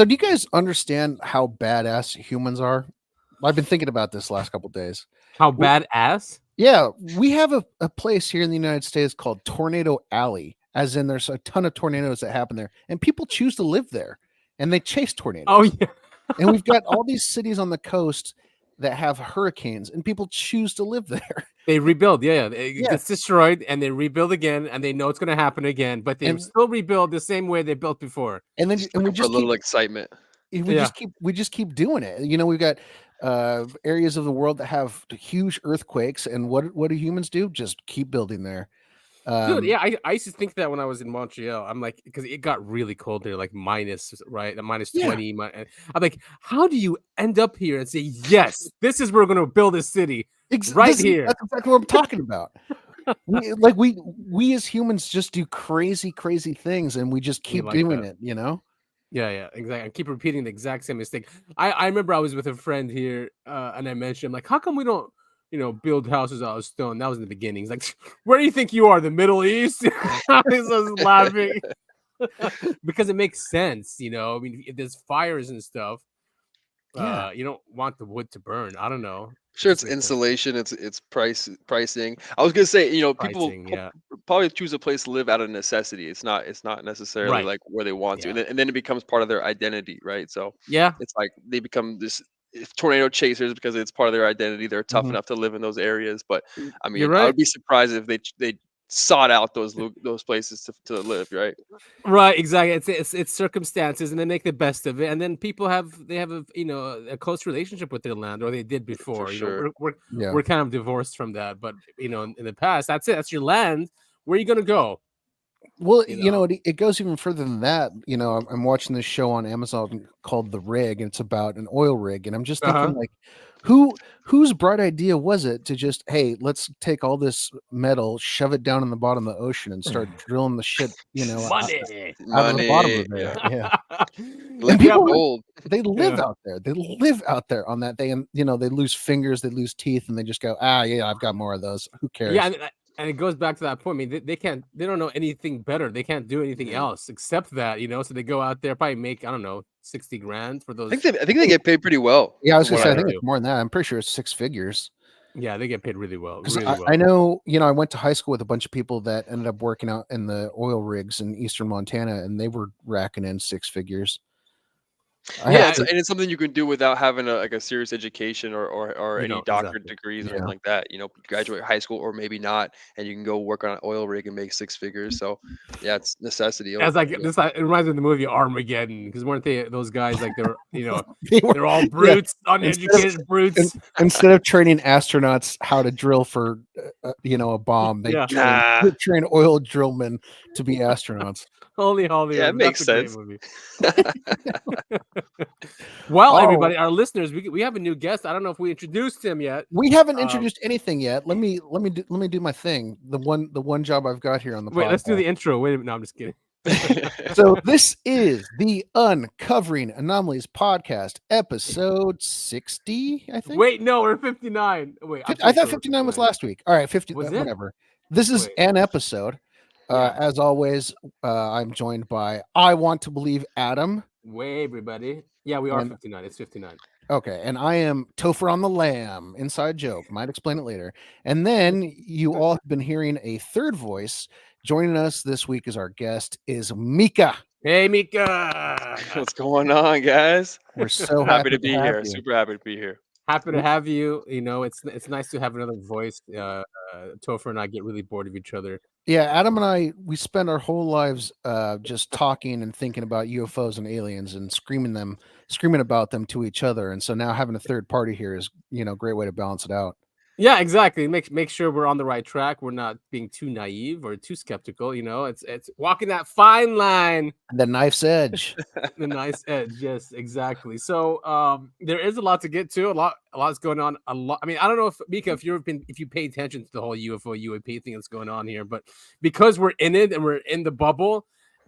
So do you guys understand how badass humans are? I've been thinking about this last couple days. How badass? Yeah, we have a place here in the United States called Tornado Alley, as in there's a ton of tornadoes that happen there, and people choose to live there, and they chase tornadoes. Oh yeah. And we've got all these cities on the coast that have hurricanes, and people choose to live there. They rebuild, yeah. It Yeah. gets destroyed, and they rebuild again, and they know it's going to happen again, but they And- still rebuild the same way they built before. And then Just and we looking for a just little keep excitement. we just keep doing it. You know, we've got areas of the world that have huge earthquakes, and what do humans do? Just keep building there. Dude, yeah, I used to think that when I was in Montreal. I'm like, because it got really cold there, like minus, right? Minus Yeah. 20. I'm like, how do you end up here and say, yes, this is where we're going to build a city right here? That's exactly what I'm talking about. we as humans just do crazy things, and we just keep like doing that. it, you know? Yeah, exactly. I keep repeating the exact same mistake. I remember I was with a friend here, and I mentioned, I'm like, how come we don't, build houses out of stone? That was in the beginning. He's like, where do you think you are? The Middle East? I was laughing because it makes sense, I mean, if there's fires and stuff, Yeah. you don't want the wood to burn. I don't know. Sure, it's Just makes sense. insulation. It's pricing. I was gonna say, people Pricing, yeah. probably choose a place to live out of necessity. It's not necessarily Right. like where they want to, Yeah. and then it becomes part of their identity, right? So Yeah. it's like they become this tornado chasers because it's part of their identity. They're tough Mhm. enough to live in those areas, but I You're mean, I right. would be surprised if they sought out those places to live, right? Right, exactly. It's circumstances, and they make the best of it. And then people have a close relationship with their land, or they did For before. sure. Yeah. We're kind of divorced from that, but in the past, that's it. That's your land. Where are you gonna go? Well, You know? it goes even further than that. I'm watching this show on Amazon called The Rig, and it's about an oil rig, and I'm just thinking, Uh-huh. like, whose bright idea was it to just, hey, let's take all this metal, shove it down in the bottom of the ocean, and start drilling the shit, Money. out of the bottom Money, of there. yeah. Yeah. Look Yeah, at people but gold. They live yeah. out there. They live out there on that day, and they lose fingers, they lose teeth, and they just go, yeah, I've got more of those. Who cares? Yeah, and it goes back to that point. I mean, they don't know anything better. They can't do anything Mhm. else except that, so they go out there, probably make, I don't know, 60 grand for I those. think they get paid pretty well. Yeah, I was From gonna what say, I I think heard. it's more than that. I'm pretty sure it's six figures. Yeah, they get paid really well, Because really I well. know, I went to high school with a bunch of people that ended up working out in the oil rigs in eastern Montana, and they were racking in six figures. Yeah, it's something you can do without having a serious education or You any know, doctorate exactly. degrees or Yeah. anything like that. Graduate high school or maybe not, and you can go work on an oil rig and make six figures. So yeah, it's necessity. That's like this. It reminds me of the movie Armageddon, because weren't they those guys like they're they're all brutes, uneducated brutes. Instead of training astronauts how to drill for a bomb, they Yeah. train oil drillmen to be astronauts. Holy Hollywood. Yeah, it makes That's a great sense. movie. Well, Oh. everybody, our listeners, we have a new guest. I don't know if we introduced him yet. We haven't introduced anything yet. Let me do my thing. The one job I've got here on the Wait, let's do podcast. the intro. Wait a minute. No, I'm just kidding. So this is the Uncovering Anomalies podcast, episode 60, I think. Wait, no, we're 59. Wait, I thought 59 was last week. All right, 50. Was it? Whatever. This is Wait. an episode. Yeah. As always, I'm joined by I Want to Believe Adam. Wait, everybody. Yeah, we are And- 59. It's 59. Okay, and I am Topher on the Lamb. Inside joke. Might explain it later. And then you all have been hearing a third voice. Joining us this week as our guest is Mika. Hey, Mika. What's going on, guys? We're so Happy to be have here. you. Super happy to be here. Happy to have you. It's nice to have another voice. Topher and I get really bored of each other. Yeah, Adam and I, we spend our whole lives just talking and thinking about UFOs and aliens and screaming about them to each other. And so now having a third party here is, a great way to balance it out. Yeah, exactly. Make sure we're on the right track. We're not being too naive or too skeptical. It's walking that fine line. The knife's edge. The nice edge. Yes, exactly. So there is a lot to get to. A lot's going on. I mean, I don't know if Mika, if you pay attention to the whole UFO UAP thing that's going on here, but because we're in it and we're in the bubble,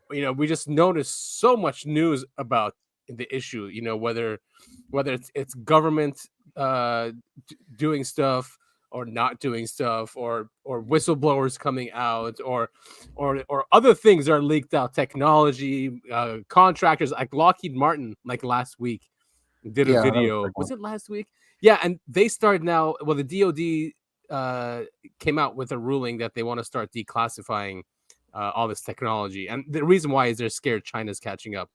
we just noticed so much news about the issue. Whether it's government doing stuff, or not doing stuff, or whistleblowers coming out, or other things are leaked out, technology, contractors like Lockheed Martin, like last week did a Yeah, that was video. pretty Was cool. it last week? Yeah, and they started now. Well, the DoD came out with a ruling that they want to start declassifying all this technology, and the reason why is they're scared China's catching up.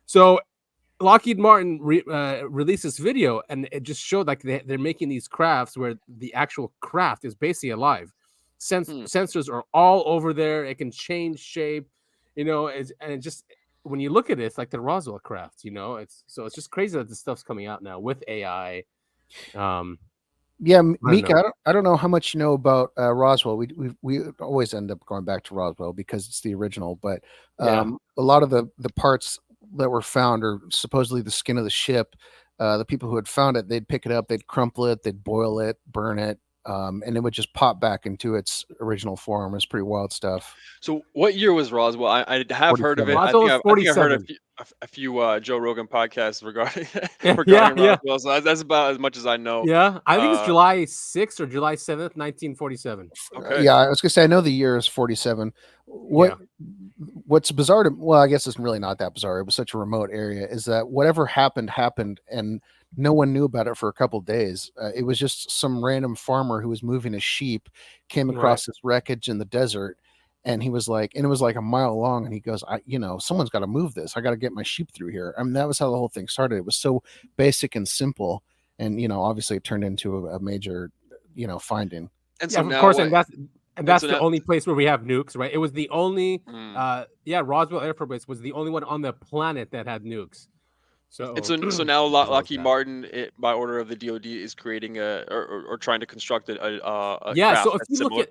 So Lockheed Martin released this video, and it just showed like they're making these crafts where the actual craft is basically alive. Sensors are all over there. It can change shape, and it just, when you look at it, it's like the Roswell craft. It's just crazy that this stuff's coming out now with AI. Yeah, I don't Mika, know. I don't know how much you know about Roswell. We always end up going back to Roswell because it's the original, but Yeah. a lot of the parts that were found are supposedly the skin of the ship. The people who had found it, they'd pick it up, they'd crumple it, they'd boil it, burn it, and it would just pop back into its original form. It's pretty wild stuff. So what year was Roswell? I have heard of it. 47. Roswell was I think I heard 47. a few Joe Rogan podcasts regarding Yeah, regarding yeah. Roswell. So that's about as much as I know. Yeah, I think it's Uh, July 6th or July 7th, 1947. okay. Yeah, I was gonna say I know the year is 47. Yeah. What's bizarre to, well, I guess it's really not that bizarre. It was such a remote area. Is that whatever happened, and no one knew about it for a couple days. It was just some random farmer who was moving his sheep, came Right. across this wreckage in the desert, and he was like, and it was like a mile long, and he goes, someone's got to move this. I got to get my sheep through here. I mean, that was how the whole thing started. It was so basic and simple, and obviously it turned into a major, finding. And Yeah, so of now course, what? and that's so the now, only place where we have nukes, right? It was the only mm. Roswell Air Force Base was the only one on the planet that had nukes. And So so now that was Lockheed that. Martin, by order of the DoD, is creating or trying to construct a Yeah, so craft if that's you look similar. at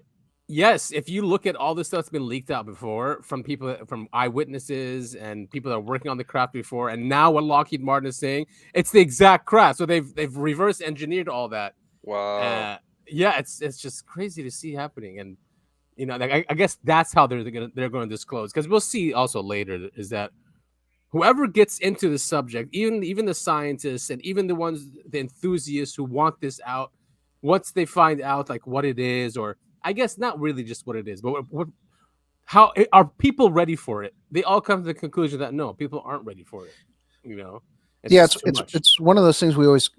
yes, if you look at all the stuff that's been leaked out before from people, from eyewitnesses and people that are working on the craft before, and now what Lockheed Martin is saying, it's the exact craft. So they've reverse engineered all that. Wow. Yeah, it's just crazy to see happening, and like, I guess that's how they're going to disclose, because we'll see also later is that whoever gets into the subject, even the scientists and even the enthusiasts who want this out, once they find out like what it is, or I guess not really just what it is, but how are people ready for it? They all come to the conclusion that no, people aren't ready for it. It's Yeah, just too much. it's one of those things we always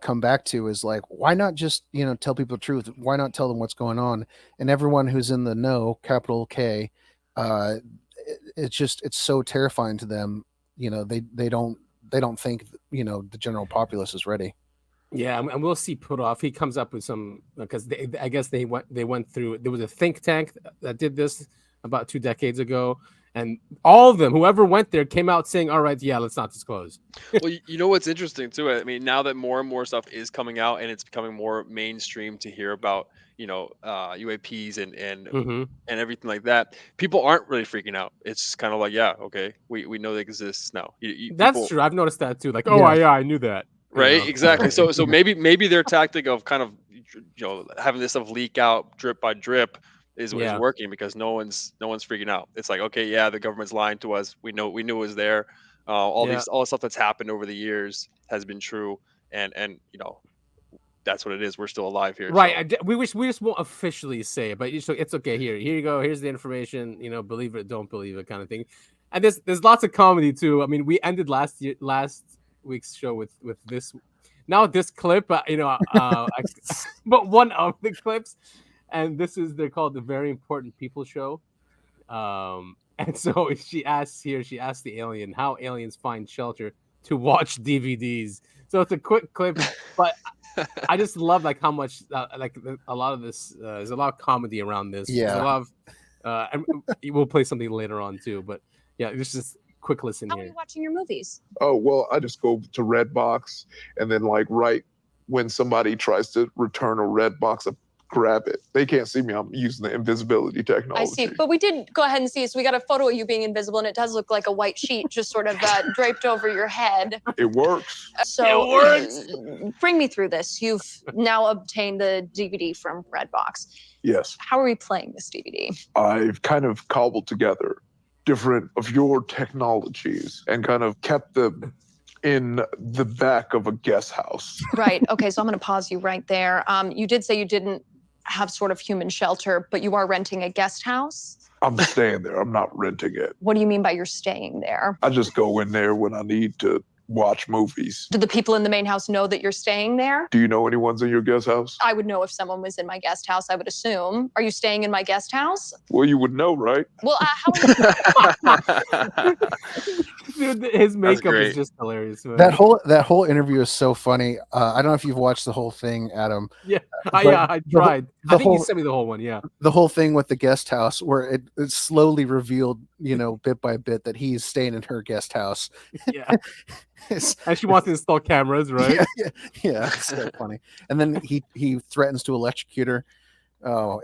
come back to is like, why not just tell people the truth? Why not tell them what's going on? And everyone who's in the know, capital K, it's so terrifying to them. They don't think the general populace is ready. Yeah, and we'll see put off. He comes up with some, because I guess they went through. There was a think tank that did this about 2 decades ago, and all of them, whoever went there, came out saying, "All right, yeah, let's not disclose." Well, you know what's interesting too? I mean, now that more and more stuff is coming out and it's becoming more mainstream to hear about, UAPs Hmm. and everything like that, people aren't really freaking out. It's just kind of like, yeah, okay, we know they exist now. That's People, true. I've noticed that too. Like, oh, Yeah, yeah, I knew that. right? Exactly. So yeah, maybe their tactic of kind of having this stuff leak out drip by drip is Yeah, working because no one's freaking out. It's like, okay, yeah, the government's lying to us. We knew it was there. yeah. All the stuff that's happened over the years has been true, and that's what it is. We're still alive here. Right. So We just won't officially say it, but it's okay. Here you go. Here's the information. Believe it, don't believe it, kind of thing. And there's lots of comedy too. I mean, we ended last week's show with this. Now this clip, but one of the clips, and they're called the Very Important People Show. And so she asks the alien how aliens find shelter to watch DVDs. So it's a quick clip, but I just love like how much a lot of this there's a lot of comedy around this. There's a yeah. lot of and we'll play something later on too. But yeah, this is quick listen How are here. you watching your movies? Oh, well, I just go to Redbox and then like right when somebody tries to return a Redbox, I grab it. They can't see me. I'm using the invisibility technology. I see. But we did go ahead and see. So we got a photo of you being invisible, and it does look like a white sheet just sort of draped over your head. It works. So It works. Bring me through this. You've now obtained the DVD from Redbox. Yes. How are we playing this DVD? I've kind of cobbled together different of your technologies and kind of kept them in the back of a guest house. Right. Okay. So I'm going to pause you right there. You did say you didn't have sort of human shelter, but you are renting a guest house. I'm staying there. I'm not renting it. What do you mean by you're staying there? I just go in there when I need to watch movies. Do the people in the main house know that you're staying there? Do you know anyone's in your guest house? I would know if someone was in my guest house, I would assume. Are you staying in my guest house? Well, you would know, right? Well, how Dude, his makeup great. is just hilarious. Man. That whole interview is so funny. I don't know if you've watched the whole thing, Adam. Yeah, But I tried. the I think you whole- sent me the whole one. Yeah. The whole thing with the guest house, where it slowly revealed, bit by bit, that he's staying in her guest house. Yeah. It's- And she wants to install cameras, right? yeah, it's so funny. And then he threatens to electrocute her. Oh,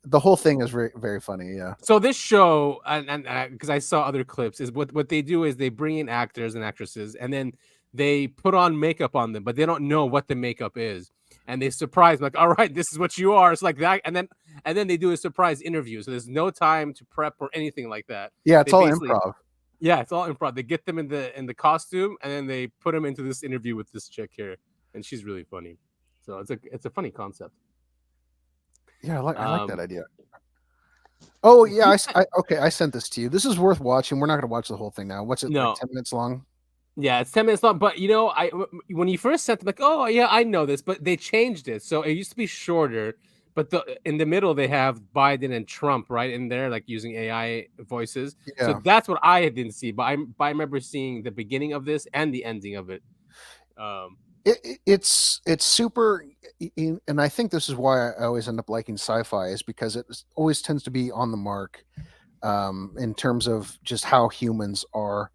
the whole thing is very, very funny. Yeah. So this show, and because I saw other clips, is what they do is they bring in actors and actresses, and then they put on makeup on them, but they don't know what the makeup is, and they surprise them, like, all right, this is what you are. It's like that, and then they do a surprise interview, so there's no time to prep or anything like that. Yeah, it's They all basically- improv. Yeah, it's all improv. They get them in the costume, and then they put them into this interview with this chick here, and she's really funny. So it's a funny concept. Yeah, I like that idea. Oh yeah, I sent this to you. This is worth watching. We're not going to watch the whole thing now. What's it? No. Like 10 minutes long? Yeah, it's 10 minutes long. But when you first sent it, like, oh yeah, I know this, but they changed it. So it used to be shorter, but in the middle they have Biden and Trump right in there, like using AI voices. Yeah. So that's what I didn't see, but I remember seeing the beginning of this and the ending of it. It's super, and I think this is why I always end up liking sci-fi, is because it always tends to be on the mark in terms of just how humans are.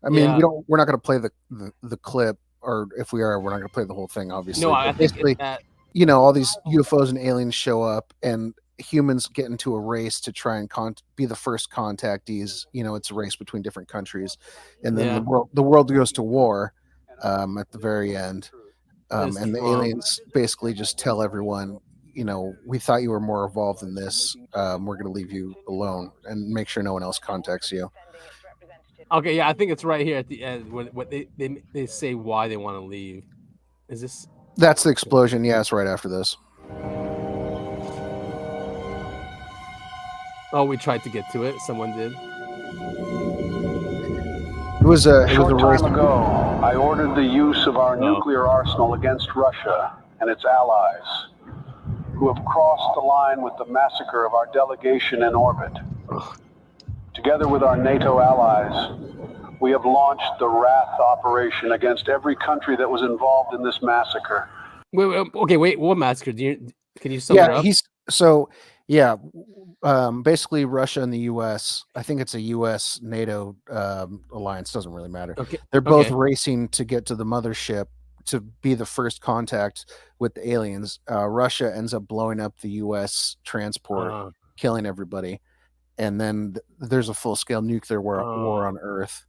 I mean, Yeah. we're not going to play the clip, or if we are, we're not going to play the whole thing, obviously. No, But I think basically, it's that. all these UFOs and aliens show up, and humans get into a race to try and be the first contactees. It's a race between different countries, and then Yeah. the world goes to war at the very end. That's And the true. aliens basically just tell everyone, we thought you were more evolved than this. We're going to leave you alone and make sure no one else contacts you. Okay, yeah, I think it's right here at the end when what they say why they want to leave. Is this? That's the explosion. Yeah, it's right after this. Oh, we tried to get to it. Someone did. It was a Short race. time ago, I ordered the use of our Oh. nuclear arsenal against Russia and its allies, who have crossed the line with the massacre of our delegation in orbit. Together with our NATO allies, we have launched the Wrath operation against every country that was involved in this massacre. Wait. What massacre? Can you sum it up? Basically Russia and the US, I think it's a US NATO alliance, doesn't really matter. Okay. They're both okay. racing to get to the mothership to be the first contact with the aliens. Russia ends up blowing up the US transport, killing everybody. And then there's a full-scale nuclear war on Earth.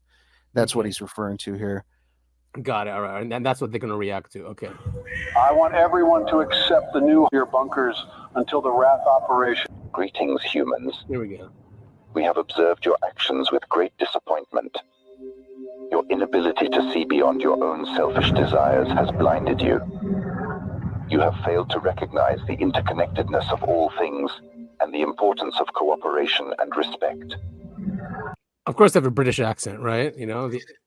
That's what he's referring to here. Got it. All right. And that's what they're going to react to. Okay. I want everyone to accept the nuclear bunkers until the Wrath operation. Greetings, humans. Here we go. We have observed your actions with great disappointment. Your inability to see beyond your own selfish desires has blinded you. You have failed to recognize the interconnectedness of all things and the importance of cooperation and respect. Of course, they have a British accent, right?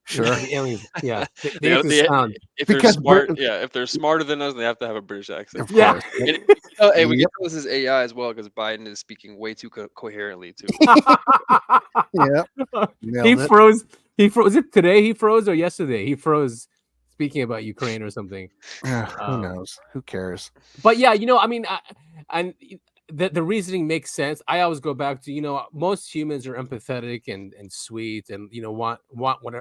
Sure. The aliens. Yeah. They Yeah, have this sound. if they're Because smart, if they're smarter than us, they have to have a British accent. Of Yeah. course. And, hey, we can tell this is AI as well because Biden is speaking way too coherently too. Yeah. He Nailed it. froze. He froze. Was it today he froze or yesterday? He froze speaking about Ukraine or something. Who knows? Who cares? But yeah, and the reasoning makes sense. I always go back to, most humans are empathetic and sweet and, want what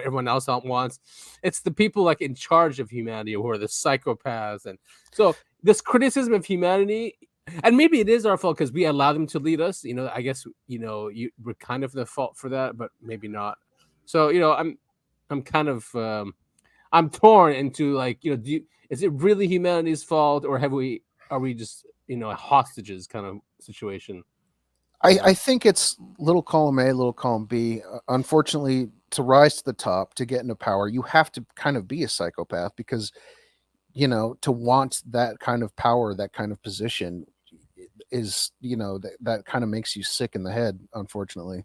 everyone else wants. It's the people like in charge of humanity who are the psychopaths. And so this criticism of humanity, and maybe it is our fault because we allow them to lead us. I guess, we're kind of the fault for that, but maybe not. So, I'm kind of, I'm torn into like, is it really humanity's fault or are we just, hostages kind of situation? I think it's little column A, little column B. Unfortunately, to rise to the top, to get into power, you have to kind of be a psychopath because, to want that kind of power, that kind of position is, that kind of makes you sick in the head, unfortunately.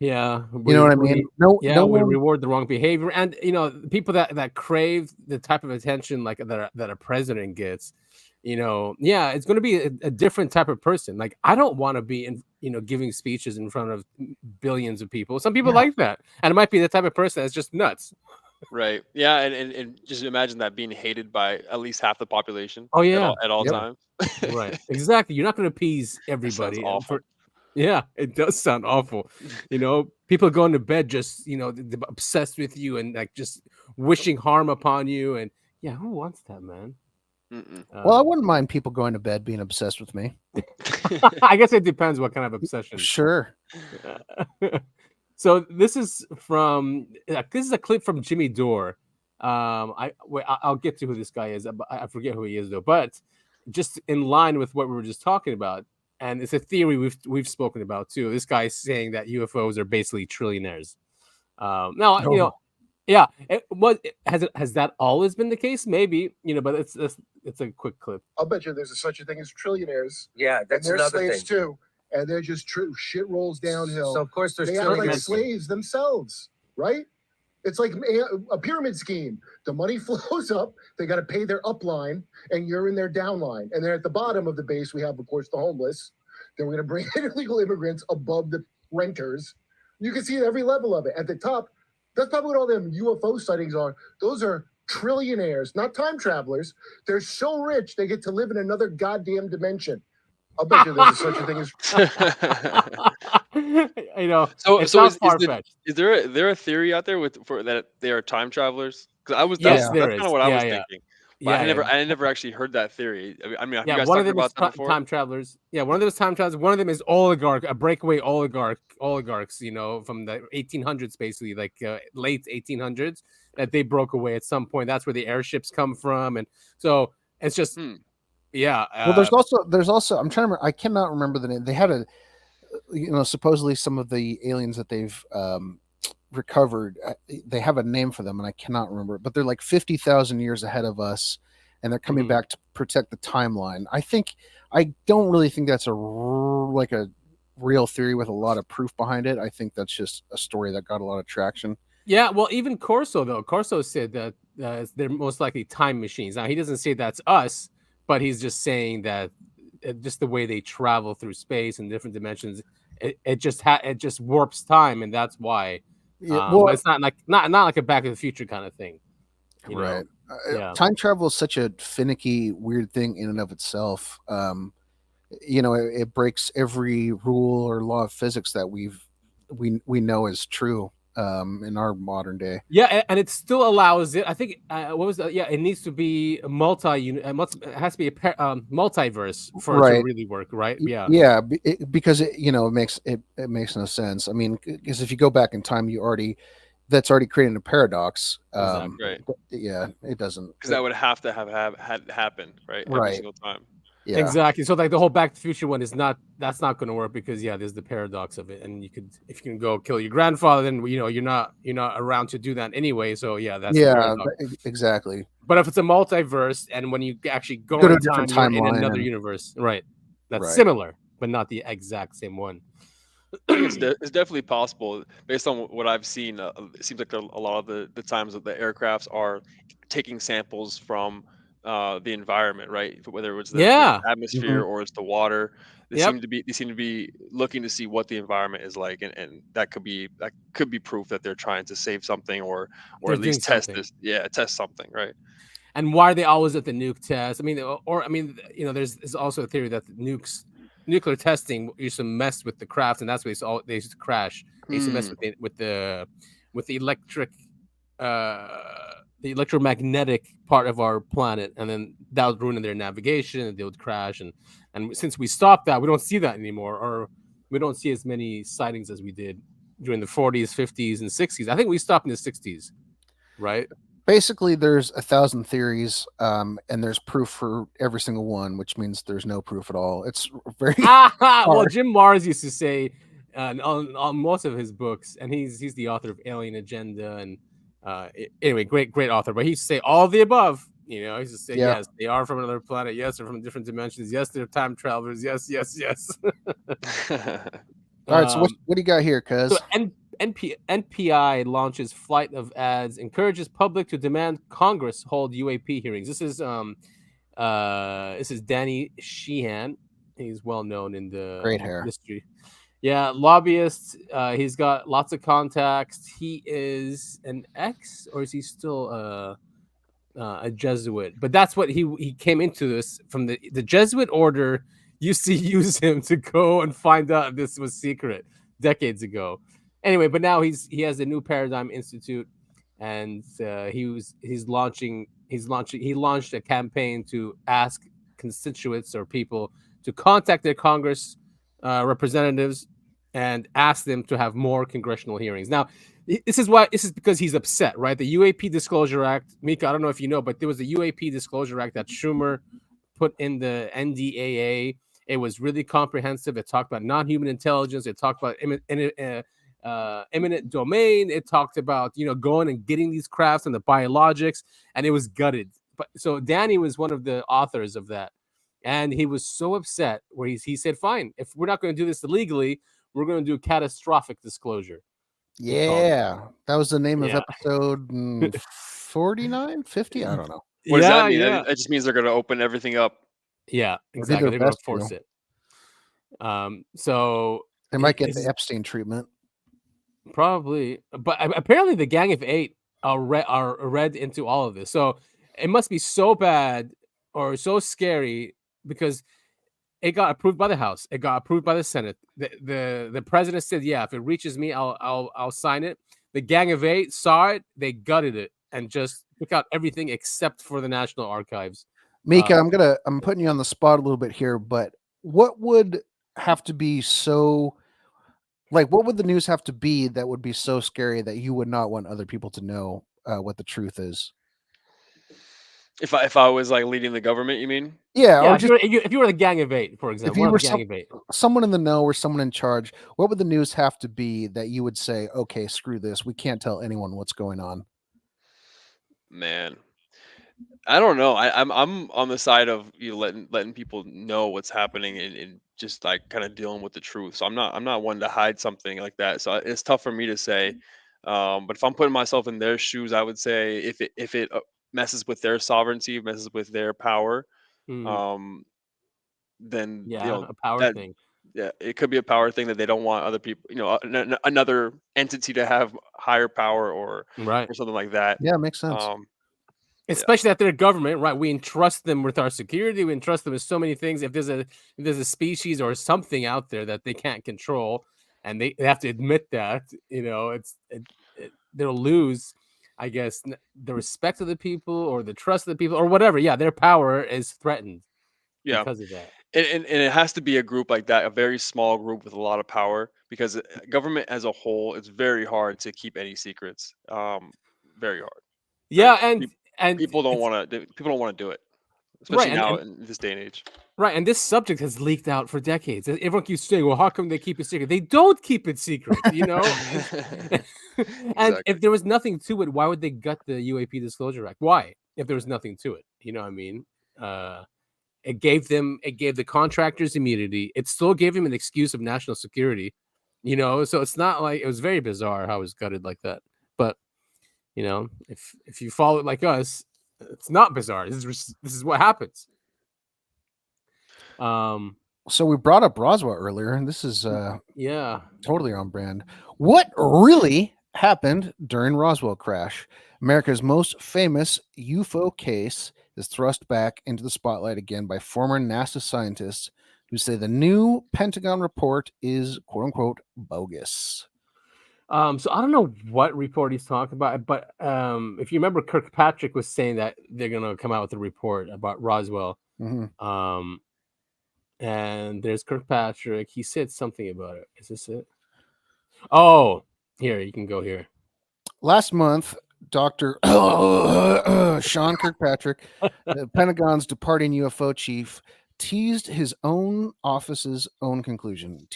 Yeah, You know what I mean? No, yeah, no we one, reward the wrong behavior, and people that crave the type of attention like that a president gets. Yeah, it's going to be a different type of person. Like, I don't want to be giving speeches in front of billions of people. Some people Yeah. like that, and it might be the type of person that's just nuts. Right. Yeah, and just imagine that being hated by at least half the population Oh at yeah, all Yep. times. right, exactly. You're not going to appease That sounds everybody, awful. yeah, it does sound awful. People going to bed just obsessed with you and like just wishing harm upon you, and yeah, who wants that, man? Mm-mm. well, I wouldn't mind people going to bed being obsessed with me. I guess it depends what kind of obsession. Sure. So this is a clip from Jimmy Dore. I'll get to who this guy is. I forget who he is though. But just in line with what we were just talking about, and it's a theory we've spoken about too. This guy is saying that UFOs are basically trillionaires. Now Oh. yeah, has that always been the case? Maybe but it's a quick clip. I'll bet you there's such a thing as trillionaires. Yeah, And that's they're another slaves thing. too. And they're just true. Shit rolls downhill. So of course there's They act like trillionaires. slaves themselves, right? It's like a pyramid scheme. The money flows up. They got to pay their upline, and you're in their downline. And then at the bottom of the base, we have, of course, the homeless. Then we're going to bring in illegal immigrants above the renters. You can see every level of it. At the top, that's probably what all them UFO sightings are. Those are trillionaires, not time travelers. They're so rich they get to live in another goddamn dimension. I'll bet you there's such a thing as It's So not is far-fetched. there a theory out there for that they are time travelers? Because Yes, that's there kind is. of what I was Yeah. thinking. But I never actually heard that theory. I mean, have you Yeah, guys one of talked them is about that before? time travelers. Yeah, one of them is time travelers. One of them is a breakaway oligarchs. From the 1800s, basically, like late 1800s, that they broke away at some point. That's where the airships come from, and so it's just yeah. Well, there's also I'm trying to remember, I cannot remember the name. They had supposedly some of the aliens that they've recovered, they have a name for them and I cannot remember it, but they're like 50,000 years ahead of us and they're coming back to protect the timeline. I don't really think that's a real theory with a lot of proof behind it. I think that's just a story that got a lot of traction. Yeah, well, even Corso said that they're most likely time machines. Now he doesn't say that's us, but he's just saying that just the way they travel through space and different dimensions, it just warps time, and that's why. Yeah, but it's not like a Back to the Future kind of thing, right? Yeah. Time travel is such a finicky, weird thing in and of itself. It breaks every rule or law of physics that we know is true in our modern day. Yeah, and it still allows it. I think what was that? Yeah, it needs to be a it has to be a multiverse for it to really work, right? Yeah. Yeah, because it makes no sense. I mean, because if you go back in time, that's already creating a paradox. Exactly. Right. Yeah, it doesn't. Because that would have to have had happened, right? Every single time. Yeah. Exactly. So like the whole Back to the Future one that's not going to work because there's the paradox of it, and if you can go kill your grandfather, then you're not around to do that anyway. So that's the paradox. Exactly. But if it's a multiverse, and when you actually go to a in different time, you're in timeline another and- universe, right? That's Right. similar, but not the exact same one. I think it's definitely possible based on what I've seen. It seems like a lot of the times that the aircrafts are taking samples from the environment, right? Whether it's the atmosphere or it's the water, they seem to be looking to see what the environment is like, and that could be proof that they're trying to save something or They're at least doing test something. this. Yeah, test something, right? And why are they always at the nuke test? I mean, there's also a theory that nuclear testing used to mess with the craft, and that's why they used to crash. They used to mess with the electric, the electromagnetic part of our planet, and then that would ruin their navigation, and they would crash. And since we stopped that, we don't see that anymore, or we don't see as many sightings as we did during the 40s, 50s, and 60s. I think we stopped in the 60s, right? Basically, there's 1,000 theories, and there's proof for every single one, which means there's no proof at all. It's very Well, hard. Jim Marrs used to say on most of his books, and he's the author of Alien Agenda, and anyway, great author. But he used to say all the above. You know, he used to say Yeah. yes, they are from another planet. Yes, they're from different dimensions. Yes, they're time travelers. Yes, yes, yes. All right, so what do you got here, cuz? So NPI launches flight of ads, encourages public to demand Congress hold UAP hearings. This is Danny Sheehan. He's well known in the Great hair. industry. Yeah, lobbyist. He's got lots of contacts. He is an ex, or is he still a Jesuit? But that's what he came into this from the Jesuit order. Used to use him to go and find out if this was secret decades ago. Anyway, but now he has the New Paradigm Institute, and he launched a campaign to ask constituents or people to contact their Congress representatives and ask them to have more congressional hearings. Now, this is because he's upset, right? The UAP Disclosure Act, Mika, I don't know if you know, but there was a UAP Disclosure Act that Schumer put in the NDAA. It was really comprehensive. It talked about non-human intelligence. It talked about eminent domain. It talked about going and getting these crafts and the biologics, and it was gutted. But so Danny was one of the authors of that, and he was so upset where he said, "Fine, if we're not going to do this illegally, we're going to do catastrophic disclosure." Yeah, that was the name of Yeah. episode 49, 50. I don't know. What does that mean? Yeah. That just means they're going to open everything up. Yeah, They do exactly. their They're going to best force to. it. So They might get it's- the Epstein treatment. Probably, but apparently the Gang of Eight are read into all of this. So it must be so bad or so scary because it got approved by the House. It got approved by the Senate. The president said, "Yeah, if it reaches me, I'll sign it." The Gang of Eight saw it. They gutted it and just took out everything except for the National Archives. Mika, I'm putting you on the spot a little bit here, but what would have to be so, like, what would the news have to be that would be so scary that you would not want other people to know what the truth is? If I was like leading the government, you mean? Yeah, Yeah, or just if you were the Gang of Eight, for example, you one of were the Gang of Eight. someone in the know or someone in charge, what would the news have to be that you would say, okay, screw this, we can't tell anyone what's going on? Man, I don't know. I'm on the side of letting people know what's happening and just like kind of dealing with the truth. So I'm not one to hide something like that. So it's tough for me to say. But if I'm putting myself in their shoes, I would say if it messes with their sovereignty, messes with their power, Mhm. um, then Yeah, a power that thing. yeah, it could be a power thing that they don't want other people, another entity to have higher power Right. or something like that. Yeah, makes sense. Especially that they're government, right? We entrust them with our security. We entrust them with so many things. If there's a species or something out there that they can't control, and they have to admit that, they'll lose, I guess, the respect of the people or the trust of the people or whatever. Yeah, their power is threatened Yeah. because of that. And it has to be a group like that, a very small group with a lot of power, because government as a whole, it's very hard to keep any secrets. Very hard. Yeah, Right? and People don't it's- want to. People don't want to do it, right, especially now in this day and age. right, and this subject has leaked out for decades. Everyone keeps saying, "Well, how come they keep it secret?" They don't keep it secret, And Exactly. if there was nothing to it, why would they gut the UAP Disclosure Act? Why? If there was nothing to it, you know what I mean? It gave the contractors immunity. It still gave him an excuse of national security, So it's not like it was very bizarre how it was gutted like that. But if you follow it like us, it's not bizarre. This is what happens. So we brought up Roswell earlier, and this is Yeah. totally on brand. What really happened during Roswell crash? America's most famous UFO case is thrust back into the spotlight again by former NASA scientists who say the new Pentagon report is quote unquote bogus. So I don't know what report he's talking about, but if you remember, Kirkpatrick was saying that they're gonna come out with a report about Roswell. Mhm. And there's Kirkpatrick. He said something about it. Is this it? Oh, here you can go here. Last month, Dr. Sean Kirkpatrick, the Pentagon's departing UFO chief, teased his office's own conclusion.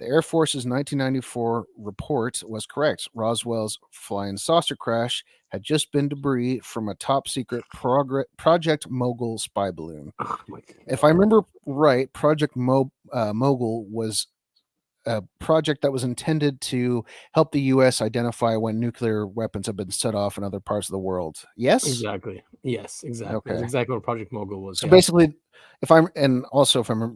The Air Force's 1994 report was correct. Roswell's flying saucer crash had just been debris from a top secret Project Mogul spy balloon. Oh my God. If I remember right, Project Mogul was a project that was intended to help the U.S. identify when nuclear weapons have been set off in other parts of the world. Yes? Exactly. Yes, exactly. That's Okay. exactly what Project Mogul was. So yeah. basically, if I'm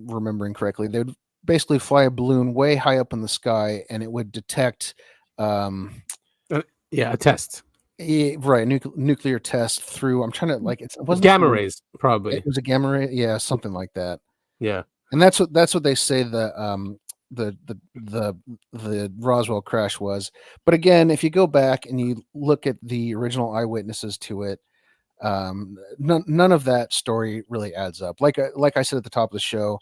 remembering correctly, they would basically fly a balloon way high up in the sky, and it would detect, Yeah, a test. nuclear test through. I'm trying to it wasn't Gamma through- rays, probably. It was a gamma ray, yeah, something like that. Yeah. And that's what they say the Roswell crash was. But again, if you go back and you look at the original eyewitnesses to it, none of that story really adds up. Like I said at the top of the show,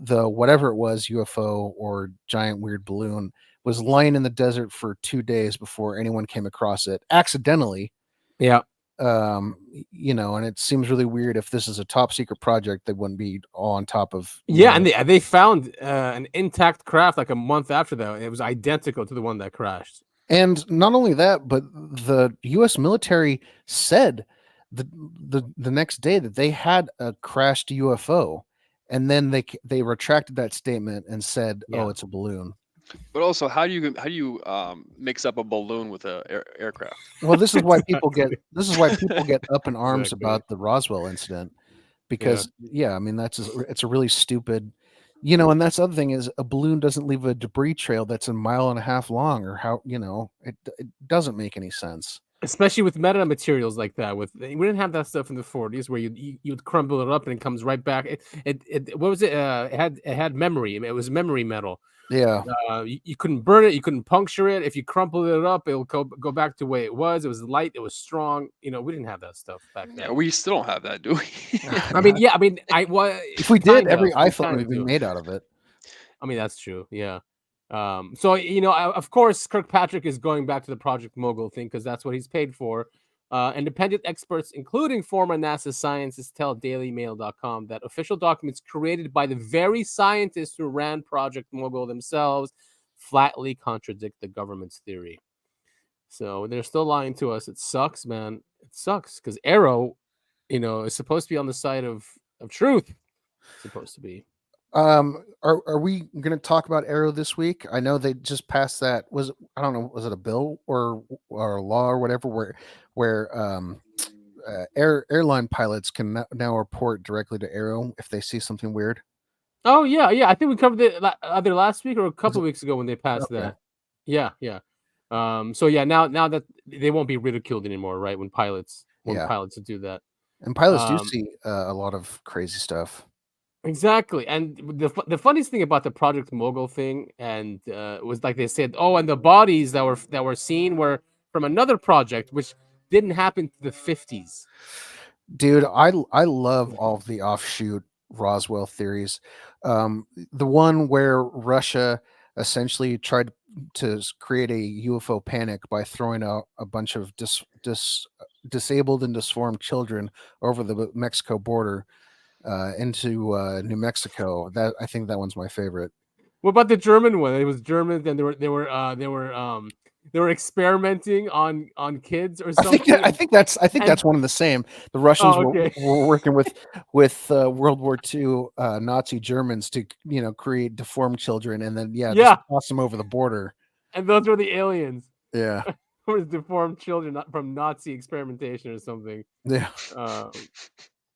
the whatever it was, UFO or giant weird balloon, was lying in the desert for 2 days before anyone came across it accidentally. Yeah. And it seems really weird if this is a top secret project, they wouldn't be all on top of. Yeah, and they found an intact craft like a month after that. It was identical to the one that crashed. And not only that, but the U.S. military said the next day that they had a crashed UFO, and then they retracted that statement and said, "Oh, it's a balloon." But also, how do you mix up a balloon with an aircraft? Well, this is why people get up in arms Exactly. about the Roswell incident, because I mean it's a really stupid, and that's the other thing is a balloon doesn't leave a debris trail that's a mile and a half long, or how it doesn't make any sense. Especially with meta materials like that. We didn't have that stuff in the 40s where you'd crumble it up and it comes right back. It what was it? It had memory. It was memory metal. Yeah. You couldn't burn it. You couldn't puncture it. If you crumpled it up, it'll go back to the way it was. It was light. It was strong. We didn't have that stuff back then. Yeah, we still don't have that, do we? If we did, every iPhone would be made out of it. I mean, that's true. Yeah. So of course, Kirkpatrick is going back to the Project Mogul thing because that's what he's paid for. Independent experts, including former NASA scientists, tell DailyMail.com that official documents created by the very scientists who ran Project Mogul themselves flatly contradict the government's theory. So they're still lying to us. It sucks, man. It sucks because Arrow, is supposed to be on the side of truth. It's supposed to be. Are we going to talk about Arrow this week? I know they just passed that. Was it a bill or a law or whatever where airline pilots can now report directly to Arrow if they see something weird? Oh yeah. I think we covered it either last week or a couple of weeks ago when they passed that. Yeah. So yeah, now that they won't be ridiculed anymore, right? When pilots do that, and pilots do see a lot of crazy stuff. Exactly, and the funniest thing about the Project Mogul thing, and was like they said, and the bodies that were seen were from another project, which didn't happen to the 50s. Dude, I love all of the offshoot Roswell theories. The one where Russia essentially tried to create a UFO panic by throwing out a bunch of disabled and disformed children over the Mexico border. Into New Mexico. I think that one's my favorite. What about the German one? It was German, and they were experimenting on kids or something. I think that's one and the same. The Russians were working with World War II Nazi Germans to create deformed children, and then just toss them over the border. And those were the aliens. Yeah, or deformed children from Nazi experimentation or something. Yeah.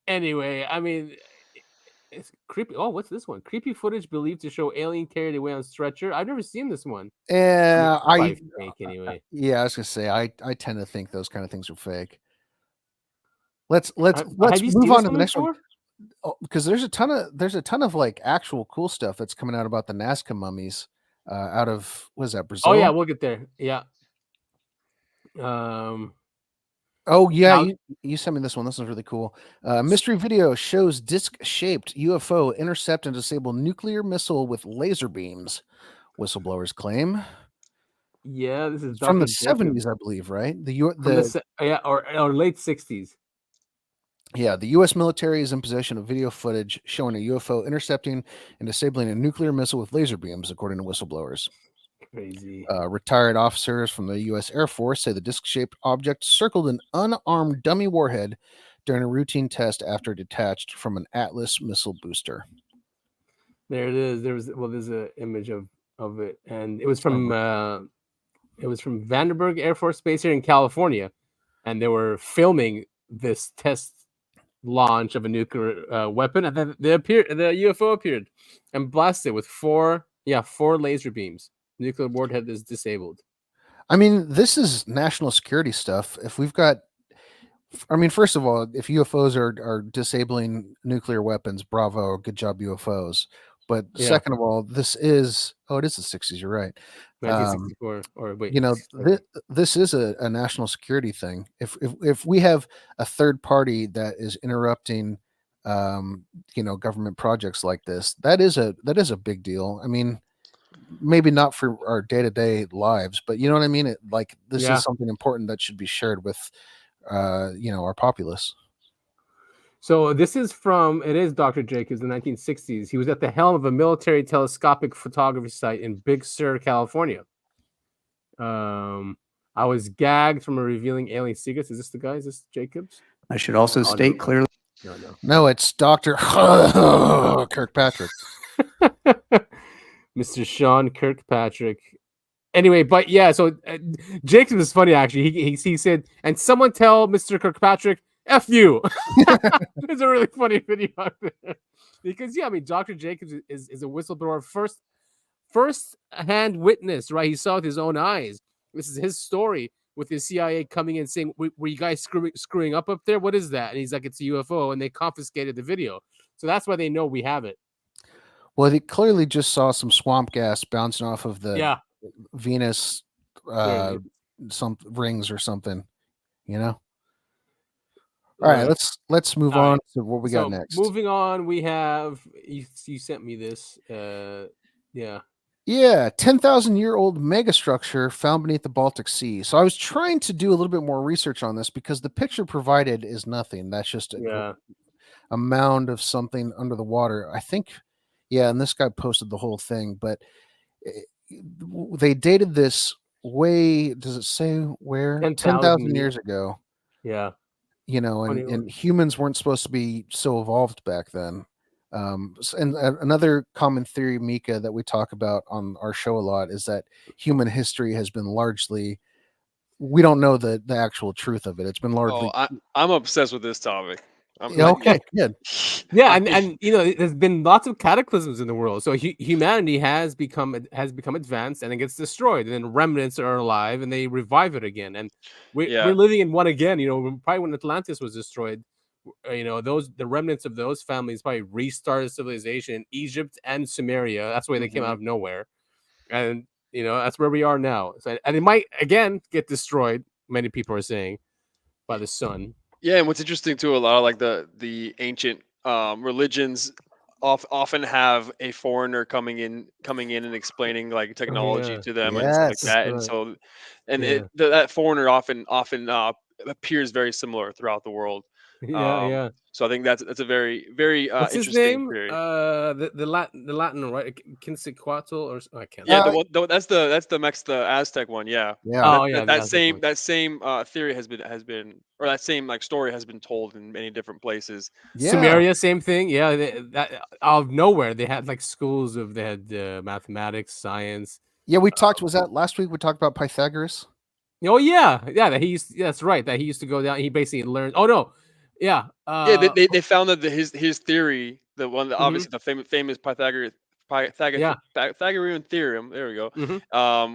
Anyway, I mean, it's creepy. Oh, what's this one? Creepy footage believed to show alien carried away on stretcher. I've never seen this one. Yeah, fake anyway. Yeah, I was gonna say I tend to think those kind of things are fake. Let's move on to the next one because there's a ton of like actual cool stuff that's coming out about the Nazca mummies out of Brazil? Oh yeah, we'll get there. Yeah. Oh yeah, you sent me this one. This is really cool. Mystery video shows disc-shaped UFO intercept and disable nuclear missile with laser beams. Whistleblowers claim. Yeah, this is from Dr. the Jacob 70s, I believe, right? yeah, or late 60s. Yeah, the U.S. military is in possession of video footage showing a UFO intercepting and disabling a nuclear missile with laser beams, according to whistleblowers. Crazy. Retired officers from the U.S. Air Force say the disc-shaped object circled an unarmed dummy warhead during a routine test after detached from an Atlas missile booster. There it is. There's an image of it, and it was from Vandenberg Air Force Base here in California, and they were filming this test launch of a nuclear weapon, and then the UFO appeared and blasted with four laser beams. Nuclear warhead is disabled. I mean, this is national security stuff. If we've got, I mean, first of all, if UFOs are disabling nuclear weapons, bravo, good job, UFOs. But Yeah. second of all, it is the 60s. You're right. 1964, or wait, You know, this is a national security thing. If we have a third party that is interrupting, government projects like this, that is a big deal. I mean, maybe not for our day-to-day lives, but you know what I mean? This Yeah. is something important that should be shared with our populace. So this is Dr. Jacobs in the 1960s. He was at the helm of a military telescopic photography site in Big Sur, California. I was gagged from revealing alien secrets. Is this the guy? Is this Jacobs? I should also state clearly. No, it's Dr. Kirkpatrick. Mr. Sean Kirkpatrick. Anyway, but yeah, so Jacobs is funny actually. He said, and someone tell Mr. Kirkpatrick, F you. It's a really funny video out there. Because I mean, Dr. Jacobs is a whistleblower, first-hand witness, right? He saw with his own eyes. This is his story with the CIA coming in saying, were you guys screwing up there? What is that? And he's like, it's a UFO, and they confiscated the video. So that's why they know we have it. Well, he clearly just saw some swamp gas bouncing off of the Venus some rings or something, All right, let's move on to what we got next. Moving on, we have you sent me this. 10,000-year-old megastructure found beneath the Baltic Sea. So I was trying to do a little bit more research on this because the picture provided is nothing. That's just a mound of something under the water. I think, and this guy posted the whole thing, but they dated this way. Does it say where? 10,000 years ago. Yeah. And humans weren't supposed to be so evolved back then. And another common theory, Mika, that we talk about on our show a lot is that human history has been largely, we don't know the actual truth of it. It's been largely. I'm obsessed with this topic. Okay, good. Yeah, and there's been lots of cataclysms in the world. So humanity has become advanced, and it gets destroyed, and then remnants are alive, and they revive it again. And we're living in one again. Probably when Atlantis was destroyed, the remnants of those families probably restarted civilization in Egypt and Sumeria. That's why they came out of nowhere, and that's where we are now. So, and it might again get destroyed. Many people are saying by the sun. Yeah, and what's interesting too, a lot of like the ancient religions often have a foreigner coming in and explaining like technology to them and stuff like that. And so, that foreigner often appears very similar throughout the world. So I think that's a very, very What's interesting his name? theory. The Latin, right? Quetzalcoatl, or I can't. Yeah, that's the Aztec one. Yeah. Yeah. That same theory has been, or that same like story has been told in many different places. Sumeria, same thing. Yeah, that out of nowhere they had like schools they had mathematics, science. Yeah, we talked. Was that last week? We talked about Pythagoras. Oh yeah. That's right. That he used to go down. He basically learned. Oh no. Yeah. They found that his theory, the one that obviously the famous Pythagorean theorem, there we go,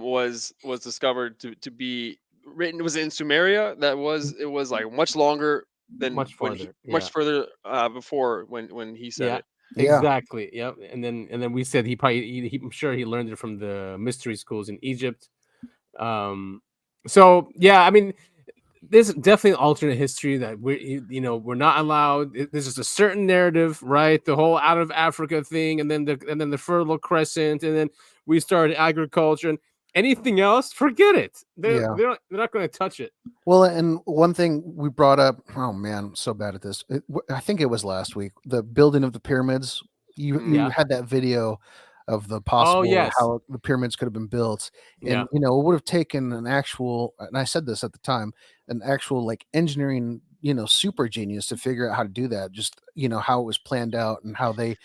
was discovered to be written. It was in Sumeria. It was like much longer than much further before when he said it. Exactly. Yep. And then we said I'm sure he learned it from the mystery schools in Egypt. So yeah, I mean, there's definitely an alternate history that we're not allowed. There's just a certain narrative, right? The whole out of Africa thing, and then the Fertile Crescent, and then we started agriculture, Anything else, forget it. Yeah. They're not going to touch it. Well, and one thing we brought up, oh man, I'm so bad at this. I think it was last week, the building of the pyramids. You Yeah. had that video of the possible yes. how the pyramids could have been built, Yeah. and you know, it would have taken an actual, and I said this at the time, an actual like engineering, you know, super genius to figure out how to do that. Just, you know, how it was planned out and how they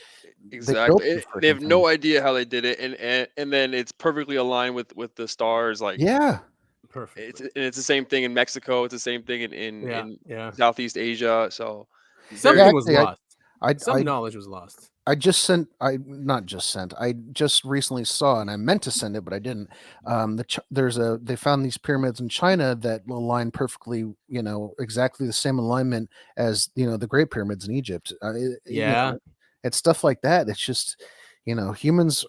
built Exactly. the They have freaking no thing. idea how they did it, and then it's perfectly aligned with the stars. Like Yeah, Perfect. it's the same thing in Mexico. It's the same thing Yeah. in Yeah. Southeast Asia. So Something yeah. was Actually, lost. Some knowledge was lost. I just sent. I not just sent. I just recently saw, and I meant to send it, but I didn't. They found these pyramids in China that align perfectly. You know, exactly the same alignment as, you know, the Great Pyramids in Egypt. You Yeah. know, it's stuff like that. It's just, you know, humans.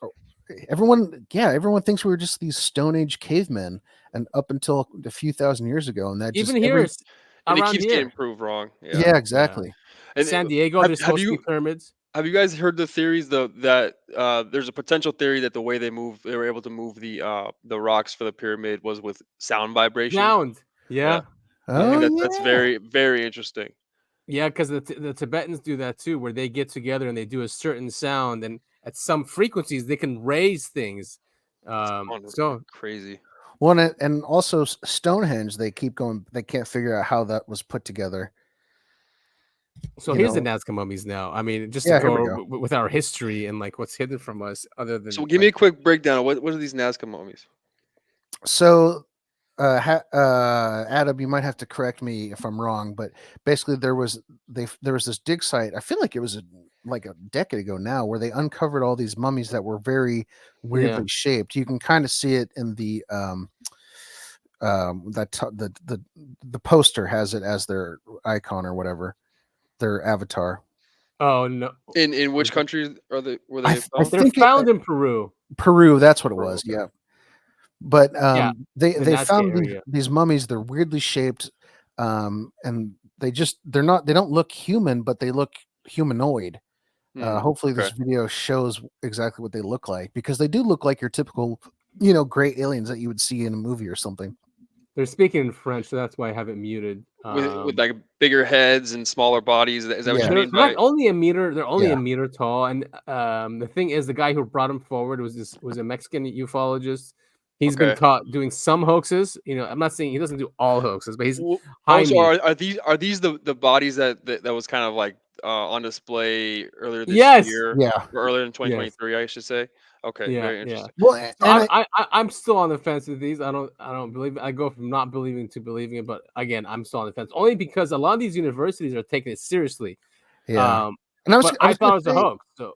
Everyone thinks we were just these Stone Age cavemen, and up until a few thousand years ago, and that Even just here, and it around keeps getting here, proved wrong. Yeah. yeah, exactly. And San Diego, there's supposed to be pyramids. have you guys heard the theories that there's a potential theory that the way they were able to move the rocks for the pyramid was with sound vibration? Sound. Yeah. I Oh think that's yeah. very, very interesting. Yeah, because the Tibetans do that too, where they get together and they do a certain sound, and at some frequencies they can raise things. So Crazy. One, and also Stonehenge, they keep going. They can't figure out how that was put together. here's the Nazca mummies now. I mean, just to Yeah, here we go go. with our history and like what's hidden from us, other than So give me a quick breakdown of what are these Nazca mummies? So, Adam, you might have to correct me if I'm wrong, but basically there was this dig site. I feel like it was like a decade ago now, where they uncovered all these mummies that were very weirdly shaped. You can kind of see it in the the poster has it as their icon or whatever, their avatar. Oh no! In which countries were they I found? They're found in Peru. Peru, that's what it Peru, was. okay. Yeah. But Yeah, they the they Nazca found area. these mummies. They're weirdly shaped, and they don't look human, but they look humanoid. Hopefully, this Okay. video shows exactly what they look like, because they do look like your typical, you know, gray aliens that you would see in a movie or something. They're speaking in French, so that's why I have it muted. With like bigger heads and smaller bodies. Is that what you Yeah. They're mean like by? only a meter. They're only Yeah. a meter tall, and the thing is, the guy who brought him forward was a Mexican ufologist. He's been Okay. caught doing some hoaxes. You know, I'm not saying he doesn't do all hoaxes, but he's high Oh, so meat. are these the bodies that was kind of like on display earlier this Yes. year Yeah. or earlier in Yes. 2023, I should say? Okay, Yeah. very Yeah. interesting. Well, So and I'm still on the fence with these. I don't believe it. I go from not believing to believing it, but again, I'm still on the fence only because a lot of these universities are taking it seriously. yeah, Um, and but I I was thought gonna it was a say, hoax. So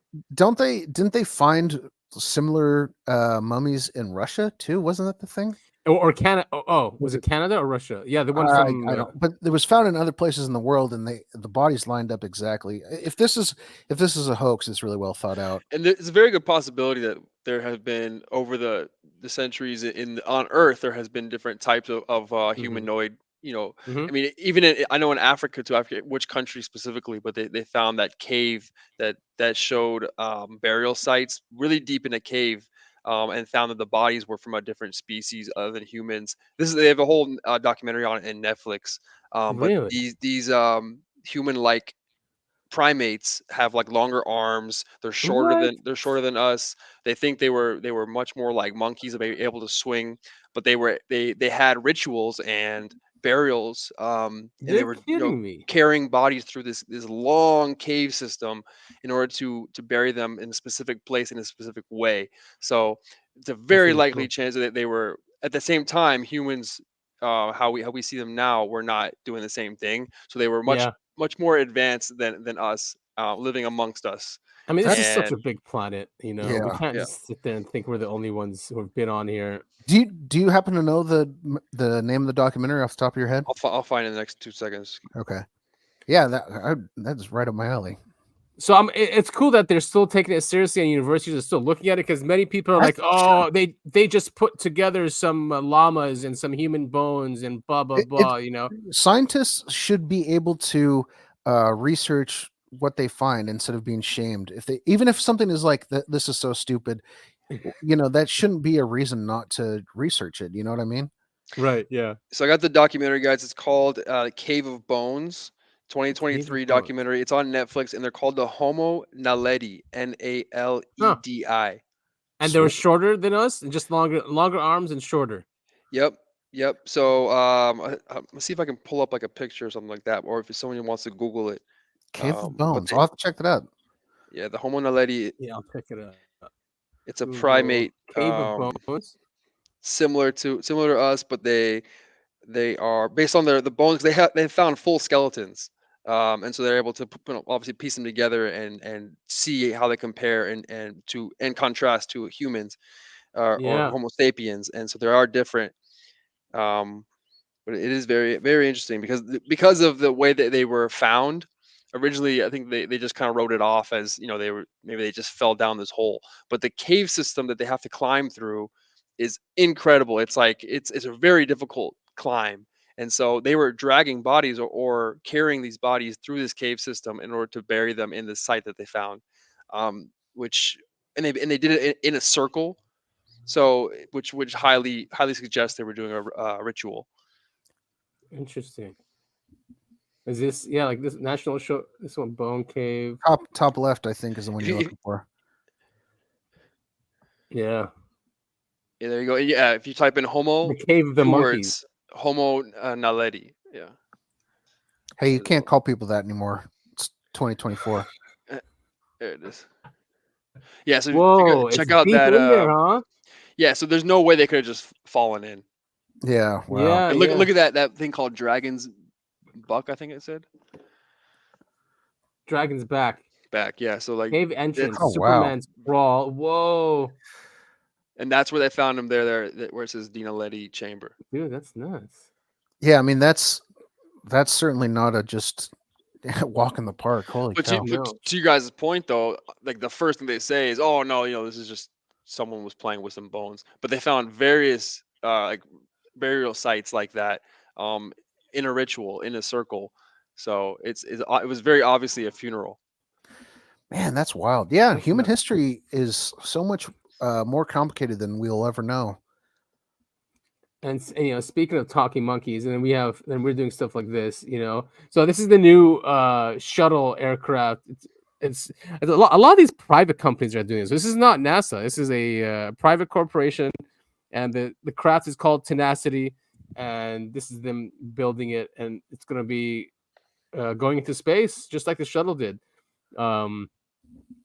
didn't they find similar mummies in Russia too? Wasn't that the thing? or Canada? Was Was it Canada or Russia? Yeah, the one I from don't, but it was found in other places in the world, and the bodies lined up exactly. If this is a hoax, it's really well thought out. And there's a very good possibility that there have been over the centuries on Earth there has been different types of Mhm. humanoid. You know, Mhm. I mean, I know in Africa too. I forget which country specifically, but they found that cave that showed burial sites really deep in a cave. And found that the bodies were from a different species other than humans. They have a whole documentary on it in Netflix. But Really? these human-like primates have like longer arms. What? They're shorter than us. They think they were much more like monkeys, able to swing, but they had rituals and burials, and they You're were kidding me. carrying bodies through this long cave system in order to bury them in a specific place in a specific way. So it's a That's very really likely cool. chance that they were at the same time humans. How we see them now, we're not doing the same thing. So they were Yeah. much more advanced than us, living amongst us. I mean, this is such a And big planet. You know, we Yeah. can't yeah, just sit there and think we're the only ones who have been on here. Do you happen to know the name of the documentary off the top of your head? I'll find it in the next 2 seconds. Okay. Yeah, that's right up my alley. So it's cool that they're still taking it seriously and universities are still looking at it, because many people are I like, think oh, they just put together some llamas and some human bones and blah blah it, blah. You know, scientists should be able to research what they find instead of being shamed. Even if something is like this is so stupid, that shouldn't be a reason not to research it. You know what I mean? Right. Yeah. So I got the documentary, guys. It's called Cave of Bones, 2023 Bones. documentary. It's on Netflix, and they're called the Homo naledi, Naledi. And they were shorter than us, and just longer arms and shorter. Yep. So let's see if I can pull up like a picture or something like that, or if someone wants to Google it. Cave of But Bones. I'll have to check that out. yeah, the Homo naledi. Yeah, I'll pick it up. It's a Google primate, Cave of Bones. similar to us, but they are based on the bones. They found full skeletons, and so they're able to obviously piece them together and see how they compare and contrast to humans or Homo sapiens. And so there are different. But it is very, very interesting because of the way that they were found. Originally, I think they just kind of wrote it off as maybe they just fell down this hole. But the cave system that they have to climb through is incredible. It's a very difficult climb, and so they were dragging bodies or carrying these bodies through this cave system in order to bury them in the site that they found. Which and they did it in a circle, so which highly suggests they were doing a ritual. Interesting. Is this like this national show? This one, Bone Cave. Top left, I think, is the one you're looking for. Yeah. Yeah, there you go. Yeah, if you type in Homo, the Cave of the Monkeys. Homo naledi. Yeah. Hey, you can't call people that anymore. It's 2024. There it is. Yeah, so whoa, check out deep that. In there, huh? Yeah, so there's no way they could have just fallen in. Yeah. Wow. Yeah. And look at that thing called Dragon's Buck, I think it said. Dragon's Back. Yeah. So like cave entrance, wow. Superman's brawl. Whoa. And that's where they found him there where it says Dina Letty chamber. Dude, that's nuts. Yeah, I mean that's certainly not a just walk in the park. Holy cow. To you guys' point though, like the first thing they say is, oh no, this is just someone was playing with some bones. But they found various like burial sites like that in a ritual, in a circle. So it was very obviously a funeral. Man, that's wild. Yeah, human history is so much more complicated than we'll ever know. And speaking of talking monkeys, and then we're doing stuff like this, So this is the new shuttle aircraft. It's a lot of these private companies are doing this. This is not NASA. This is a private corporation, and the craft is called Tenacity, and this is them building it, and it's going to be going into space just like the shuttle did,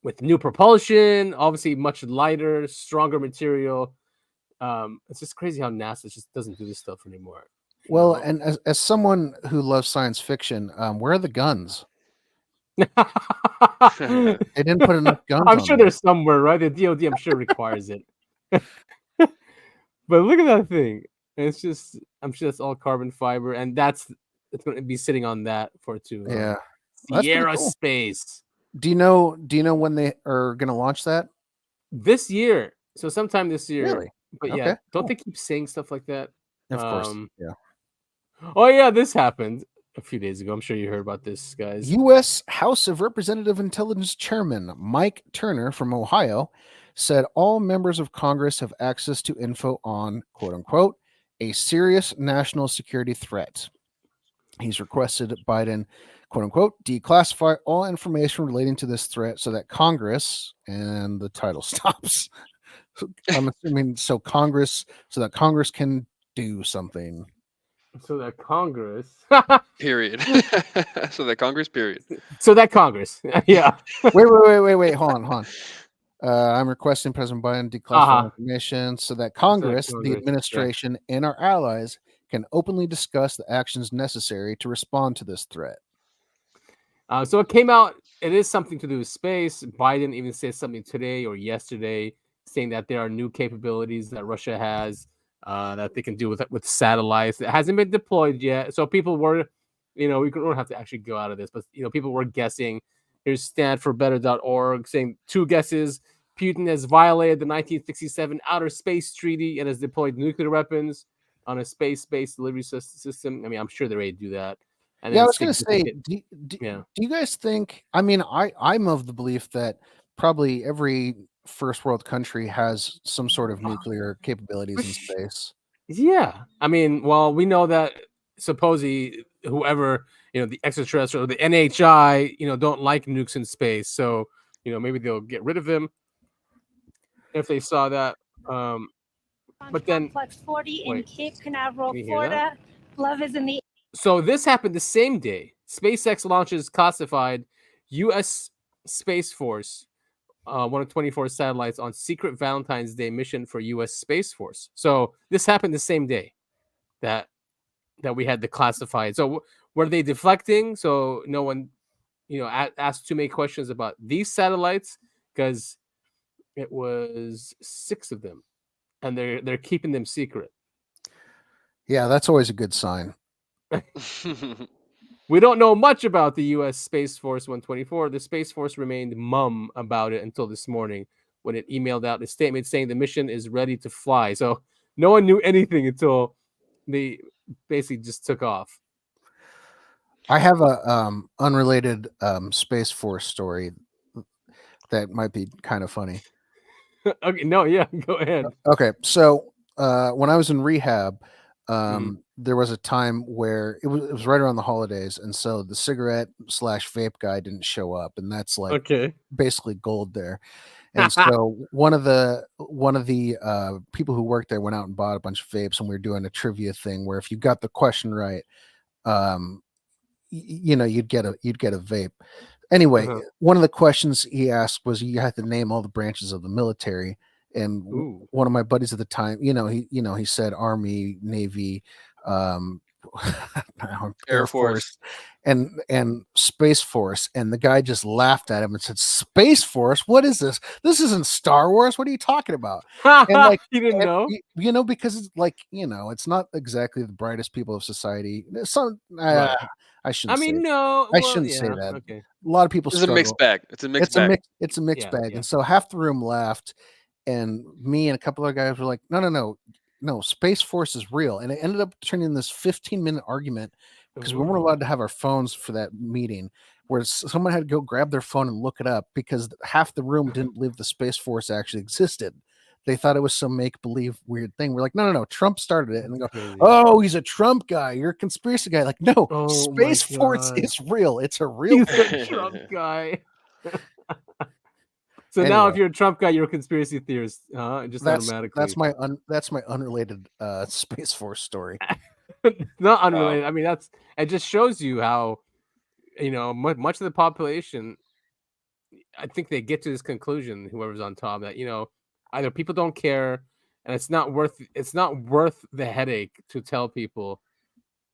with new propulsion, obviously much lighter, stronger material. It's just crazy how NASA just doesn't do this stuff anymore. Well, and as someone who loves science fiction, where are the guns? They didn't put enough guns. I'm sure there's somewhere, right? The DoD, I'm sure, requires it. But look at that thing. It's just, I'm sure that's all carbon fiber, and it's going to be sitting on that for Sierra cool. Space. Do you know when they are going to launch that? This year. So sometime this year. Really? But okay, yeah, don't cool. they keep saying stuff like that? Of course. Yeah. Oh yeah, this happened a few days ago. I'm sure you heard about this, guys. U.S. House of Representative Intelligence Chairman Mike Turner from Ohio said all members of Congress have access to info on, quote unquote, a serious national security threat. He's requested Biden, quote unquote, declassify all information relating to this threat so that Congress, and the title stops. I'm assuming so that Congress can do something. So that Congress period. So that Congress period. So that Congress. Yeah. Wait. Hold on. I'm requesting President Biden declassify information so that Congress, the administration, and our allies can openly discuss the actions necessary to respond to this threat. So it came out. It is something to do with space. Biden even said something today or yesterday saying that there are new capabilities that Russia has that they can do with satellites. It hasn't been deployed yet. So people were, we don't have to actually go out of this, but people were guessing. Here's StandForBetter.org saying 2 guesses. Putin has violated the 1967 Outer Space Treaty and has deployed nuclear weapons on a space-based delivery system. I mean, I'm sure they're ready to do that. And I was going to say, do you guys think? I mean, I'm of the belief that probably every first world country has some sort of nuclear capabilities in space. Yeah, I mean, well, we know that supposedly whoever, the extraterrestrial, the NHI, don't like nukes in space, so maybe they'll get rid of them if they saw that. But then, Complex 40 in wait, Cape Canaveral, can you hear that? Florida. Love is in the So this happened the same day. SpaceX launches classified U.S. Space Force, one of 24 satellites on secret Valentine's Day mission for U.S. Space Force. So this happened the same day that we had the classified. So were they deflecting? So no one, asked too many questions about these satellites, because it was 6 of them, and they're keeping them secret. Yeah, that's always a good sign. We don't know much about the U.S. Space Force 124. The Space Force remained mum about it until this morning, when it emailed out a statement saying the mission is ready to fly. So no one knew anything until they basically just took off. I have a unrelated Space Force story that might be kind of funny. Okay, no, yeah, go ahead. Okay, so when I was in rehab, Mhm. there was a time where it was right around the holidays, and so the cigarette / vape guy didn't show up, and that's like Okay. basically gold there. And so one of the people who worked there went out and bought a bunch of vapes, and we were doing a trivia thing where if you got the question right, you'd get a vape. Anyway, Uh-huh. one of the questions he asked was you had to name all the branches of the military, and Ooh. one of my buddies at the time, he said Army, Navy, Air Force, and Space Force, and the guy just laughed at him and said, "Space Force? What is this? This isn't Star Wars. What are you talking about?" And like, You didn't know? because it's like, it's not exactly the brightest people of society. Some, Right. I shouldn't I say. mean, no. I Well, shouldn't say yeah. that. Okay. A lot of people It's a mixed struggle. bag. It's a mixed bag. It's a mixed Yeah, bag. yeah. And so half the room laughed, and me and a couple of guys were like, no, Space Force is real. And it ended up turning this 15-minute argument because we weren't allowed to have our phones for that meeting, where someone had to go grab their phone and look it up because half the room didn't believe the Space Force actually existed. They thought it was some make-believe weird thing. We're like, no, Trump started it. And they go, Crazy. oh, he's a Trump guy. You're a conspiracy guy. Like, no, Oh my Space Force God. is real. It's a real He's thing. a Trump guy. So now, if Anyway. you're a Trump guy, you're a conspiracy theorist, just automatically. That's my unrelated Space Force story. Not unrelated. I mean, it just shows you how, much of the population, I think they get to this conclusion, whoever's on top, that either people don't care, and it's not worth the headache to tell people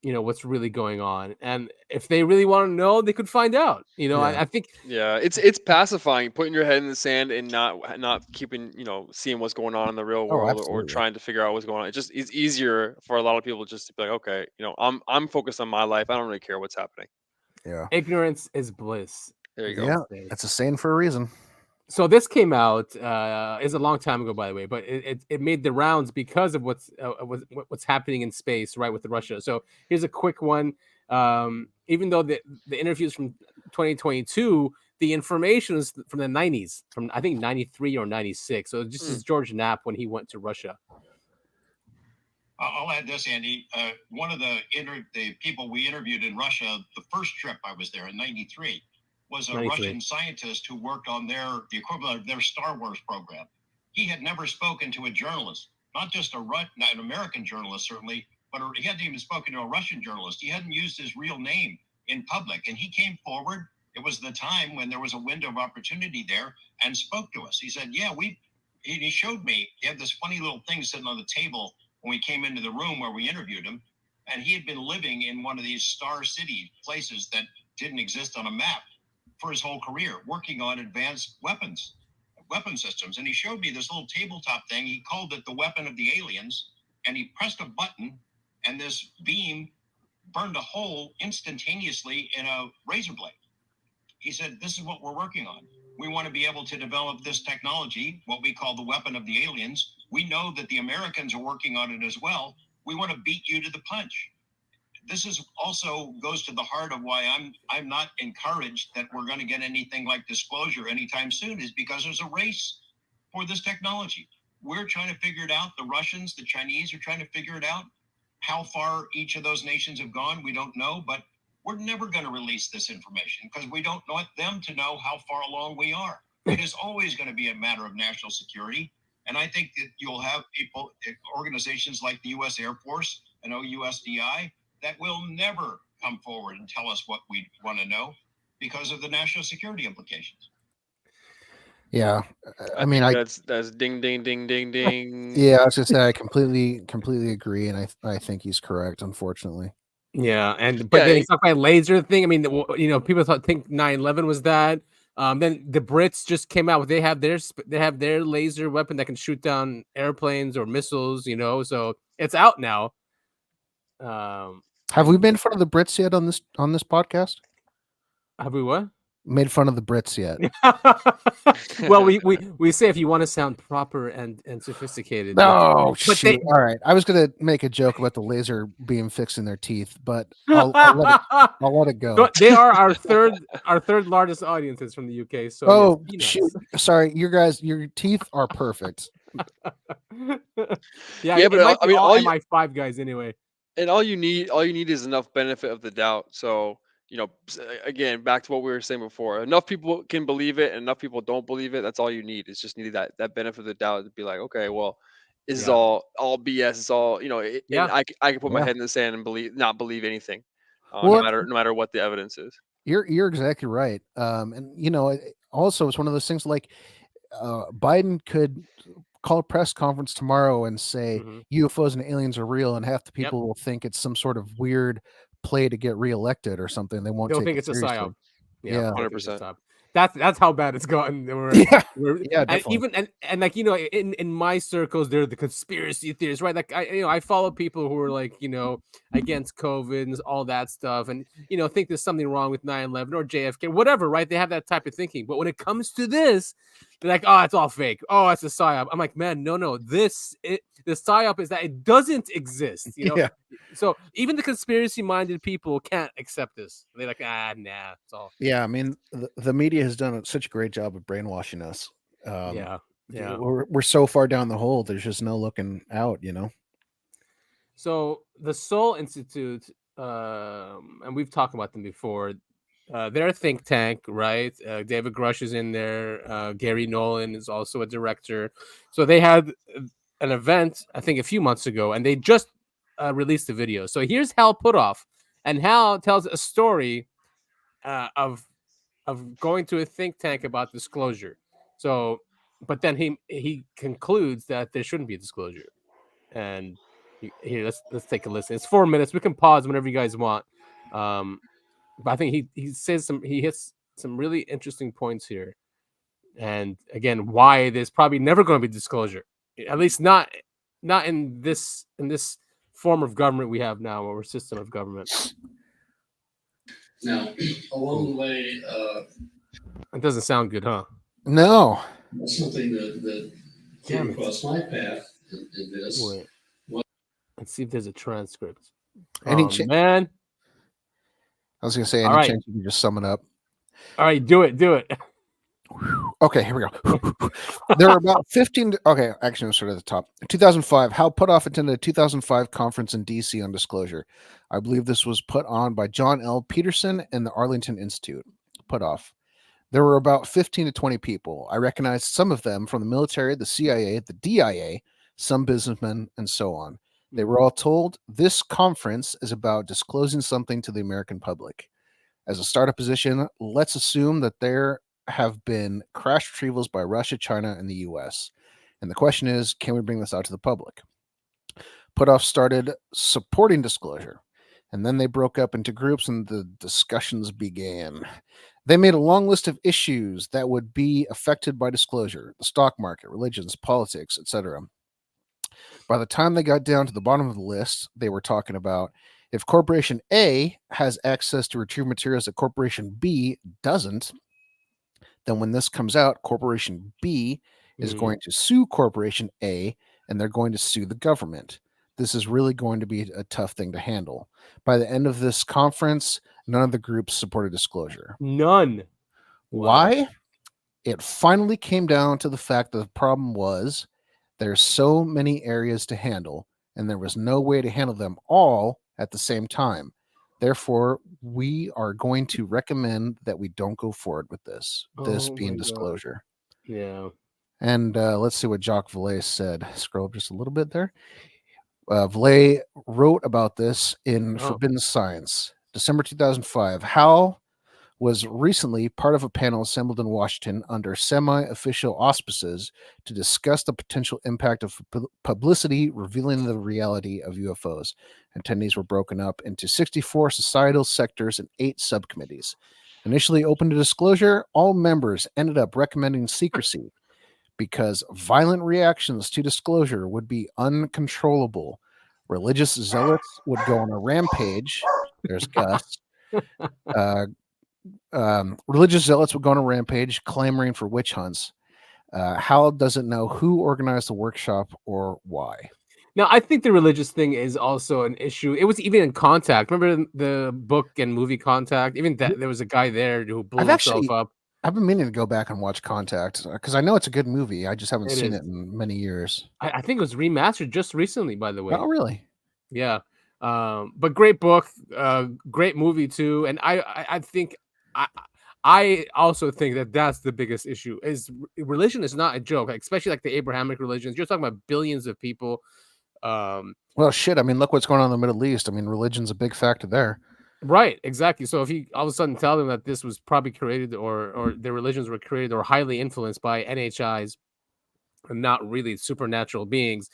what's really going on. And if they really want to know, they could find out. I think Yeah, it's pacifying, putting your head in the sand and not keeping, seeing what's going on in the real Oh, world, or absolutely. trying to figure out what's going on. It's easier for a lot of people just to be like, okay, I'm focused on my life. I don't really care what's happening. Yeah. ignorance is bliss. There you go. Yeah, that's a saying for a reason. So this came out is a long time ago, by the way, but it made the rounds because of what's happening in space, right, with Russia. So here's a quick one. Even though the interviews from 2022, the information is from the 90s, from I think 93 or 96. So this is George Knapp when he went to Russia. I'll add this, Andy. One of the people we interviewed in Russia, the first trip I was there in '93, was a 93. Russian scientist who worked on the equivalent of their Star Wars program. He had never spoken to a journalist, not just an American journalist, certainly, but he hadn't even spoken to a Russian journalist. He hadn't used his real name in public, and he came forward. It was the time when there was a window of opportunity there, and spoke to us. He said, yeah, he showed me, he had this funny little thing sitting on the table when we came into the room where we interviewed him, and he had been living in one of these star city places that didn't exist on a map for his whole career, working on advanced weapon systems. And he showed me this little tabletop thing. He called it the weapon of the aliens, and he pressed a button, and this beam burned a hole instantaneously in a razor blade. He said, this is what we're working on. We want to be able to develop this technology, what we call the weapon of the aliens. We know that the Americans are working on it as well. We want to beat you to the punch. This is also goes to the heart of why I'm not encouraged that we're going to get anything like disclosure anytime soon, is because there's a race for this technology. We're trying to figure it out. The Russians, the Chinese are trying to figure it out. How far each of those nations have gone, we don't know, but we're never going to release this information because we don't want them to know how far along we are. It is always going to be a matter of national security. And I think that you'll have people, organizations like the U.S. Air Force and OUSDI that will never come forward and tell us what we want to know because of the national security implications. Yeah, I mean, think that's ding ding ding ding ding. yeah, I was just say I completely agree, and I think he's correct. Unfortunately, Yeah, but then Yeah, he's talking about laser thing. I mean, people think 9/11 was that. Then the Brits just came out with they have their laser weapon that can shoot down airplanes or missiles. So it's out now. have we made fun of the Brits yet on this podcast? Have we what? Made fun of the Brits yet? Well, we say if you want to sound proper and sophisticated. No, but shoot. All right, I was gonna make a joke about the laser beam fixing their teeth, but I'll let it go. They are our third largest audiences from the UK. So oh yes, shoot, sorry, your teeth are perfect. yeah, but I mean, all all you, MI5 guys anyway. and all you need is enough benefit of the doubt. So again, back to what we were saying before, enough people can believe it and enough people don't believe it. That's all you need. It's just need that benefit of the doubt to be like, okay, well, this is all BS. It's all and I can put my head in the sand and not believe anything, no matter what the evidence is. You're exactly right. And also it's one of those things like Biden could call a press conference tomorrow and say UFOs and aliens are real, and half the people will think it's some sort of weird play to get reelected or something. They won't They'll take think it it's a seriously. psyop. Yeah, 100%. That's how bad it's gotten. Yeah, definitely. And like in my circles, they're the conspiracy theorists, right? Like I follow people who are like against COVID and all that stuff, and think there's something wrong with 9/11 or JFK, whatever, right? They have that type of thinking. But when it comes to this, they're like, oh, it's all fake. Oh, it's a psyop. I'm like, man, no. The psyop is that it doesn't exist. Yeah. So even the conspiracy-minded people can't accept this. They're like, nah, it's all. Yeah, I mean, the media has done such a great job of brainwashing us. Yeah. We're so far down the hole. There's just no looking out. So the Seoul Institute, and we've talked about them before. They're a think tank, right? David Grush is in there. Gary Nolan is also a director. So they had an event, I think, a few months ago, and they just released a video. So here's Hal Puthoff, and Hal tells a story of going to a think tank about disclosure. So, but then he concludes that there shouldn't be a disclosure. And here, let's take a listen. It's 4 minutes. We can pause whenever you guys want. But I think he hits some really interesting points here. And again, why there's probably never going to be disclosure, at least not in this form of government we have now, or system of government. Now, along the way, it doesn't sound good, huh? No. Something that came across my path in this. Wait. Let's see if there's a transcript. Man. I was going to say, any chance you can just sum it up? All right, do it. Okay, here we go. There are about 15. Okay, actually, I'm sort of at the top. 2005, Hal Puthoff attended a 2005 conference in D.C. on disclosure. I believe this was put on by John L. Peterson and the Arlington Institute. Puthoff. There were about 15 to 20 people. I recognized some of them from the military, the CIA, the DIA, some businessmen, and so on. They were all told this conference is about disclosing something to the American public. As a startup position, let's assume that there have been crash retrievals by Russia, China, and the US. And the question is, can we bring this out to the public? Puthoff started supporting disclosure, and then they broke up into groups and the discussions began. They made a long list of issues that would be affected by disclosure: the stock market, religions, politics, etc. By the time they got down to the bottom of the list, they were talking about if Corporation A has access to retrieve materials that Corporation B doesn't, then when this comes out, Corporation B is going to sue Corporation A, and they're going to sue the government. This is really going to be a tough thing to handle. By the end of this conference, none of the groups supported disclosure. None. Why? it finally came down to the fact that the problem was there's so many areas to handle, and there was no way to handle them all at the same time. Therefore, we are going to recommend that we don't go forward with this. This Oh being my God. disclosure. Yeah. And let's see what Jacques Vallée said. Scroll up just a little bit there. Vallée wrote about this in Oh. Forbidden Science, December 2005. Hal was recently part of a panel assembled in Washington under semi-official auspices to discuss the potential impact of publicity revealing the reality of UFOs. Attendees were broken up into 64 societal sectors and 8 subcommittees. Initially open to disclosure, all members ended up recommending secrecy because violent reactions to disclosure would be uncontrollable. Religious zealots would go on a rampage. There's Gus. Religious zealots would go on a rampage, clamoring for witch hunts. Hal doesn't know who organized the workshop or why. Now, I think the religious thing is also an issue. It was even in Contact. Remember the book and movie Contact? Even that there was a guy there who blew himself up. I've been meaning to go back and watch Contact because I know it's a good movie. I just haven't seen is. it in many years. I think it was remastered just recently, by the way. Oh, really? Yeah. But great book, great movie too. And I think I also think that that's the biggest issue is religion is not a joke, especially like the Abrahamic religions. You're talking about billions of people. Well, shit. I mean, look what's going on in the Middle East. I mean, religion's a big factor there. Right, exactly. So if you all of a sudden tell them that this was probably created or their religions were created or highly influenced by NHIs and not really supernatural beings,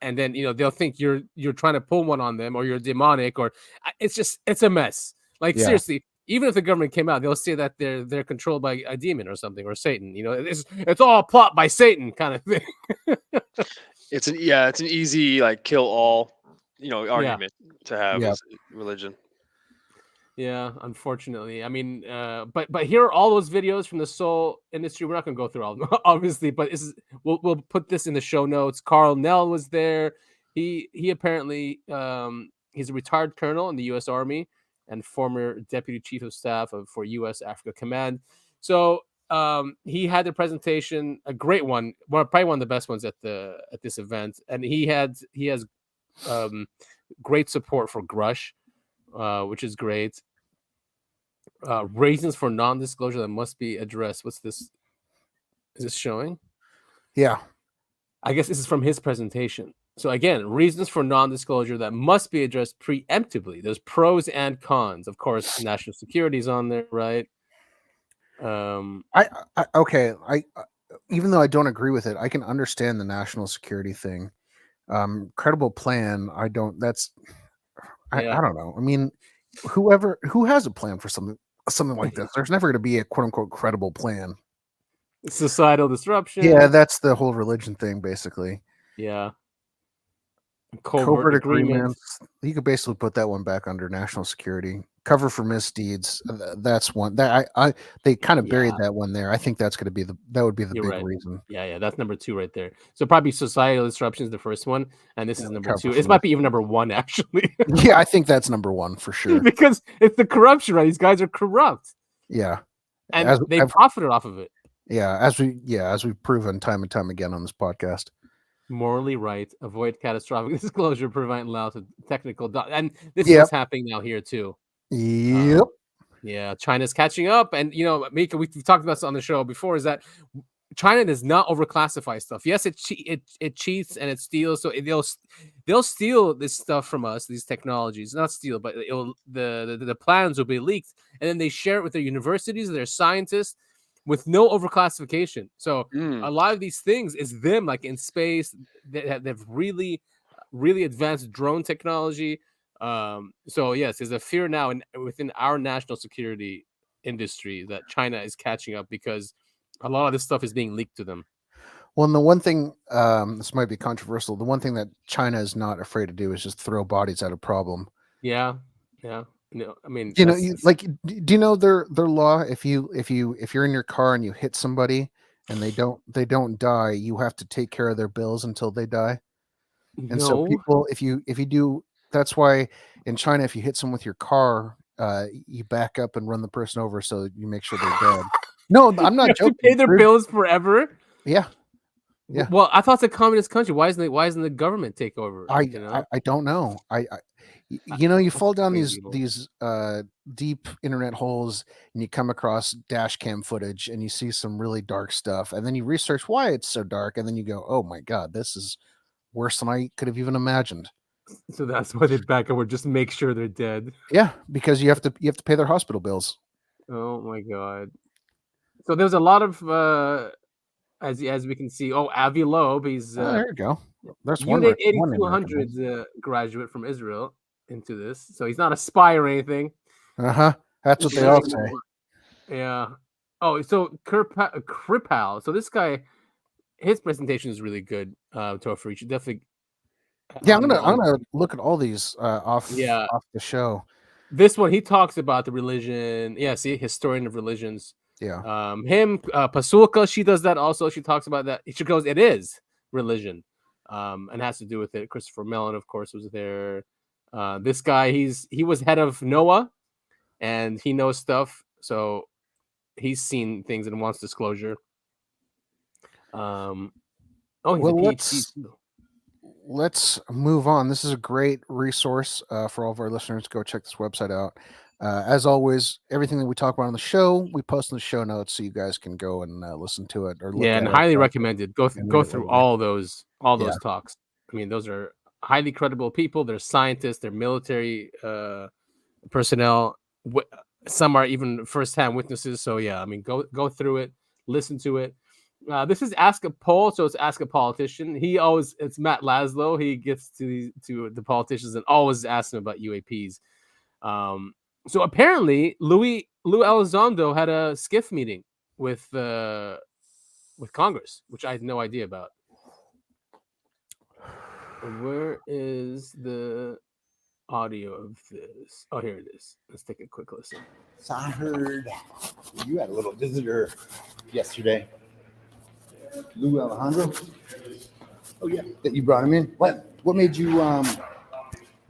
and then they'll think you're trying to pull one on them or you're demonic or it's a mess. Like seriously, even if the government came out, they'll say that they're controlled by a demon or something or Satan. It's all a plot by Satan kind of thing. It's an easy like kill all argument to have as religion. Yeah, unfortunately. I mean, but here are all those videos from the soul industry. We're not going to go through all of them, obviously, but we'll put this in the show notes. Carl Nell was there. He apparently he's a retired colonel in the U.S. Army and former deputy chief of staff for U.S. Africa Command. So he had the presentation, a great one, probably one of the best ones at this event, and he has great support for Grush. Which is great. Reasons for non-disclosure that must be addressed. What's this? Is this showing? Yeah. I guess this is from his presentation. So again, reasons for non-disclosure that must be addressed preemptively. There's pros and cons. Of course, national security is on there, right? Okay. Even though I don't agree with it, I can understand the national security thing. Credible plan. I don't know. I mean, who has a plan for something like this? There's never going to be a quote unquote credible plan. Societal disruption. Yeah, that's the whole religion thing, basically. Yeah. Covert agreements. You could basically put that one back under national security. Cover for misdeeds. That's one that they kind of buried that one there. I think that's going to be that would be the big reason. Yeah, that's number 2 right there. So probably societal disruption is the first one, and this is number 2. It might be even number 1 actually. Yeah, I think that's number 1 for sure. Because it's the corruption, right? These guys are corrupt. Yeah, and they profited off of it. Yeah, as we've proven time and time again on this podcast. Morally right, avoid catastrophic disclosure, prevent loud technical and this is what's happening now here too. Yep. Yeah, China's catching up, and Mika, we've talked about this on the show before. Is that China does not overclassify stuff? Yes, it cheats and it steals. So they'll steal this stuff from us, these technologies. Not steal, but the plans will be leaked, and then they share it with their universities, their scientists, with no overclassification. So a lot of these things is them like in space. They've really, really advanced drone technology. So yes, there's a fear now within our national security industry that China is catching up because a lot of this stuff is being leaked to them. Well, and the one thing, this might be controversial, the one thing that China is not afraid to do is just throw bodies at a problem. Yeah. No, I mean, do you know their law? If you're in your car and you hit somebody and they don't die, you have to take care of their bills until they die. And so people, if you do, that's why in China, if you hit someone with your car, you back up and run the person over so you make sure they're dead. No, I'm not You have joking. to pay their There's- bills forever. Yeah. Yeah. Well, I thought it's a communist country. Why isn't the government take over? I don't know. You fall down crazy these deep internet holes and you come across dash cam footage and you see some really dark stuff, and then you research why it's so dark, and then you go, oh my god, this is worse than I could have even imagined. So that's why they back up, or just make sure they're dead. Yeah, because you have to pay their hospital bills. Oh my god. So there's a lot of as we can see. Oh, Avi Loeb, he's There you go. There's one. Unit one name I 8200 graduate from Israel into this. So he's not a spy or anything. That's what they all say. Yeah. Oh, so Kripal. So this guy, his presentation is really good. Topher, you should definitely. Yeah, I'm gonna look at all these off the show. This one, he talks about the religion. Yeah, see, historian of religions. Yeah. Pasulka, she does that also. She talks about that. She goes, it is religion, and has to do with it. Christopher Mellon, of course, was there. This guy, he was head of NOAA, and he knows stuff. So he's seen things and wants disclosure. He's a PhD. Let's move on. This is a great resource for all of our listeners. Go check this website out. As always, everything that we talk about on the show, we post in the show notes so you guys can go and listen to it or look at and it. highly recommended. Go through all those Yeah. talks. I mean, those are highly credible people. They're scientists. They're military personnel. Some are even first-hand witnesses. So yeah, I mean, go through it, listen to it. This is Ask a Poll, so it's Ask a Politician. It's Matt Laszlo. He gets to the politicians and always asks them about UAPs. So apparently, Lou Elizondo had a skiff meeting with Congress, which I had no idea about. Where is the audio of this? Oh, here it is. Let's take a quick listen. So I heard you had a little visitor yesterday. Lou Alejandro. Oh yeah, that you brought him in. What made you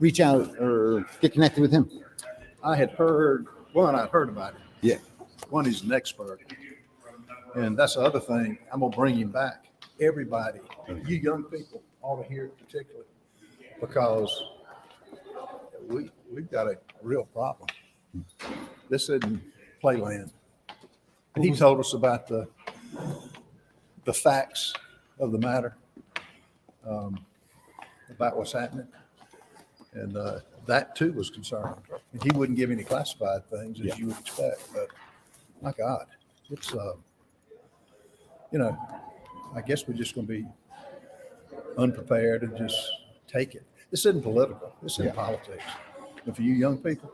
reach out or get connected with him? I had heard I'd heard about it. Yeah. One, he's an expert, and that's the other thing. I'm gonna bring him back. Everybody, you young people, ought to hear it particularly, because we've got a real problem. This isn't playland. And he told us about the facts of the matter, about what's happening. And that too was concerning. And he wouldn't give any classified things as you would expect. But my God, it's, I guess we're just going to be unprepared and just take it. This isn't political. This isn't politics. And for you young people,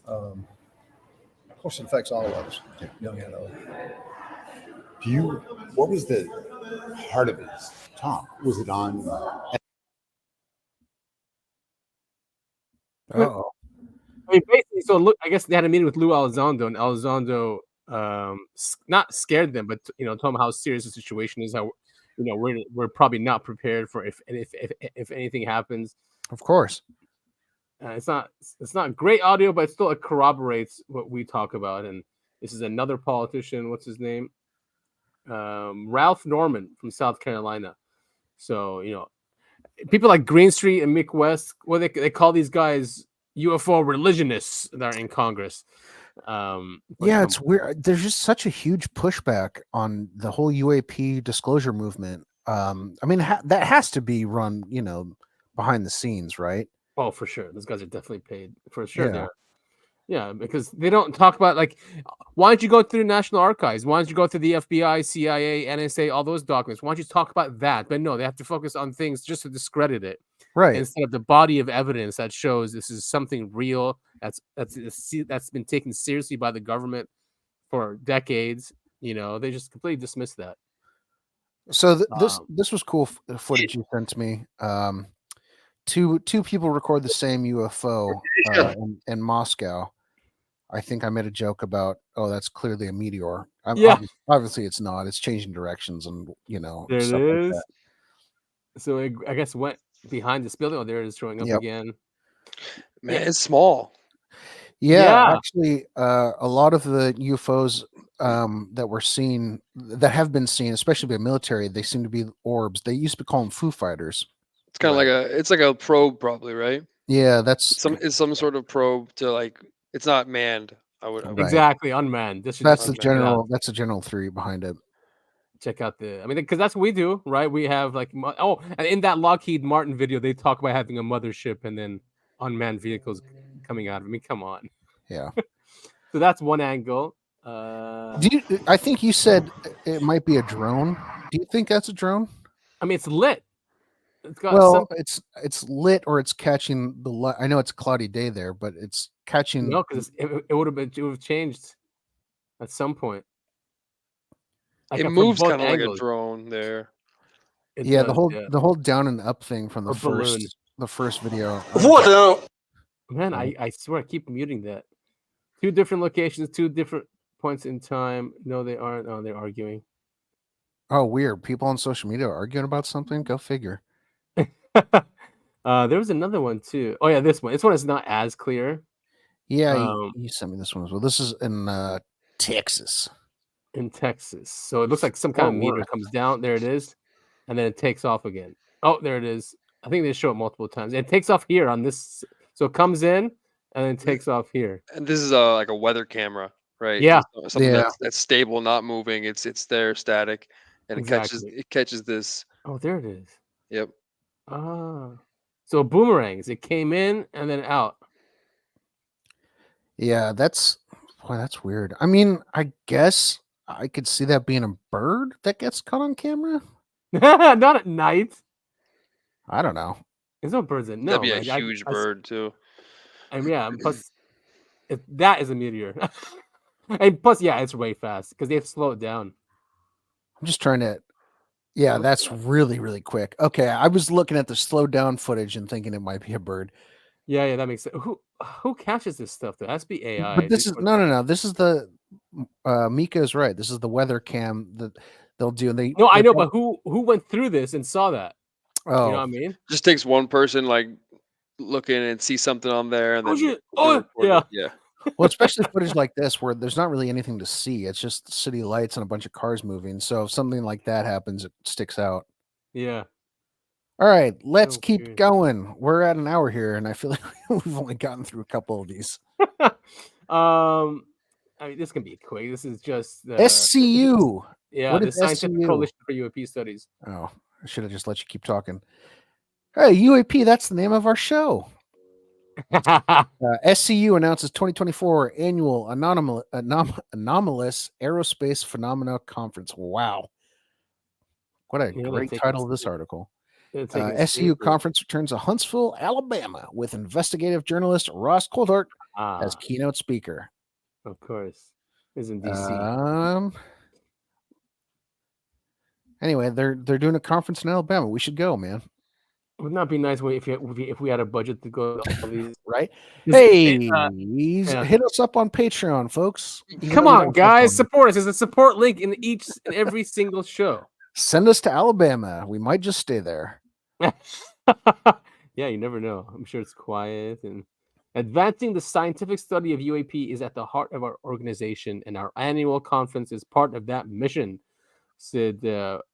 of course, it affects all of us, young and old. What was the heart of his talk? Was it on? Oh, I mean, basically, so look, I guess they had a meeting with Lou Elizondo, and Elizondo not scared them, but told them how serious the situation is. How we're probably not prepared for if anything happens. Of course, it's not great audio, but still it corroborates what we talk about. And this is another politician. What's his name? Ralph Norman from South Carolina. So people like Greenstreet and Mick West, they call these guys UFO religionists that are in Congress. It's weird. There's just such a huge pushback on the whole UAP disclosure movement. I mean, that has to be run, behind the scenes, right? Oh, for sure. Those guys are definitely paid for sure. Yeah. Yeah, because they don't talk about, like, why don't you go through the National Archives? Why don't you go through the FBI, CIA, NSA, all those documents? Why don't you talk about that? But no, they have to focus on things just to discredit it, right? Instead of the body of evidence that shows this is something real that's been taken seriously by the government for decades. They just completely dismiss that. So this was cool footage you sent to me. Two people record the same UFO in Moscow. I think I made a joke about, that's clearly a meteor. Obviously it's not. It's changing directions and there stuff it like is. that. So it, I guess, went behind this building. Oh, there it is showing up again. Man, it's small. Yeah, actually, a lot of the UFOs that we're seeing, that have been seen, especially by military, they seem to be orbs. They used to call them Foo Fighters. It's kind of like it's like a probe, probably, right? Yeah, that's It's some sort of probe to like. It's not manned. I would Right. Exactly, unmanned. This should that's just the be unmanned. general. That's the general theory behind it. Check out I mean, because that's what we do, right? We have like, and in that Lockheed Martin video, they talk about having a mothership and then unmanned vehicles coming out of it. I mean, come on. Yeah. So that's one angle. I think you said it might be a drone. Do you think that's a drone? I mean, it's lit. It's got Well, it's lit, or it's catching the light. I know it's a cloudy day there, but it's catching. No, because it would have changed at some point. It from moves both kind of like a angles. drone there. It Yeah, does, the whole down and up thing from Or balloon. the first video. What now? Man, I swear I keep muting that. 2 different locations, 2 different points in time. No, they aren't. Oh, they're arguing. Oh, weird. People on social media are arguing about something. Go figure. There was another one too. Oh yeah, this one. This one is not as clear. Yeah, you sent me this one as well. This is in Texas. In Texas. So it looks like some kind of meter comes down. There it is. And then it takes off again. Oh, there it is. I think they show it multiple times. It takes off here on this. So it comes in and then takes off here. And this is like a weather camera, right? Yeah. Something that's stable, not moving. It's there, static, and Exactly. it catches this. Oh, there it is. Yep. So boomerangs. It came in and then out. Yeah, that's weird. I mean, I guess I could see that being a bird that gets caught on camera. Not at night. I don't know. There's no birds in. No, That'd be a like, huge bird too. And yeah, plus that is a meteor. And plus, yeah, it's way fast because they have to slow it down. I'm just trying to. Yeah, that's really, really quick. Okay, I was looking at the slowed down footage and thinking it might be a bird. Yeah, that makes sense. Who catches this stuff though? It has to be AI. But this is no. This is the Mika is right. This is the weather cam that they'll do. And No, I know, but who went through this and saw that? Oh, you know what I mean? Just takes one person like looking and see something on there, and then yeah. Yeah. Well, especially footage like this where there's not really anything to see. It's just city lights and a bunch of cars moving. So if something like that happens, it sticks out. Yeah. All right, let's keep going. We're at an hour here, and I feel like we've only gotten through a couple of these. I mean, this can be quick. This is just SCU. Yeah, What the is Scientific SCU? Coalition for UAP Studies. Oh, I should have just let you keep talking. Hey, UAP, that's the name of our show. SCU announces 2024 annual anomalous aerospace phenomena conference. Wow. What a great title of this article. SCU conference returns to Huntsville, Alabama, with investigative journalist Ross Coulthart as keynote speaker. Of course. Is in DC. Anyway, they're doing a conference in Alabama. We should go, man. Wouldn't that be nice if we had a budget to go to all these? Right? Hey, hit us up on Patreon, folks. Come on, guys, support us. There's a support link in every single show. Send us to Alabama. We might just stay there. Yeah, you never know. I'm sure it's quiet. And advancing the scientific study of UAP is at the heart of our organization, and our annual conference is part of that mission, said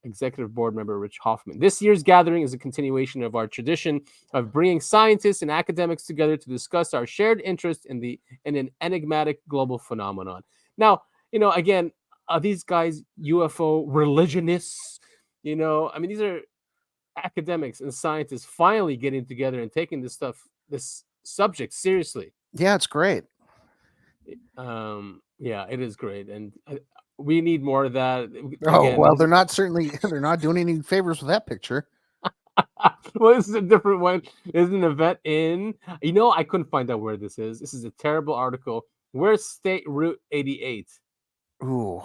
executive board member Rich Hoffman. This year's gathering is a continuation of our tradition of bringing scientists and academics together to discuss our shared interest in an enigmatic global phenomenon. Now, again, are these guys UFO religionists? I mean, these are academics and scientists finally getting together and taking this subject seriously. Yeah, it's great. Yeah, it is great, and we need more of that. Oh, well, they're not doing any favors with that picture. Well, this is a different one. There's an event in, I couldn't find out where this is. This is a terrible article. Where's State Route 88? Ooh.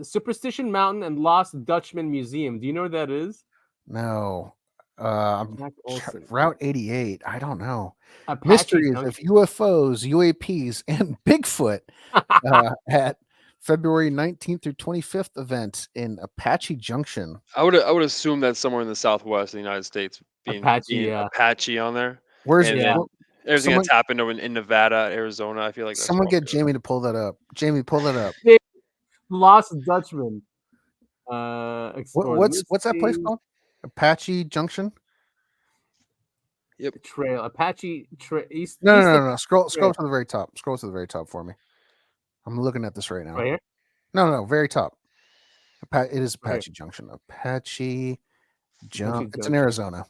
Superstition Mountain and Lost Dutchman Museum. Do you know where that is? No. Route 88. I don't know. Apache Mysteries Junction. of UFOs, UAPs, and Bigfoot at February 19th through 25th event in Apache Junction. I would assume that's somewhere in the southwest of the United States, being Apache Apache on there. Where's and it? Everything Someone, that's happened in Nevada, Arizona, I feel like that's someone probably get Jamie to pull that up. Jamie, pull that up. Lost Dutchman. What's that place called? Apache Junction? Yep. Trail. Apache East. No, East no. Scroll Trail. to the very top. Scroll to the very top for me. I'm looking at this right now. Right here? No, very top. It is Right here. Apache Junction. Apache Junction. It's in Junction. Arizona.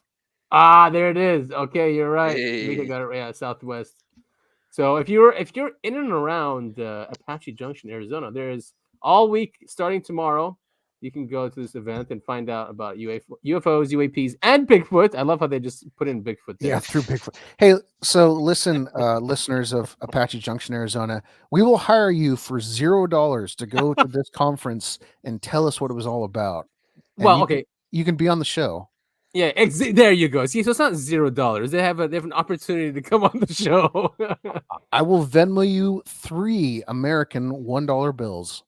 Ah, there it is. Okay, you're right. Mika Hey. got it right. Yeah, Southwest. So if you're in and around Apache Junction, Arizona, there's all week starting tomorrow. You can go to this event and find out about UFOs, UAPs, and Bigfoot. I love how they just put in Bigfoot there. Yeah, through Bigfoot. Hey, so listen, listeners of Apache Junction, Arizona, we will hire you for $0 to go to this conference and tell us what it was all about. And Well, okay. You can be on the show. Yeah, there you go. See, so it's not $0. They have an opportunity to come on the show. I will Venmo you 3 American $1 bills.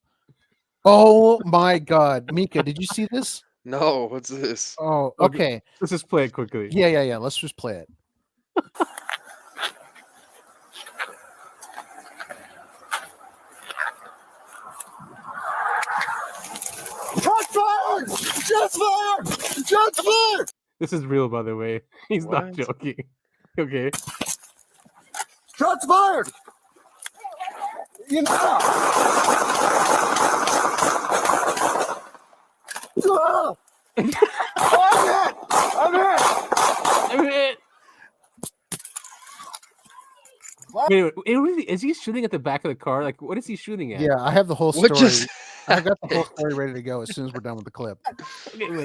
Oh my God, Mika, did you see this? No, what's this? Oh, okay. Let's just play it quickly. Yeah. Let's just play it. Shots fired! Shots fired! Shots fired! This is real, by the way. He's not joking. Okay. Shots fired! You know. I'm hit. Wait, really, is he shooting at the back of the car? Like, what is he shooting at? Yeah, I have the whole What story. just I got the whole story ready to go as soon as we're done with the clip. Wait. In the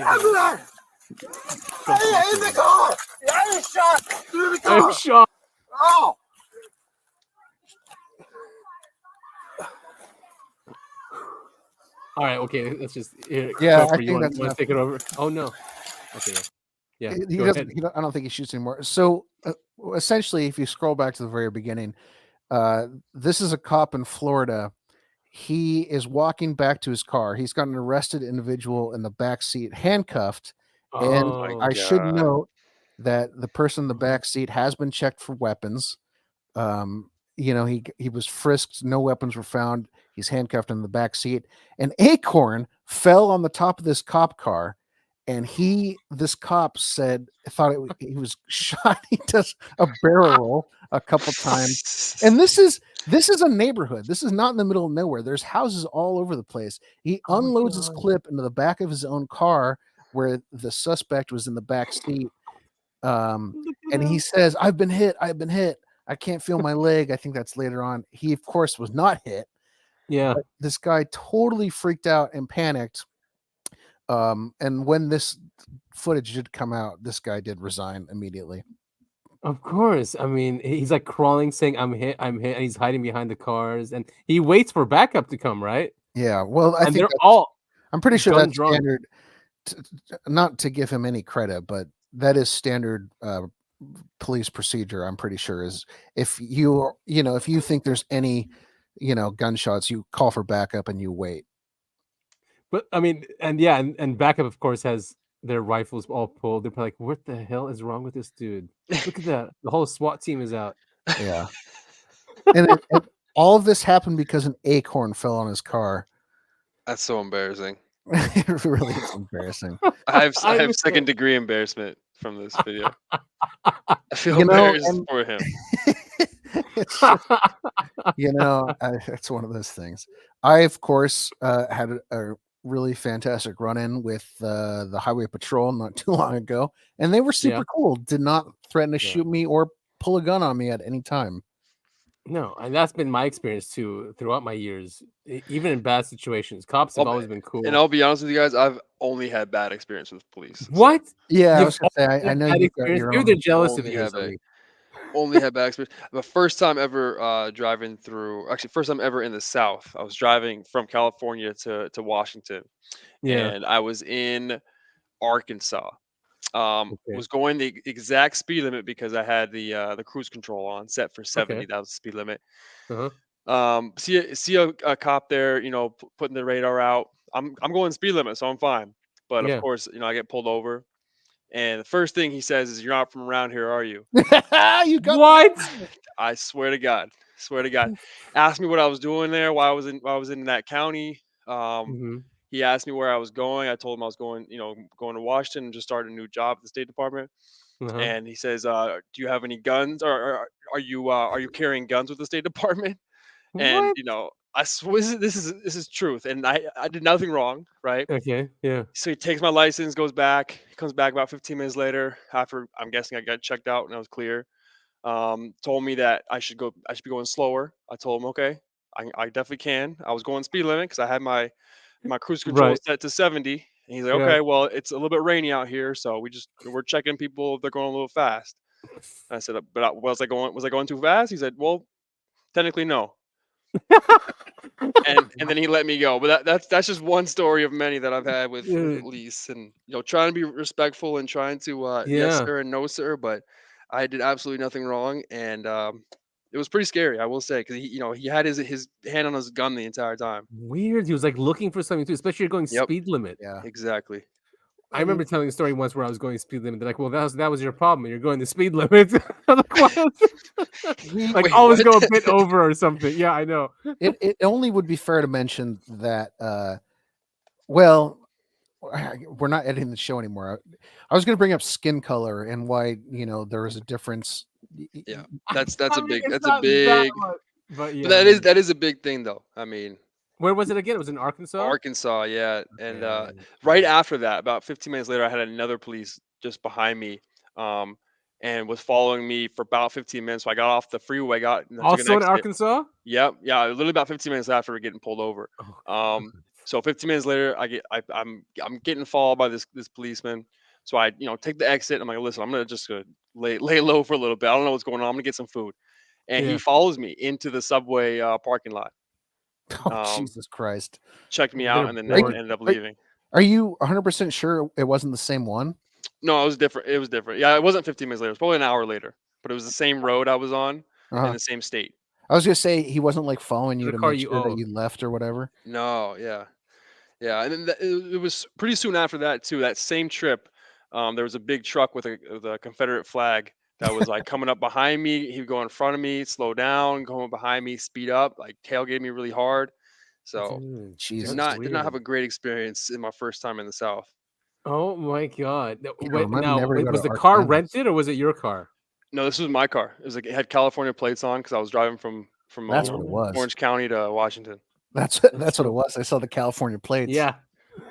car! I was shot! Through the car! I'm shot. Oh! All right, okay, let's just. Yeah, Topher, I you think want that's to enough. take it over? Oh no. Okay. Yeah. He Go doesn't. ahead. I don't think he shoots anymore. So essentially, if you scroll back to the very beginning, this is a cop in Florida. He is walking back to his car. He's got an arrested individual in the back seat, handcuffed. And Oh. I should note that the person in the back seat has been checked for weapons. He was frisked. No weapons were found. He's handcuffed in the back seat. An acorn fell on the top of this cop car. And this cop thought he was shot. He does a barrel roll a couple times. And this is a neighborhood. This is not in the middle of nowhere. There's houses all over the place. He unloads his clip into the back of his own car where the suspect was in the back seat. And he says, I've been hit. I can't feel my leg. I think that's later on. He, of course, was not hit. Yeah. But this guy totally freaked out and panicked. And when this footage did come out, this guy did resign immediately. Of course. I mean, he's like crawling, saying, I'm hit, and he's hiding behind the cars, and he waits for backup to come, right? Yeah. Well, And they're all I'm pretty sure gun that's drawn. standard. Not to give him any credit, but that is standard police procedure. I'm pretty sure is if you think there's any, gunshots, you call for backup and you wait. But I mean, and backup, of course, has their rifles all pulled. They're probably like, what the hell is wrong with this dude? Look at that. The whole SWAT team is out. Yeah. and all of this happened because an acorn fell on his car. That's so embarrassing. It really is embarrassing. I have second degree embarrassment from this video. I feel embarrassed for him. It's it's one of those things. I, of course, had a really fantastic run-in with the highway patrol not too long ago, and they were super cool. Did not threaten to shoot me or pull a gun on me at any time. No, and that's been my experience too throughout my years, even in bad situations. Cops have always been cool. And I'll be honest with you guys, I've only had bad experience with police. What? Yeah, I was gonna say, I know you've got your own. They're jealous of Only you. had only had bad experience. The first time ever driving through, actually, first time ever in the South. I was driving from California to Washington, and I was in Arkansas. Was going the exact speed limit because I had the cruise control on set for 70. That was the speed limit. See a cop there, putting the radar out. I'm going speed limit, so I'm fine. But of course, I get pulled over, And the first thing he says is, "You're not from around here, are you?" You got What? I swear to God. Swear to God. Asked me what I was doing there, why I was in that county. Mm-hmm. He asked me where I was going. I told him I was going, going to Washington and just started a new job at the State Department. Uh-huh. And he says, "Do you have any guns, or are you carrying guns with the State Department?" And What? I swear this is truth, and I did nothing wrong, right? Okay. Yeah. So he takes my license, goes back. He comes back about 15 minutes later after I'm guessing I got checked out and I was clear. Told me that I should be going slower. I told him, okay, I definitely can. I was going speed limit because I had my cruise control Right. set to 70. And he's like, Yeah. okay, well, it's a little bit rainy out here, so we're checking people if they're going a little fast. I said, but was I going too fast? He said, well, technically no. And then he let me go. But that's just one story of many that I've had with Dude. police, and trying to be respectful and trying to yes Yeah. sir and no sir, but I did absolutely nothing wrong, and it was pretty scary, I will say, because he had his hand on his gun the entire time. Weird. He was like looking for something too, especially you're going Yep, speed limit. Yeah. exactly. I remember telling a story once where I was going speed limit. They're like, "Well, that was your problem. You're going the speed limit." I'm like, what? Like, Wait, always what? go a bit over or something. Yeah, I know. It only would be fair to mention that well, we're not editing the show anymore. I was going to bring up skin color and why there is a difference. Yeah, that's I a mean, big it's that's a not that big much, but yeah. but I mean, that is a big thing though. I mean, where was it again? It was in Arkansas. Arkansas, yeah. And Yeah, right after that, about 15 minutes later, I had another police just behind me, um, and was following me for about 15 minutes. So I got off the freeway, took an Also in exit. Arkansas. Yep, yeah, literally about 15 minutes after getting pulled over. Oh, So 15 minutes later, I'm getting followed by this policeman. So I take the exit. I'm like, listen, I'm gonna just lay low for a little bit. I don't know what's going on. I'm gonna get some food. And he yeah. follows me into the subway parking lot. Oh, Um, Jesus Christ. checked me out They're and then bored. ended up Are, leaving. are you 100% sure it wasn't the same one? No, it was different. It was different. Yeah, it wasn't 15 minutes later. It was probably an hour later, but it was the same road I was on in Uh-huh. the same state. I was going to say he wasn't like following you The to car make you sure that own. you left or whatever. No, yeah, yeah, and then it was pretty soon after that too. That same trip, there was a big truck with a Confederate flag that was like coming up behind me. He would go in front of me, slow down, going behind me, speed up, like tailgate me really hard. So Dude, Jesus. did not have weird. a great experience in my first time in the South. Oh my god. Remind me Now, never to go was to the car Arkansas. rented or was it your car? No, this was my car. It was like it had California plates on because I was driving from That's what it was. Orange County to Washington. That's what so- it was. I saw the California plates. Yeah.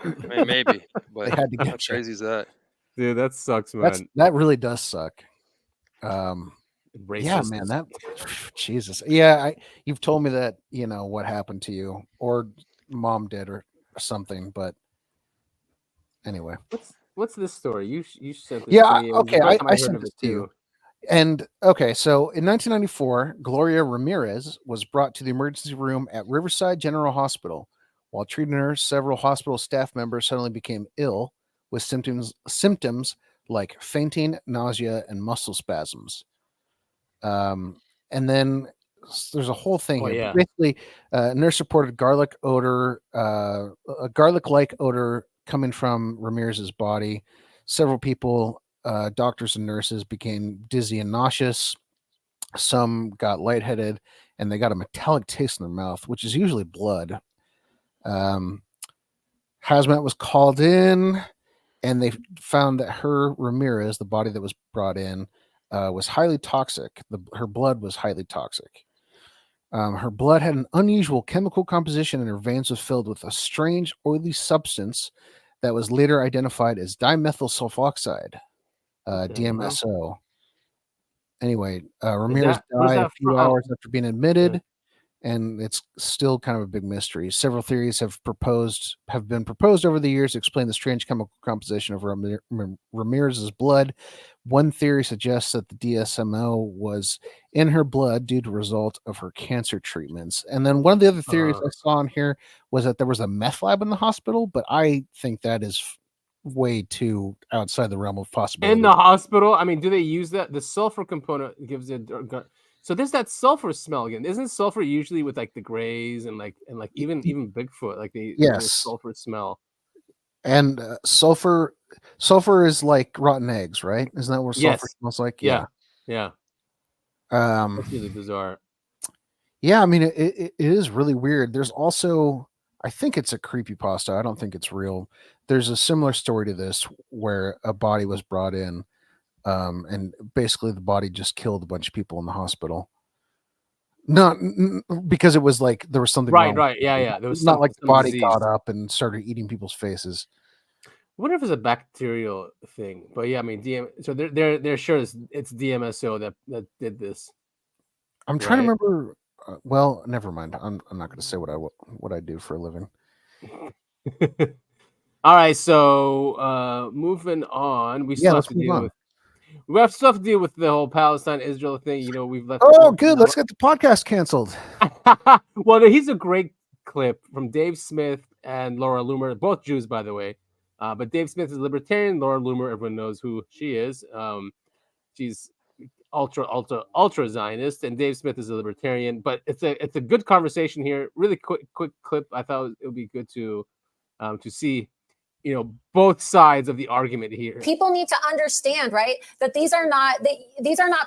I mean, maybe, but They had to how get you. crazy is that? Dude, that sucks, man. That really does suck. Yeah, Racist. man, that Jesus. Yeah, you've told me that, what happened to you or mom did or something, but anyway. What's this story? You sent this Yeah, to me. It was the okay, first time I heard sent of it too. And okay, so in 1994, Gloria Ramirez was brought to the emergency room at Riverside General Hospital. While treating her, several hospital staff members suddenly became ill with symptoms like fainting, nausea, and muscle spasms. And then there's a whole thing Oh, here. yeah. Basically, nurse reported a garlic-like odor coming from Ramirez's body. Several people, doctors and nurses, became dizzy and nauseous. Some got lightheaded, and they got a metallic taste in their mouth, which is usually blood. Hazmat was called in, and they found that her Ramirez, the body that was brought in, was highly toxic. Her blood was highly toxic. Her blood had an unusual chemical composition, and her veins was filled with a strange oily substance that was later identified as dimethyl sulfoxide, DMSO. Anyway, Ramirez died a few hours after being admitted, and it's still kind of a big mystery. Several theories have been proposed over the years to explain the strange chemical composition of Ramirez's blood. One theory suggests that the DSMO was in her blood due to a result of her cancer treatments. And then one of the other theories I saw in here was that there was a meth lab in the hospital, but I think that is way too outside the realm of possibility. In the hospital, I mean, do they use that? The sulfur component gives it. So there's that sulfur smell again. Isn't sulfur usually with like the grays and like even Bigfoot, like they Yes. sulfur smell? And sulfur is like rotten eggs, right? Isn't that what sulfur Yes. smells like? Yeah. Yeah. Um, That's really bizarre. yeah, I mean, it is really weird. There's also, I think it's a creepypasta. I don't think it's real. There's a similar story to this where a body was brought in, and basically the body just killed a bunch of people in the hospital. Not because it was like there was something Right, wrong. right. Yeah, yeah. There was Not like the some body disease. got up and started eating people's faces. I wonder if it's a bacterial thing, but yeah, I mean, So they're sure it's DMSO that did this. I'm trying to right? remember. Well, never mind. I'm not going to say what I do for a living. All right, so moving on, we Yeah, still have let's to move deal on. with the whole Palestine-Israel thing. You know, we've left. Oh, good. Let's get the podcast canceled. Well, here's a great clip from Dave Smith and Laura Loomer, both Jews, by the way. But Dave Smith is a libertarian. Laura Loomer, everyone knows who she is. She's ultra Zionist, and Dave Smith is a libertarian. But it's a good conversation here. Really quick clip. I thought it would be good to see, both sides of the argument here. People need to understand, right, that these are not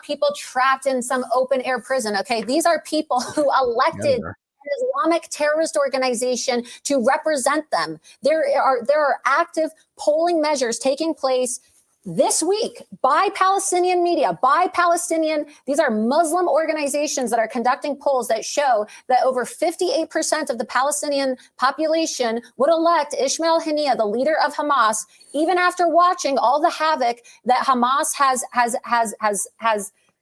people trapped in some open air prison. Okay, these are people who elected an Islamic terrorist organization to represent them. There are active polling measures taking place this week by Palestinian media, these are Muslim organizations that are conducting polls that show that over 58% of the Palestinian population would elect Ismail Haniyeh, the leader of Hamas, even after watching all the havoc that Hamas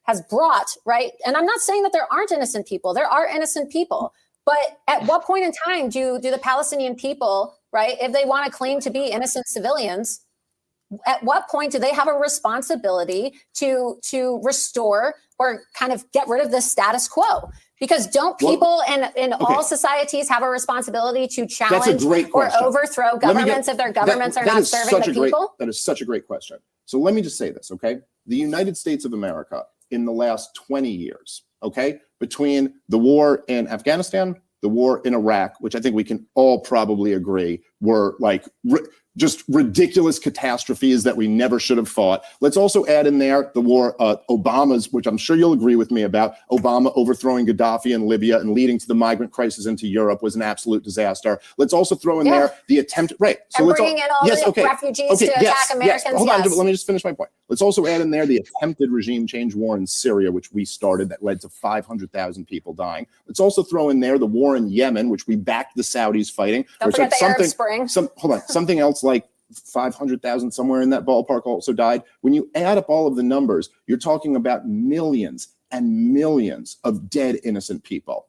has brought, right? And I'm not saying that there aren't innocent people. There are innocent people. But at what point in time do the Palestinian people, right, if they want to claim to be innocent civilians, at what point do they have a responsibility to restore or kind of get rid of the status quo? Because don't people in all societies have a responsibility to challenge or overthrow governments if their governments are not serving the people? That is such a great question. So let me just say this, okay? The United States of America in the last 20 years, okay, between the war in Afghanistan, the war in Iraq, which I think we can all probably agree were like just ridiculous catastrophes that we never should have fought. Let's also add in there the war, Obama's, which I'm sure you'll agree with me about, Obama overthrowing Gaddafi in Libya and leading to the migrant crisis into Europe was an absolute disaster. Let's also throw in there the attempt, right? So and let's bringing in all the refugees to attack Americans. Hold on, let me just finish my point. Let's also add in there the attempted regime change war in Syria, which we started, that led to 500,000 people dying. Let's also throw in there the war in Yemen, which we backed the Saudis fighting. Don't forget the Arab Spring. Something else like 500,000 somewhere in that ballpark also died. When you add up all of the numbers, you're talking about millions and millions of dead innocent people.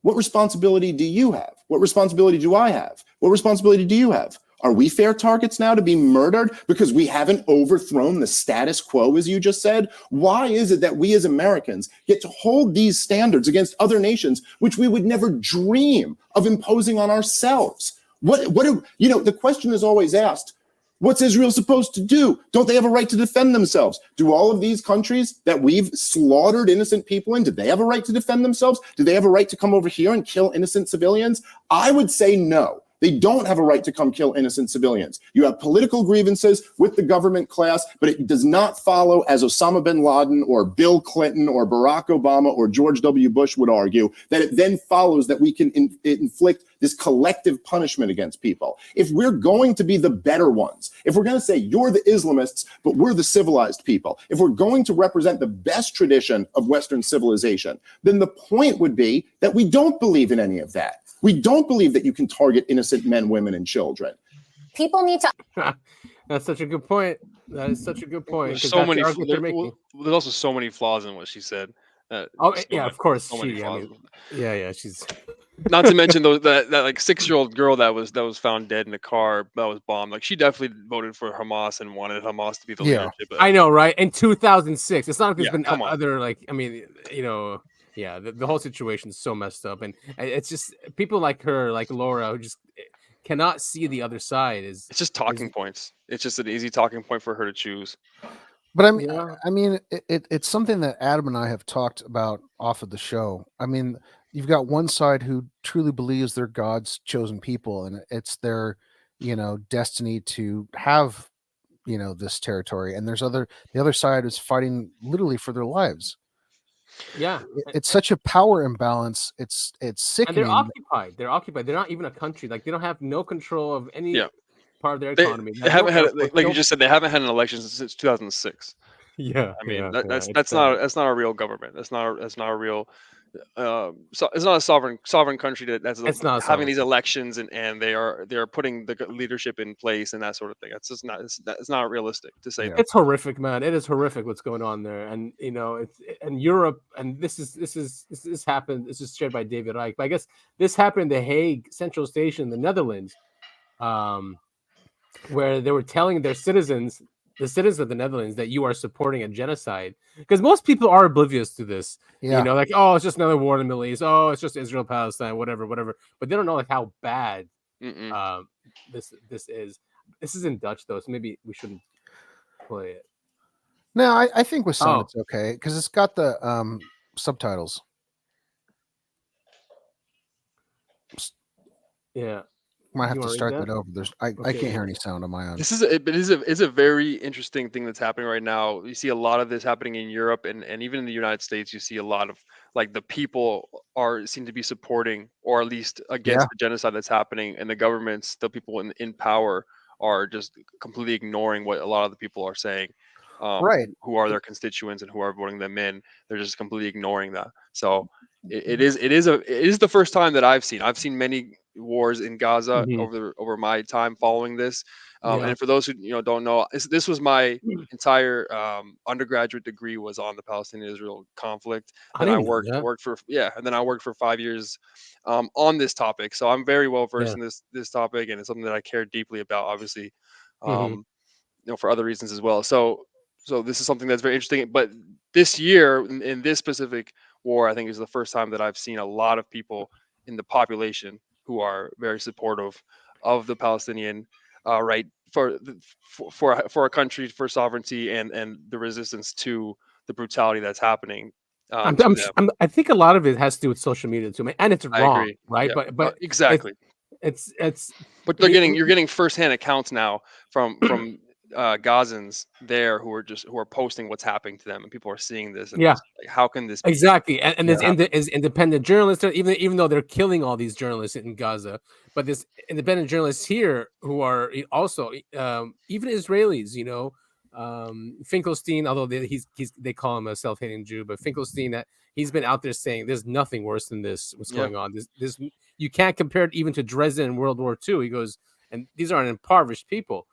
What responsibility do you have? What responsibility do I have? What responsibility do you have? Are we fair targets now to be murdered because we haven't overthrown the status quo, as you just said? Why is it that we as Americans get to hold these standards against other nations, which we would never dream of imposing on ourselves? The question is always asked, what's Israel supposed to do? Don't they have a right to defend themselves? Do all of these countries that we've slaughtered innocent people in, do they have a right to defend themselves? Do they have a right to come over here and kill innocent civilians? I would say no. They don't have a right to come kill innocent civilians. You have political grievances with the government class, but it does not follow, as Osama bin Laden or Bill Clinton or Barack Obama or George W. Bush would argue, that it then follows that we can inflict this collective punishment against people. If we're going to be the better ones, if we're going to say you're the Islamists, but we're the civilized people, if we're going to represent the best tradition of Western civilization, then the point would be that we don't believe in any of that. We don't believe that you can target innocent men, women, and children. People need to. That's such a good point. That is such a good point. There's so many. There's also so many flaws in what she said. Of course. So many flaws. She's. Not to mention that like 6-year-old girl that was found dead in a car that was bombed. Like she definitely voted for Hamas and wanted Hamas to be the leadership. I know, right? In 2006, it's not like there's been come on. other the whole situation is so messed up, and it's just people like her, like Laura, who just cannot see the other side. It's just talking points. It's just an easy talking point for her to choose. But I mean, it's something that Adam and I have talked about off of the show. I mean, you've got one side who truly believes they're God's chosen people, and it's their destiny to have, this territory, and the other side is fighting literally for their lives. Yeah, It's such a power imbalance. It's and sickening. they're occupied. They're not even a country. Like they don't have no control of any Yeah. part of their They, economy. they Like, no haven't had, airports, like no. you just said, they haven't had an election since 2006. Yeah, I mean, yeah, that's it's bad. that's not a real government. That's not a real. So it's not a sovereign country that's It's not a having sovereign these elections, and they are putting the leadership in place and that sort of thing. That's just not it's not realistic to say. It's horrific, man. It is horrific what's going on there, and it's and Europe, and this happened. This is shared by David Icke, but I guess this happened in the Hague Central Station, in the Netherlands, where they were telling their citizens, the citizens of the Netherlands, that you are supporting a genocide, because most people are oblivious to this. Yeah. Like, oh, it's just another war in the Middle East. Oh, it's just Israel, Palestine, whatever, but they don't know like how bad this is. This is in Dutch though, so maybe we shouldn't play it. No, I think with sound Oh. it's okay because it's got the subtitles. Yeah, Might have You to wanna read start that? that over. I Okay, can't hear yeah. any sound on my own. This is a very interesting thing that's happening right now. You see a lot of this happening in Europe and even in the United States. You see a lot of like the people seem to be supporting or at least against Yeah. the genocide that's happening, and the governments, the people in power, are just completely ignoring what a lot of the people are saying. Right. Who are their constituents and who are voting them in? They're just completely ignoring that. So it is the first time that I've seen many wars in Gaza Mhm. over my time following this. Yeah. And for those who don't know, this was my entire undergraduate degree was on the Palestinian-Israel conflict. I Then I didn't know that. worked for and then I worked for 5 years on this topic. So I'm very well versed Yeah. in this topic, and it's something that I care deeply about. Obviously, Mhm. for other reasons as well. So this is something that's very interesting. But this year, in this specific war, I think is the first time that I've seen a lot of people in the population who are very supportive of the Palestinian right for a country, for sovereignty, and the resistance to the brutality that's happening to them. I think a lot of it has to do with social media too, man, and it's I wrong, agree. right? Yeah, But exactly. it's But you're getting firsthand accounts now from Gazans there who are posting what's happening to them, and people are seeing this, and Yeah. it's like, how can this be? Exactly, and there's Yeah. is independent journalists, even though they're killing all these journalists in Gaza, but there's independent journalists here who are also even Israelis, Finkelstein, although they call him a self-hating Jew, but Finkelstein, that he's been out there saying there's nothing worse than this. What's Yeah. going on? This you can't compare it even to Dresden in World War II. He goes, and these are impoverished people.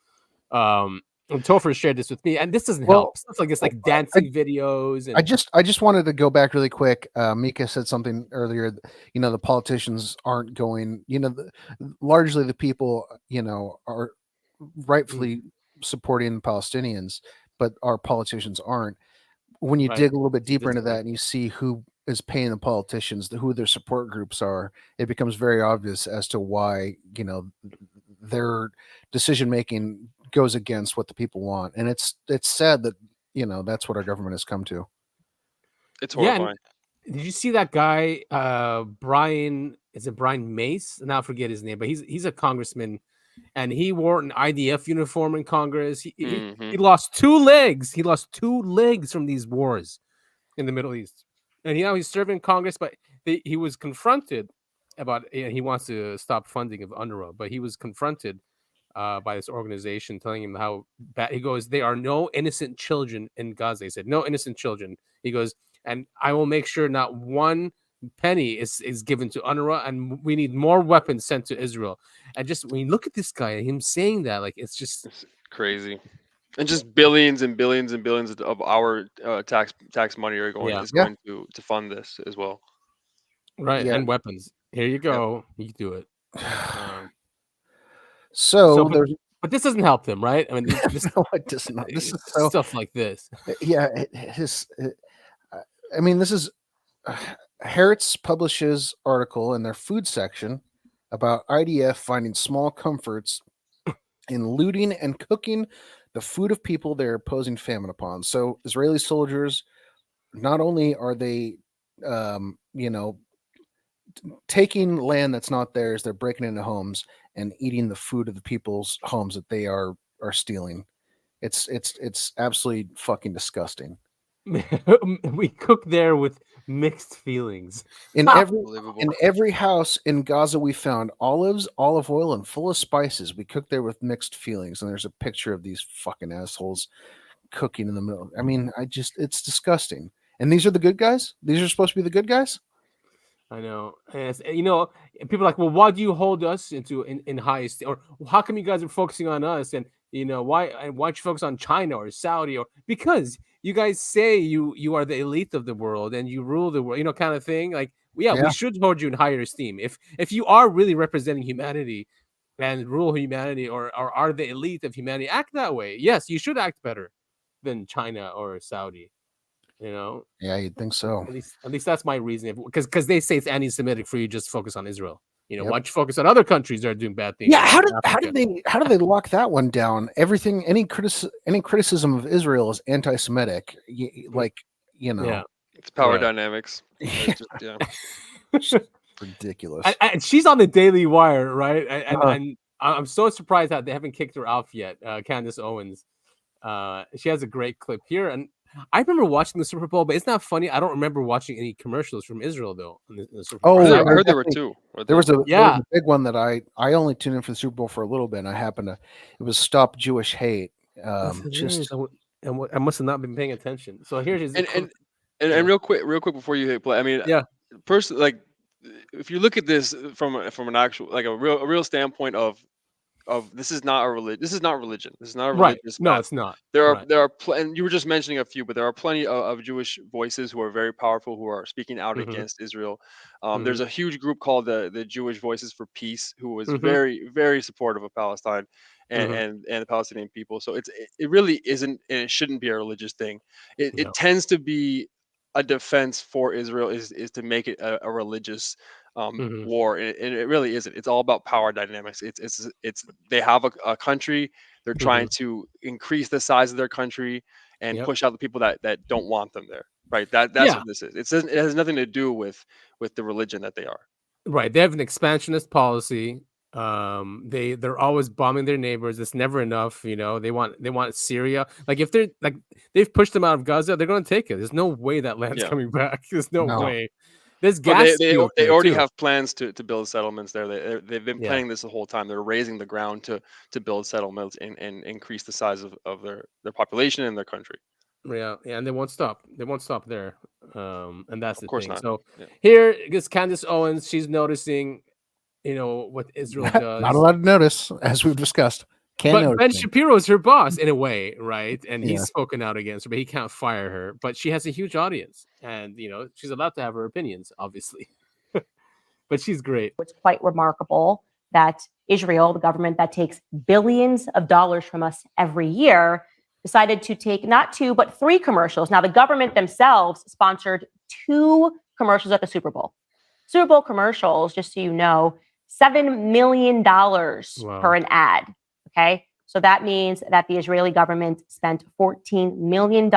And Topher shared this with me, and this doesn't help. Stuff like this, like dancing videos, and I just wanted to go back really quick. Mika said something earlier. The politicians aren't going. Largely the people, are rightfully supporting the Palestinians, but our politicians aren't. When you Right. dig a little bit It's a deeper into disconnect. that and you see who is paying the politicians, who their support groups are, it becomes very obvious as to why their decision making goes against what the people want, and it's sad that that's what our government has come to. It's Yeah. And horrifying. did you see that guy, Brian? Is it Brian Mace? Now I forget his name, but he's a congressman, and he wore an IDF uniform in Congress. He lost 2 legs. He lost 2 legs from these wars in the Middle East, and he's serving Congress. But he was confronted about he wants to stop funding of UNRWA, but he was confronted by this organization telling him how bad. He goes, there are no innocent children in Gaza. He said, no innocent children. He goes, and I will make sure not one penny is given to UNRWA, and we need more weapons sent to Israel. And just when you look at this guy, him saying that, like, it's just Crazy. And just billions and billions and billions of our tax money are going to fund this as well. right. Yeah. And weapons. Here you go. You do it. So but this doesn't help them, right? I mean, this, no, it does not. This is so stuff like this. Yeah, I mean, this is Hertz publishes article in their food section about IDF finding small comforts in looting and cooking the food of people they're imposing famine upon. So Israeli soldiers, not only are they, taking land that's not theirs. They're breaking into homes and eating the food of the people's homes that they are stealing. It's absolutely fucking disgusting. We cook there with mixed feelings. In every house in Gaza, we found olives, olive oil, and full of spices. We cooked there with mixed feelings, and there's a picture of these fucking assholes cooking in the middle. I mean, it's disgusting. And these are the good guys. These are supposed to be the good guys. I know, and people are like, well, why do you hold us in high esteem, or how come you guys are focusing on us, and why don't you focus on China or Saudi, or because you guys say you are the elite of the world and you rule the world, kind of thing. Like, we should hold you in higher esteem if you are really representing humanity and rule humanity, or are the elite of humanity. Act that way. Yes, you should act better than China or Saudi. Yeah, you'd think so. At least that's my reasoning. Because they say it's anti-Semitic for you just focus on Israel. Why don't you focus on other countries that are doing bad things? Yeah, how did they lock that one down? Everything, any criticism of Israel is anti-Semitic. Yeah, it's power dynamics. It's just ridiculous. And she's on the Daily Wire, right? And I'm so surprised that they haven't kicked her off yet. Candace Owens. She has a great clip here, and I remember watching the Super Bowl, but it's not funny. I don't remember watching any commercials from Israel though. In the Super Bowl. I heard there were two. There was a big one that I only tuned in for the Super Bowl for a little bit, and it was Stop Jewish Hate. I must have not been paying attention. So here's and real quick before you hit play. I mean, personally, like, if you look at this from an actual, like, a real standpoint of this is not a religion. This is not religion. This is not a religious. No, it's not. There are and you were just mentioning a few, but there are plenty of Jewish voices who are very powerful, who are speaking out against Israel. There's a huge group called the Jewish Voices for Peace, who was very, very supportive of Palestine and the Palestinian people. So it really isn't, and it shouldn't be a religious thing. It tends to be a defense for Israel is to make it a religious war, and it really isn't. It's all about power dynamics. It's they have a country. They're trying to increase the size of their country and push out the people that don't want them there. Right. That's what this is. It has nothing to do with the religion that they are. Right. They have an expansionist policy. They're always bombing their neighbors. It's never enough. They want Syria. Like, if they've pushed them out of Gaza, they're going to take it. There's no way that land's coming back. There's no way. There's gas. They already have plans to build settlements there. They've been planning this the whole time. They're raising the ground to build settlements and increase the size of their population and their country. Yeah, and they won't stop. They won't stop there. And that's the thing. Not. So here is Candace Owens. She's noticing, what Israel does. Not allowed to notice, as we've discussed. But Ben Shapiro is her boss in a way, right? And he's spoken out against her, but he can't fire her. But she has a huge audience, and she's allowed to have her opinions, obviously. But she's great. It's quite remarkable that Israel, the government that takes billions of dollars from us every year, decided to take not 2 but 3 commercials. Now, the government themselves sponsored 2 commercials at the Super Bowl. Super Bowl commercials, just so you know, $7 million per an ad. Okay, so that means that the Israeli government spent $14 million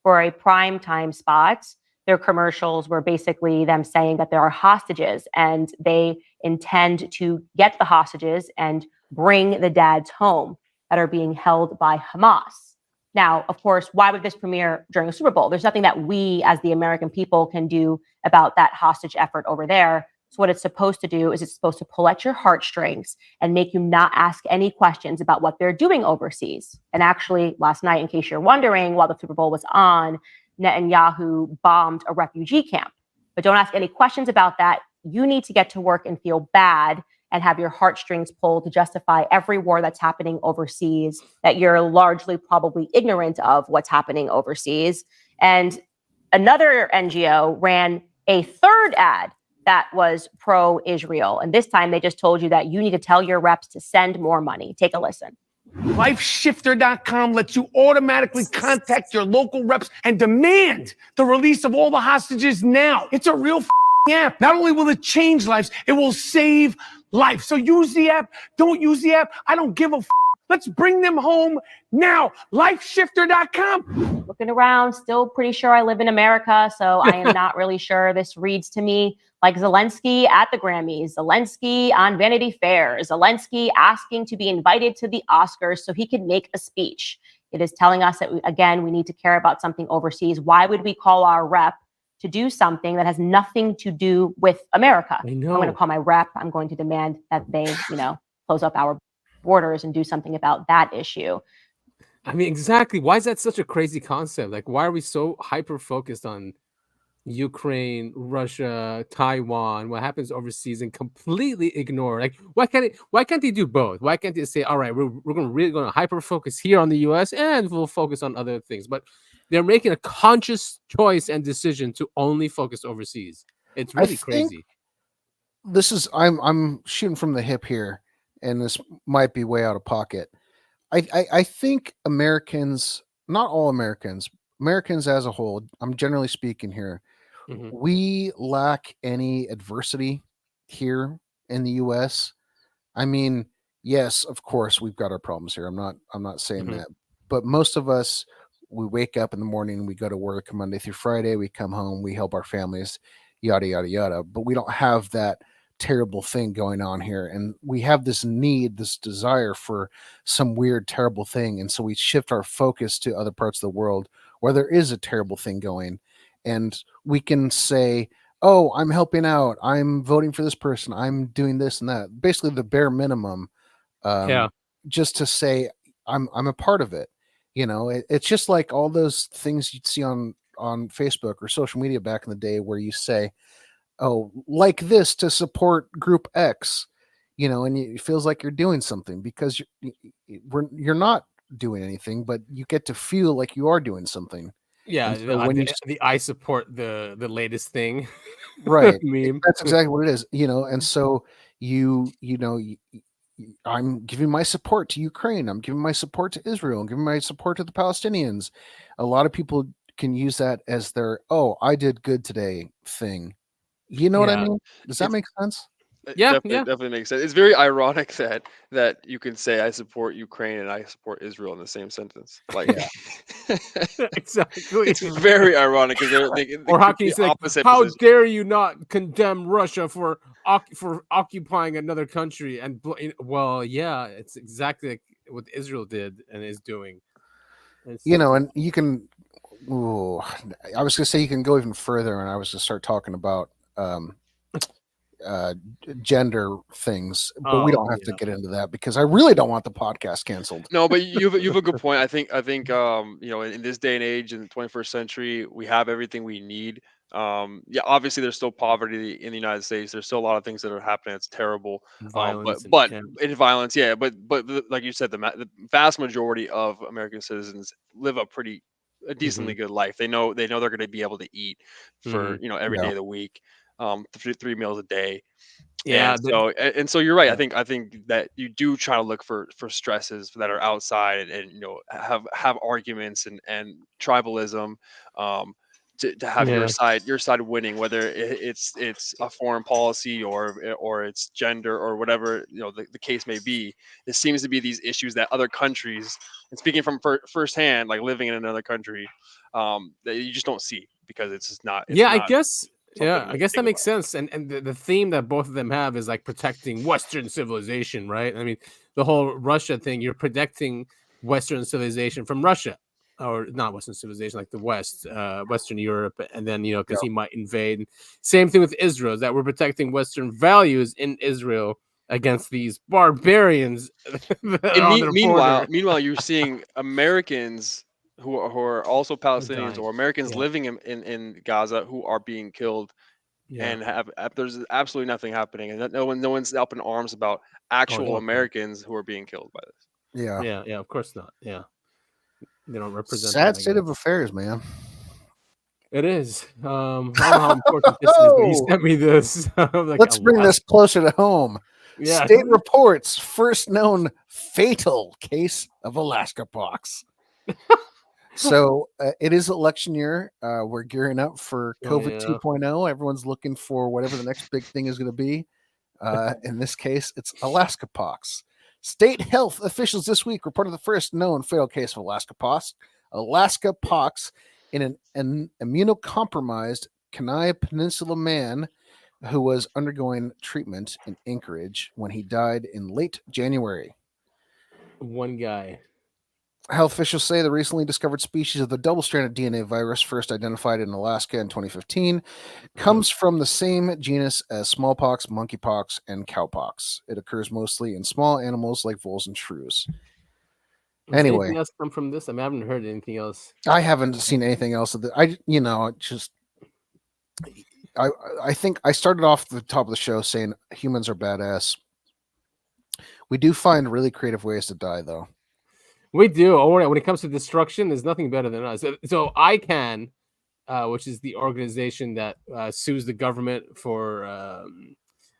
for a primetime spot. Their commercials were basically them saying that there are hostages and they intend to get the hostages and bring the dads home that are being held by Hamas. Now, of course, why would this premiere during a Super Bowl? There's nothing that we as the American people can do about that hostage effort over there. So what it's supposed to do is it's supposed to pull at your heartstrings and make you not ask any questions about what they're doing overseas. And actually, last night, in case you're wondering, while the Super Bowl was on, Netanyahu bombed a refugee camp. But don't ask any questions about that. You need to get to work and feel bad and have your heartstrings pulled to justify every war that's happening overseas, that you're largely probably ignorant of what's happening overseas. And another NGO ran a third ad that was pro-Israel. And this time they just told you that you need to tell your reps to send more money. Take a listen. LifeShifter.com lets you automatically contact your local reps and demand the release of all the hostages now. It's a real app. Not only will it change lives, it will save life. So use the app. Don't use the app. I don't give a Let's bring them home now. Lifeshifter.com. Looking around, still pretty sure I live in America, so I am not really sure. This reads to me like Zelensky at the Grammys, Zelensky on Vanity Fair, Zelensky asking to be invited to the Oscars so he can make a speech. It is telling us that, again, we need to care about something overseas. Why would we call our rep to do something that has nothing to do with America? I I'm know. going to call my rep. I'm going to demand that they, close up our borders and do something about that issue. I mean, exactly. Why is that such a crazy concept? Like, why are we so hyper focused on Ukraine, Russia, Taiwan, what happens overseas, and completely ignore? Like, why can't they do both? Why can't they say, all right, we're really going to hyper focus here on the US and we'll focus on other things? But they're making a conscious choice and decision to only focus overseas. It's really crazy. This is I'm shooting from the hip here, and this might be way out of pocket. I think Americans, not all Americans, Americans as a whole, I'm generally speaking here, we lack any adversity here in the US. I mean, yes, of course we've got our problems here. I'm not saying that. But most of us, we wake up in the morning, we go to work Monday through Friday, we come home, we help our families, yada yada yada. But we don't have that terrible thing going on here, and we have this need, this desire for some weird terrible thing, and so we shift our focus to other parts of the world where there is a terrible thing going, and we can say, oh, I'm helping out, I'm voting for this person, I'm doing this and that, basically the bare minimum, just to say I'm a part of it. It's just like all those things you'd see on Facebook or social media back in the day where you say, oh, like this to support group X, and it feels like you're doing something because you're not doing anything, but you get to feel like you are doing something. Yeah, And so when I support the latest thing. right, meme. that's exactly what it is, and so I'm giving my support to Ukraine, I'm giving my support to Israel, I'm giving my support to the Palestinians. A lot of people can use that as their, oh, I did good today thing. You know what I mean? Does that make sense? Definitely makes sense. It's very ironic that you can say I support Ukraine and I support Israel in the same sentence. Like, Exactly. it's very ironic because they're thinking Or how can you say, like, opposite how position. dare you not condemn Russia for occupying another country? And well, yeah, it's exactly like what Israel did and is doing. And you can. Ooh, I was gonna say you can go even further, and I was gonna start talking about gender things, but we don't have to get into that because I really don't want the podcast canceled. No, but you've a good point. I think in this day and age in the 21st century, we have everything we need. Obviously there's still poverty in the United States. There's still a lot of things that are happening. It's terrible. Violence, But in violence, like you said, the vast majority of American citizens live a decently good life. They know they're going to be able to eat for every day of the week, 3 meals a day. Yeah. And so you're right. I think that you do try to look for stresses that are outside and have arguments and tribalism, to have your side winning, whether it's a foreign policy or it's gender or whatever the case may be. It seems to be these issues that other countries, and speaking from firsthand, like living in another country, that you just don't see because it's just not. I guess that makes sense. And the theme that both of them have is like protecting Western civilization, right? I mean, the whole Russia thing, you're protecting Western civilization from Russia, or not Western civilization, like the West, Western Europe, and then because he might invade. Same thing with Israel, is that we're protecting Western values in Israel against these barbarians. Meanwhile, you're seeing Americans who are also Palestinians or Americans living in Gaza who are being killed, and there's absolutely nothing happening, and no one's up in arms about actual Americans who are being killed by this. Yeah, of course not. Yeah, they don't represent. Sad state of affairs, man. It is. I don't know how important this is, but he sent me this. Like, let's bring this closer to home. Yeah. State reports first known fatal case of Alaska pox. So it is election year. We're gearing up for COVID 2.0. Everyone's looking for whatever the next big thing is going to be. In this case, it's Alaska pox. State health officials this week reported the first known fatal case of Alaska pox in an immunocompromised Kenai Peninsula man who was undergoing treatment in Anchorage when he died in late January. One guy. Health officials say the recently discovered species of the double-stranded DNA virus, first identified in Alaska in 2015, comes from the same genus as smallpox, monkeypox, and cowpox. It occurs mostly in small animals like voles and shrews. Does Anyway, anything else come from this? I haven't heard anything else. I haven't seen anything else of the. I think I started off the top of the show saying humans are badass. We do find really creative ways to die, though. We do. When it comes to destruction, there's nothing better than us. So ICANN, which is the organization that sues the government for,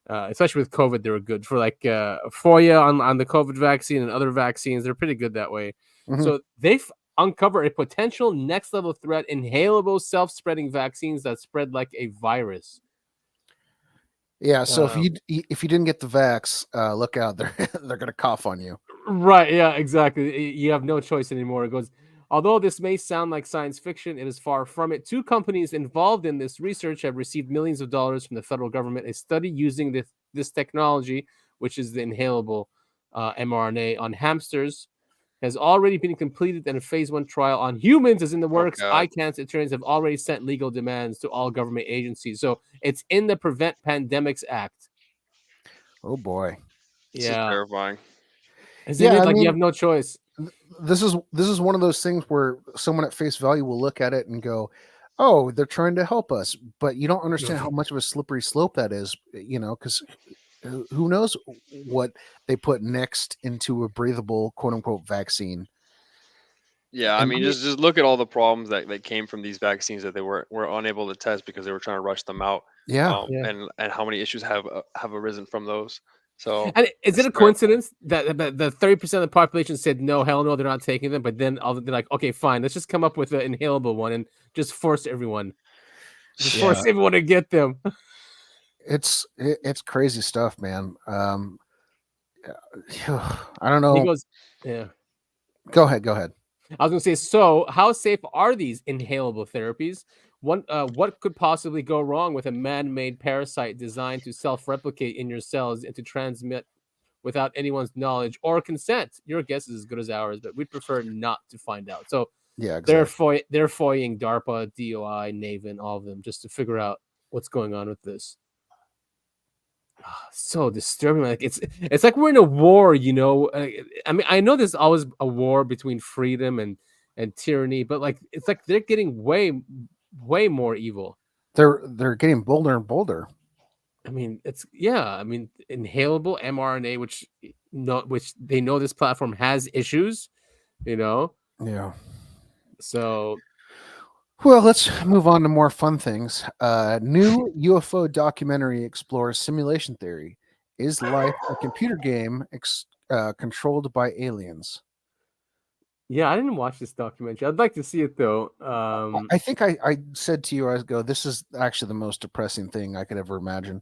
especially with COVID, they were good for like FOIA on the COVID vaccine and other vaccines. They're pretty good that way. Mhm. So they've uncovered a potential next level threat: inhalable, self-spreading vaccines that spread like a virus. Yeah, so if you didn't get the vax, look out. They're gonna cough on you. Right. Yeah, exactly. You have no choice anymore. It goes, although this may sound like science fiction, it is far from it. 2 companies involved in this research have received millions of dollars from the federal government. A study using this technology, which is the inhalable mRNA on hamsters, has already been completed, and a phase 1 trial on humans is in the works. God. ICANN's attorneys have already sent legal demands to all government agencies. So it's in the Prevent Pandemics Act. Oh boy. This is Yeah. terrifying. Isn't it? Like you have no choice. This is one of those things where someone at face value will look at it and go, "Oh, they're trying to help us," but you don't understand how much of a slippery slope that is. Because who knows what they put next into a breathable "quote unquote" vaccine. Yeah, I And mean, just look at all the problems that came from these vaccines that they were unable to test because they were trying to rush them out. Yeah. And how many issues have arisen from those. So And is it it's a coincidence that the 30% of the population said no, hell no, they're not taking them, but then they're like, okay, fine, let's just come up with an inhalable one and just force everyone, force everyone to get them. It's crazy stuff, man. I don't know. He goes, yeah. Go ahead. I was going to say, so how safe are these inhalable therapies? What could possibly go wrong with a man-made parasite designed to self-replicate in your cells and to transmit without anyone's knowledge or consent? Your guess is as good as ours, but we'd prefer not to find out. So yeah, exactly. they're foying DARPA, DOI, NAVN, all of them, just to figure out what's going on with this. So disturbing. Like it's like we're in a war, I mean, I know there's always a war between freedom and tyranny, but like it's like they're getting way more evil. They're getting bolder and bolder. I mean, inhalable mRNA, which they know this platform has issues, Yeah. So well, let's move on to more fun things. New UFO documentary explores simulation theory. Is life a computer game controlled by aliens? Yeah, I didn't watch this documentary. I'd like to see it though. I think I said to you, this is actually the most depressing thing I could ever imagine.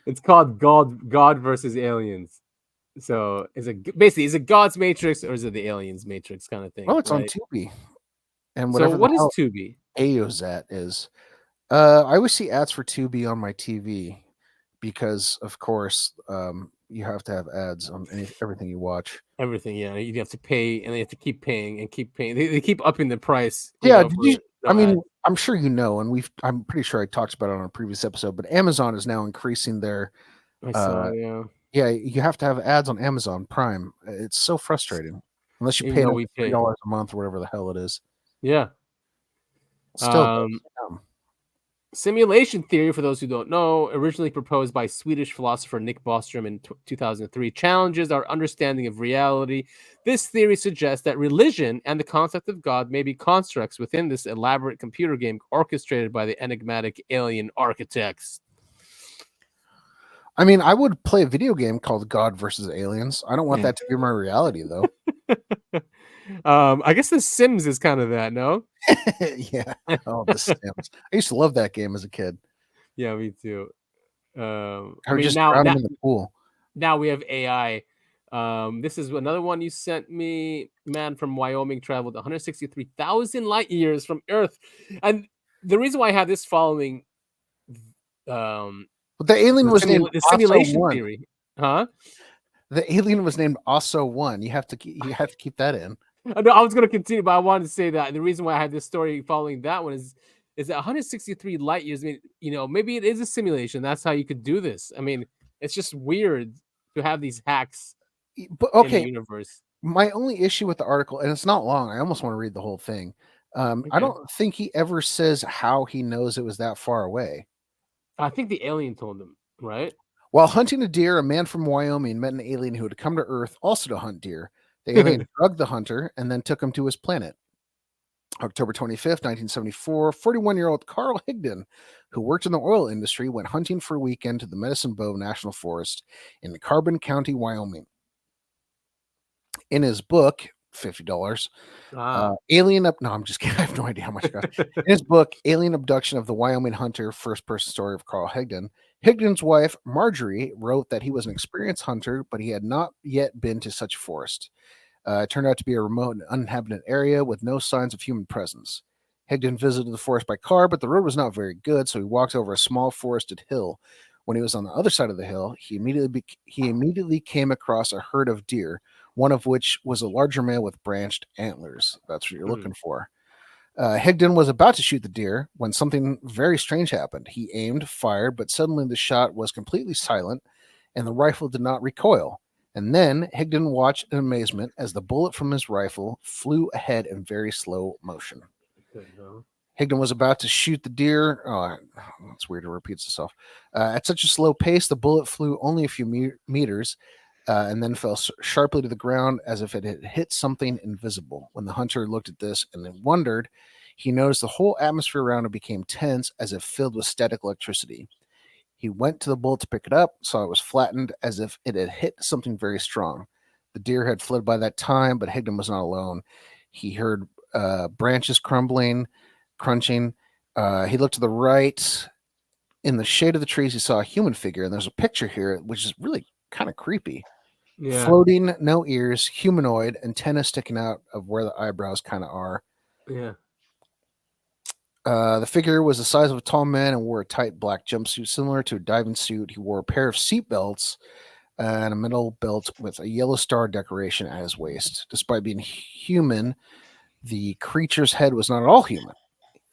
It's called God versus Aliens. So is it God's Matrix or is it the Aliens Matrix kind of thing? Well, it's on Tubi. And whatever. So what is Tubi? AOZat is. I always see ads for Tubi on my TV because, of course, you have to have ads on everything you watch. Everything, yeah. You have to pay, and they have to keep paying and keep paying. They keep upping the price. Yeah, I'm sure you know, and I'm pretty sure I talked about it on a previous episode, but Amazon is now increasing their. I saw, yeah. Yeah, you have to have ads on Amazon Prime. It's so frustrating unless you pay like $3 a month or whatever the hell it is. Yeah. Still. Simulation theory, for those who don't know, originally proposed by Swedish philosopher Nick Bostrom in 2003, challenges our understanding of reality. This theory suggests that religion and the concept of God may be constructs within this elaborate computer game orchestrated by the enigmatic alien architects. I mean, I would play a video game called God versus Aliens. I don't want that to be my reality, though. I guess The Sims is kind of that, no? Yeah. Oh, The Sims. I used to love that game as a kid. Yeah, me too. I would just drown them in the pool. Now we have AI This is another one you sent me. Man from Wyoming traveled 163,000 light years from Earth, and the reason why I have this following, But the alien was named the Also simulation One. theory, huh? The alien was named Also One. You have to keep that in. No, I was going to continue, but I wanted to say that the reason why I had this story following that one is that 163 light years. I mean, maybe it is a simulation. That's how you could do this. I mean, it's just weird to have these hacks But in okay, the universe. my only issue with the article, and it's not long. I almost want to read the whole thing. I Okay. don't think he ever says how he knows it was that far away. I think the alien told him, right? While hunting a deer, a man from Wyoming met an alien who had come to Earth also to hunt deer. The alien drugged the hunter and then took him to his planet. October 25th, 1974, 41-year-old Carl Higdon, who worked in the oil industry, went hunting for a weekend to the Medicine Bow National Forest in Carbon County, Wyoming. In his book, $50, Alien Up. No, I'm just kidding. I have no idea how much it cost. In his book, Alien Abduction of the Wyoming Hunter, first-person story of Carl Higdon, Higdon's wife, Marjorie, wrote that he was an experienced hunter, but he had not yet been to such a forest. It turned out to be a remote and uninhabited area with no signs of human presence. Higdon visited the forest by car, but the road was not very good, so he walked over a small forested hill. When he was on the other side of the hill, he immediately came across a herd of deer, one of which was a larger male with branched antlers. That's what you're looking for. Higdon was about to shoot the deer when something very strange happened. He aimed, fired, but suddenly the shot was completely silent, and the rifle did not recoil. And then Higdon watched in amazement as the bullet from his rifle flew ahead in very slow motion. Higdon was about to shoot the deer. Oh, that's weird. It repeats itself. At such a slow pace, the bullet flew only a few meters and then fell sharply to the ground as if it had hit something invisible. When the hunter looked at this and then wondered, he noticed the whole atmosphere around him became tense as if filled with static electricity. He went to the bullet to pick it up, saw it was flattened as if it had hit something very strong. The deer had fled by that time, but Higdon was not alone. He heard branches crunching. He looked to the right. In the shade of the trees, he saw a human figure, and there's a picture here, which is really kind of creepy. Yeah. Floating, no ears, humanoid, antenna sticking out of where the eyebrows kind of are. Yeah. The figure was the size of a tall man and wore a tight black jumpsuit similar to a diving suit. He wore a pair of seat belts and a metal belt with a yellow star decoration at his waist. Despite being human, the creature's head was not at all human.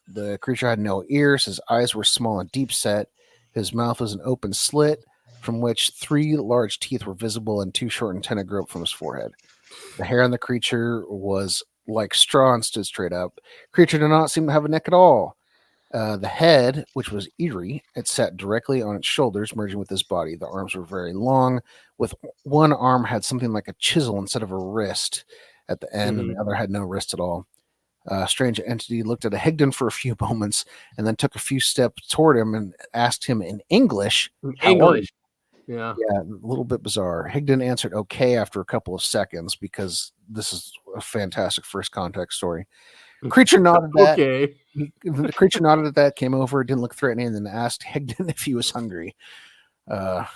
The creature had no ears. His eyes were small and deep set. His mouth was an open slit from which 3 large teeth were visible and 2 short antennae grew up from his forehead. The hair on the creature was like straw and stood straight up. Creature did not seem to have a neck at all. The head, which was eerie, it sat directly on its shoulders, merging with his body. The arms were very long, with one arm had something like a chisel instead of a wrist at the end, and the other had no wrist at all. Strange entity looked at Higdon for a few moments and then took a few steps toward him and asked him in English. Yeah. Yeah, a little bit bizarre. Higdon answered okay after a couple of seconds because this is a fantastic first contact story. Creature nodded that. Okay. The creature nodded at that, came over, didn't look threatening, and then asked Higdon if he was hungry. This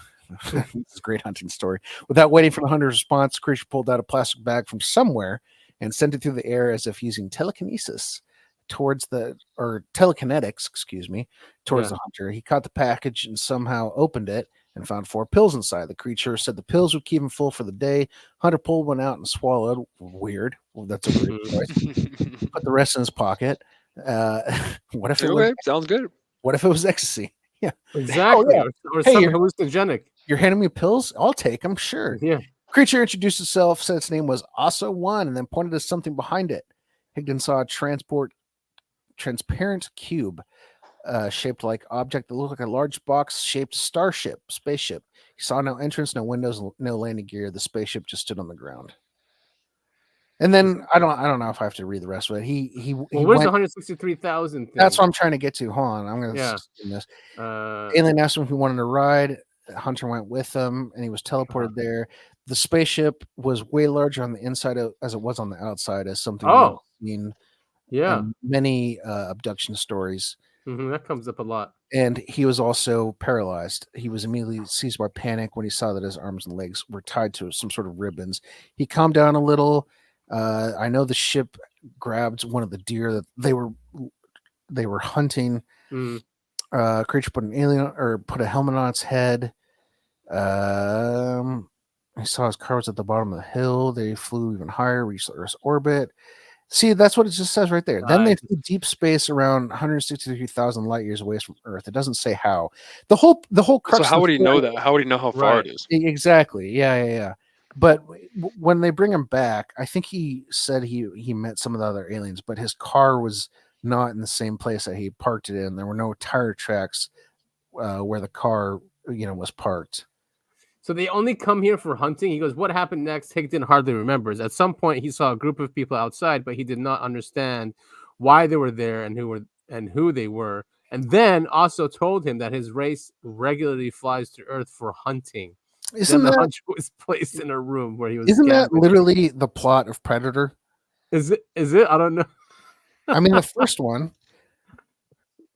is a great hunting story. Without waiting for the hunter's response, the creature pulled out a plastic bag from somewhere and sent it through the air as if using telekinetics towards the hunter. He caught the package and somehow opened it and found 4 pills inside. The creature said the pills would keep him full for the day. Hunter pulled one out and swallowed. Weird. Well, that's a weird choice. Put the rest in his pocket. What if it was? Sounds good. What if it was ecstasy? Yeah, Exactly. Oh, Or Hey, something you're- hallucinogenic. You're handing me pills? I'll take them, sure. Yeah. Creature introduced itself, said its name was Also One, and then pointed to something behind it. Higdon saw a transparent cube shaped like object that looked like a large box-shaped spaceship. He saw no entrance, no windows, no landing gear. The spaceship just stood on the ground. And then I don't know if I have to read the rest of it. He Where's went, the 163,000 thing? That's what I'm trying to get to. Hold on, I'm going to skim this. Alien asked him if he wanted to ride. Hunter went with him, and he was teleported there. The spaceship was way larger on the inside as it was on the outside, as something we've seen in many abduction stories. That comes up a lot. And he was also paralyzed. He was immediately seized by panic when he saw that his arms and legs were tied to some sort of ribbons. He calmed down a little. I know the ship grabbed one of the deer that they were hunting. Creature put a helmet on its head. He saw his car was at the bottom of the hill. They flew even higher, reached the Earth's orbit. See, that's what it just says right there. Then they flew deep space around 163,000 light years away from Earth. It doesn't say how. The whole crux. So how would he know that? How would he know how far Right. it is? Exactly. Yeah. But when they bring him back, I think he said he met some of the other aliens, but his car was not in the same place that he parked it in. There were no tire tracks where the car, was parked. So they only come here for hunting. He goes, what happened next? Higdon hardly remembers. At some point, he saw a group of people outside, but he did not understand why they were there and who they were. And then also told him that his race regularly flies to Earth for hunting. Isn't then the that- hunter was placed in a room where he was. Isn't that gathered. literally the plot of Predator? Is it? I don't know. I mean, the first one.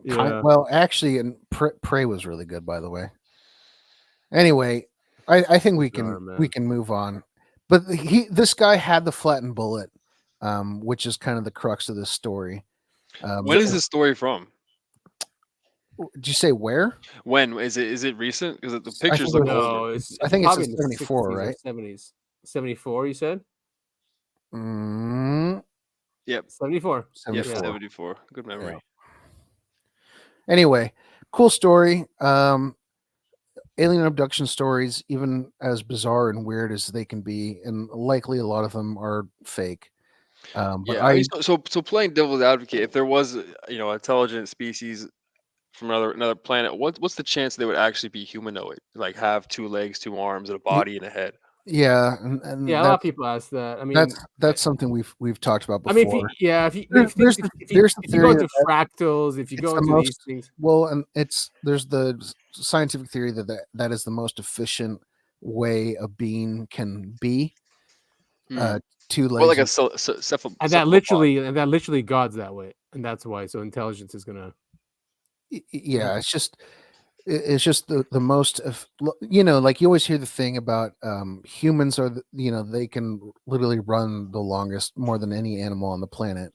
Yeah. Well, actually, and Prey was really good, by the way. Anyway, I think we can move on. But this guy had the flattened bullet, which is kind of the crux of this story. When is this story from? Did you say where? When is it? Is it recent? Because the I pictures think look it was- older. I think probably it's in the 74, 60s or right? 70s. 74, you said? Yep. 74. Yep, 74. 74. Good memory. Yeah. Anyway, cool story. Alien abduction stories, even as bizarre and weird as they can be, and likely a lot of them are fake. But Yeah, I mean, so playing devil's advocate, if there was intelligent species from another planet, what's the chance they would actually be humanoid, like have 2 legs, 2 arms, and a body and a head? yeah, and Yeah, a lot of people ask that. I mean, that's something we've talked about I before. mean, if you There's the if you go theory into that fractals, if you it's go the into these most- things, well, and there's the scientific theory that is the most efficient way a being can be. 2 legs. Well, like a and- and that literally God's that way, and that's why. So intelligence is gonna. Yeah, it's just the most like you always hear the thing about humans are they can literally run the longest, more than any animal on the planet.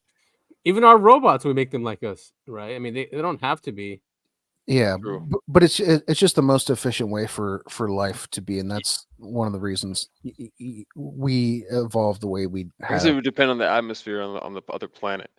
Even our robots, we make them like us, right? I mean, they don't have to be. Yeah, but it's just the most efficient way for life to be, and that's one of the reasons we evolved the way we I guess have. it would depend on the atmosphere on the other planet.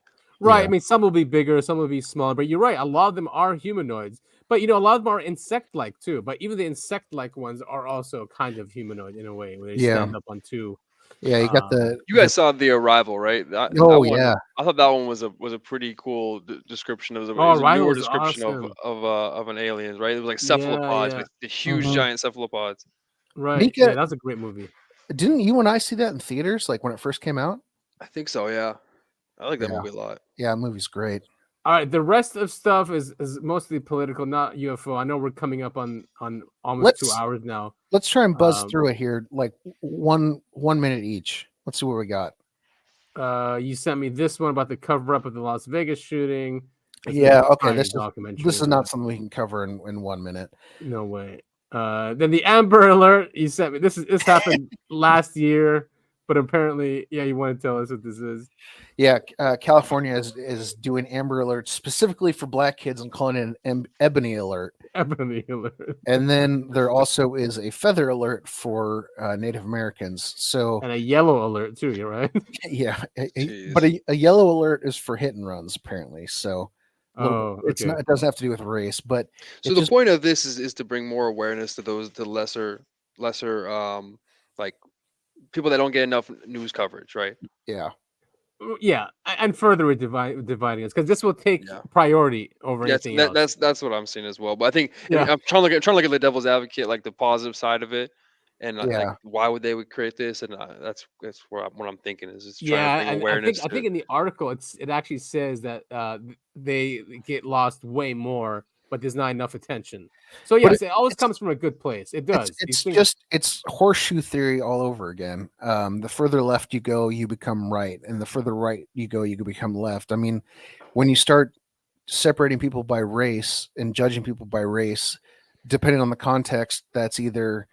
Right. Yeah. I mean, some will be bigger, some will be smaller, but you're right. A lot of them are humanoids, but a lot of them are insect-like too. But even the insect-like ones are also kind of humanoid in a way, where they Yeah. stand up on 2. Yeah, you got the. You guys saw The Arrival, right? That Oh, one, yeah. I thought that one was a pretty cool description. It was a Arrival newer was description awesome. of an alien, right? It was like Yeah, cephalopods yeah. with the huge Mhm. giant cephalopods. Right. Mika- Yeah, that's a great movie. Didn't you and I see that in theaters, like when it first came out? I think so. Yeah, I like that Yeah. movie a lot. Yeah, that movie's great. All right, the rest of stuff is mostly political, not UFO. I know we're coming up on almost 2 hours now. Let's try and buzz Um, through it here, like one minute each. Let's see what we got. You sent me this one about the cover up of the Las Vegas shooting. It's Yeah, like a okay. tiny This documentary. is not something we can cover in 1 minute. No way. Then the Amber Alert you sent me. This happened last year, but apparently, yeah, you want to tell us what this is? Yeah, California is doing Amber Alert specifically for Black kids and calling it an Ebony Alert. Ebony Alert. And then there also is a Feather Alert for Native Americans. So And a Yellow Alert too. You're right. yeah, but a Yellow Alert is for hit and runs apparently. So it's okay. not. It doesn't have to do with race, but So the point of this is to bring more awareness to the lesser like people that don't get enough news coverage, right? Yeah. Yeah, and further with dividing us, because this will take priority over Yeah, anything else. that's what I'm seeing as well. But I think Yeah. I'm trying to look at the devil's advocate, like the positive side of it, and like Yeah. why would they would create this, and that's what I'm thinking is just trying Yeah, to bring and awareness. I think in the article it actually says that they get lost way more, but there's not enough attention. So yes, it always comes from a good place. It does. It's horseshoe theory all over again. The further left you go, you become right, and the further right you go, you become left. I mean, when you start separating people by race and judging people by race, depending on the context, that's either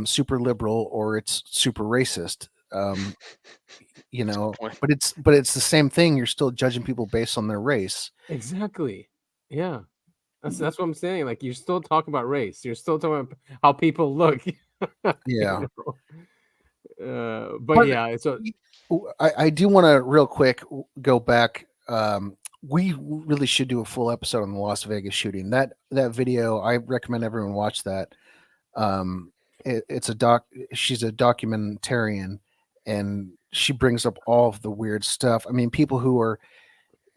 super liberal or it's super racist. You know, but it's the same thing. You're still judging people based on their race. Exactly. Yeah. That's what I'm saying. Like, you're still talking about race. You're still talking about how people look. Yeah. But yeah, so I do want to real quick go back. We really should do a full episode on the Las Vegas shooting. That video, I recommend everyone watch that. It's a doc. She's a documentarian, and she brings up all of the weird stuff. I mean, people who are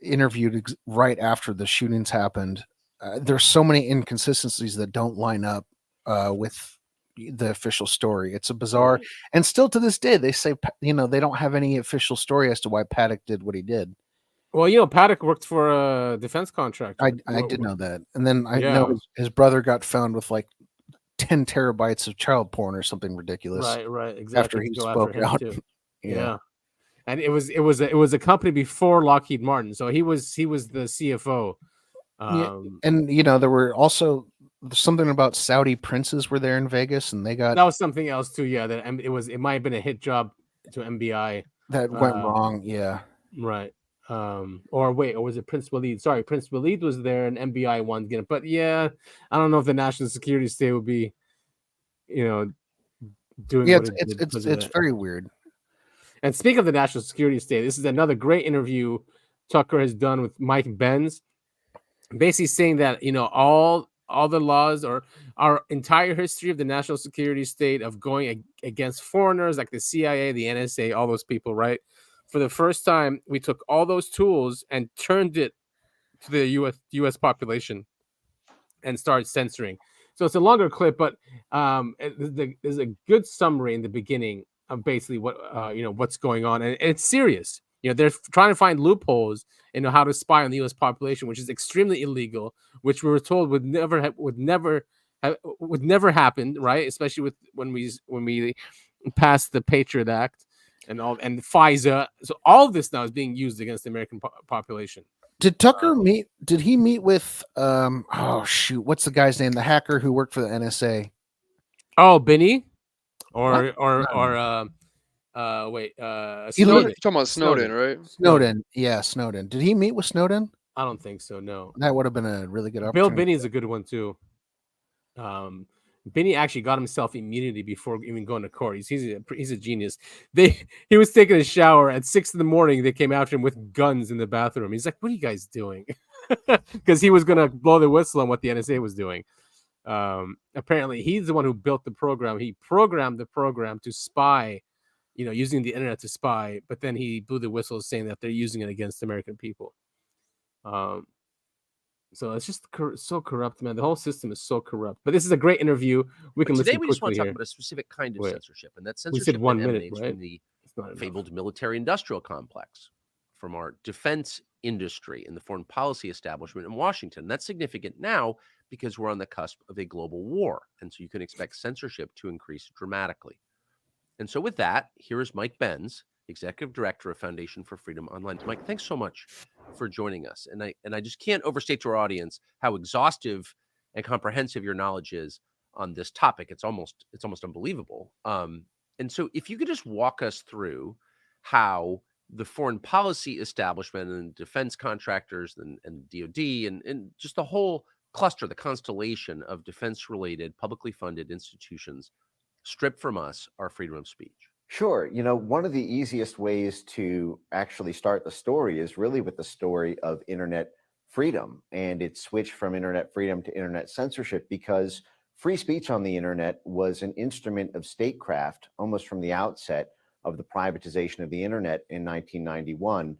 interviewed right after the shootings happened. There's so many inconsistencies that don't line up with the official story. It's a bizarre, and still to this day, they say, you know, they don't have any official story as to why Paddock did what he did. Well, you know, Paddock worked for a defense contractor. I did know that, and then I know his brother got found with like 10 terabytes of child porn or something ridiculous. Right, exactly. After he Go spoke after him out. too. Yeah. And it was a company before Lockheed Martin, so he was the CFO. And you know, there were also something about Saudi princes were there in Vegas, and they got that was something else too. Yeah, that it might have been a hit job to MBI that went wrong. Yeah, right. Or was it Prince Waleed? Sorry, Prince Waleed was there, and MBI wanted to get it. But yeah, I don't know if the national security state would be, you know, doing what it did. It's very weird. And speaking of the national security state, this is another great interview Tucker has done with Mike Benz, basically saying that, you know, all the laws or our entire history of the national security state of going against foreigners like the CIA, the NSA, all those people, right? For the first time, we took all those tools and turned it to the U.S. population and started censoring. So it's a longer clip, but there's a good summary in the beginning of basically what what's going on, and it's serious. You know, they're trying to find loopholes in how to spy on the U.S. population, which is extremely illegal, which we were told would never happen, right? Especially when we passed the Patriot Act and FISA. So all of this now is being used against the American population. Did Tucker meet? Did he meet with? Oh shoot, what's the guy's name? The hacker who worked for the NSA. Oh, Benny, Snowden. You're talking about Snowden, right? Snowden, yeah, Snowden. Did he meet with Snowden? I don't think so. No, that would have been a really good Bill opportunity. Binney's a good one too. Binney actually got himself immunity before even going to court. He's a genius. He was taking a shower at 6 a.m. They came after him with guns in the bathroom. He's like, "What are you guys doing?" Because he was gonna blow the whistle on what the NSA was doing. Apparently, he's the one who built the program. He programmed the program to spy, you know, using the internet to spy. But then he blew the whistle, saying that they're using it against American people. So it's just so corrupt, man. The whole system is so corrupt. But this is a great interview. We can today listen we just want quickly to talk here. about a specific kind of Wait. censorship, and that We censorship said 1 that minute, emanates right? from the It's not enough. fabled military-industrial complex, from our defense industry and the foreign policy establishment in Washington. That's significant now because we're on the cusp of a global war, and so you can expect censorship to increase dramatically. And so with that, here is Mike Benz, Executive Director of Foundation for Freedom Online. Mike, thanks so much for joining us. And I just can't overstate to our audience how exhaustive and comprehensive your knowledge is on this topic. It's almost unbelievable. And so if you could just walk us through how the foreign policy establishment and defense contractors and DoD and just the whole cluster, the constellation of defense-related, publicly funded institutions strip from us our freedom of speech. Sure. You know, one of the easiest ways to actually start the story is really with the story of internet freedom and its switch from internet freedom to internet censorship, because free speech on the internet was an instrument of statecraft almost from the outset of the privatization of the internet in 1991.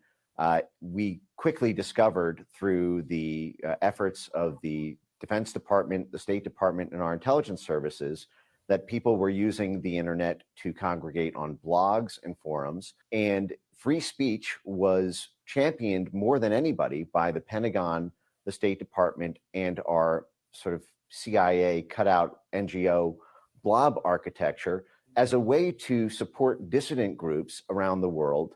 We quickly discovered through the efforts of the Defense Department, the State Department, and our intelligence services that people were using the internet to congregate on blogs and forums. And free speech was championed more than anybody by the Pentagon, the State Department, and our sort of CIA cutout NGO blob architecture as a way to support dissident groups around the world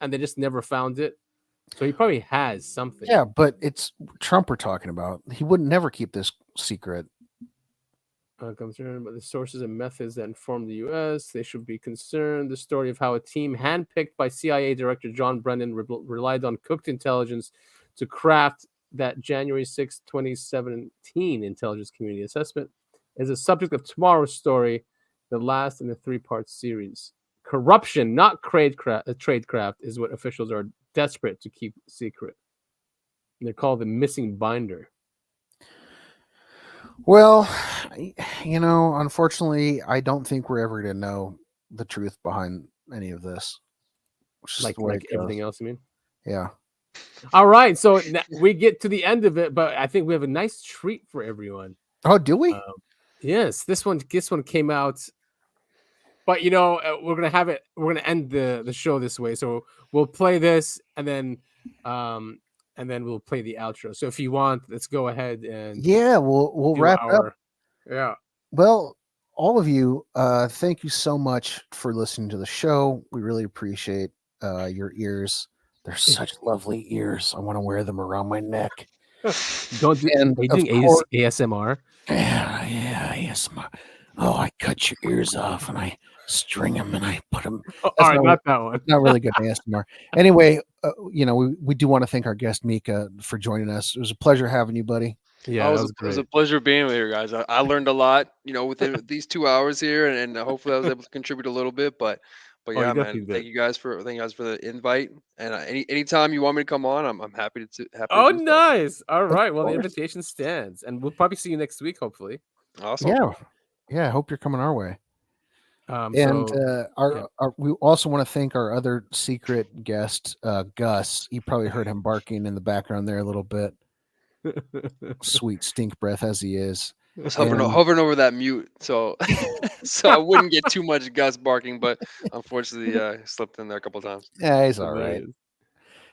and they just never found it. So he probably has something. Yeah, but it's Trump we're talking about. He would never keep this secret. Concerned about the sources and methods that inform the U.S. They should be concerned. The story of how a team handpicked by CIA Director John Brennan relied on cooked intelligence to craft that January 6, 2017 intelligence community assessment is the subject of tomorrow's story, the last in the 3-part series. Corruption, not tradecraft, is what officials are desperate to keep secret. And they're called the missing binder. Well, unfortunately, I don't think we're ever going to know the truth behind any of this. Like everything else, you mean? Yeah. All right, so we get to the end of it, but I think we have a nice treat for everyone. Oh, do we? Yes, this one came out. But we're gonna end the show this way. So we'll play this and then we'll play the outro. So if you want, let's go ahead and we'll wrap up. Yeah. Well, all of you, thank you so much for listening to the show. We really appreciate your ears. They're such lovely ears. I want to wear them around my neck. Are you doing ASMR? Yeah, ASMR. Oh, I cut your ears off and I string them and I put them. All right, not that one. Not really good ASMR. Anyway, we do want to thank our guest Mika for joining us. It was a pleasure having you, buddy. Yeah, it was a pleasure being here, guys. I learned a lot, within these 2 hours here, and hopefully I was able to contribute a little bit. But yeah, man, thank you guys for the invite. And anytime you want me to come on, I'm happy to. Oh, nice. All right. Well, the invitation stands, and we'll probably see you next week, hopefully. Awesome. Yeah. I hope you're coming our way. We also want to thank our other secret guest, Gus. You probably heard him barking in the background there a little bit. Sweet stink breath as he is. I was hovering over that mute, so I wouldn't get too much Gus barking, but unfortunately, slipped in there a couple times. Yeah, he's all right.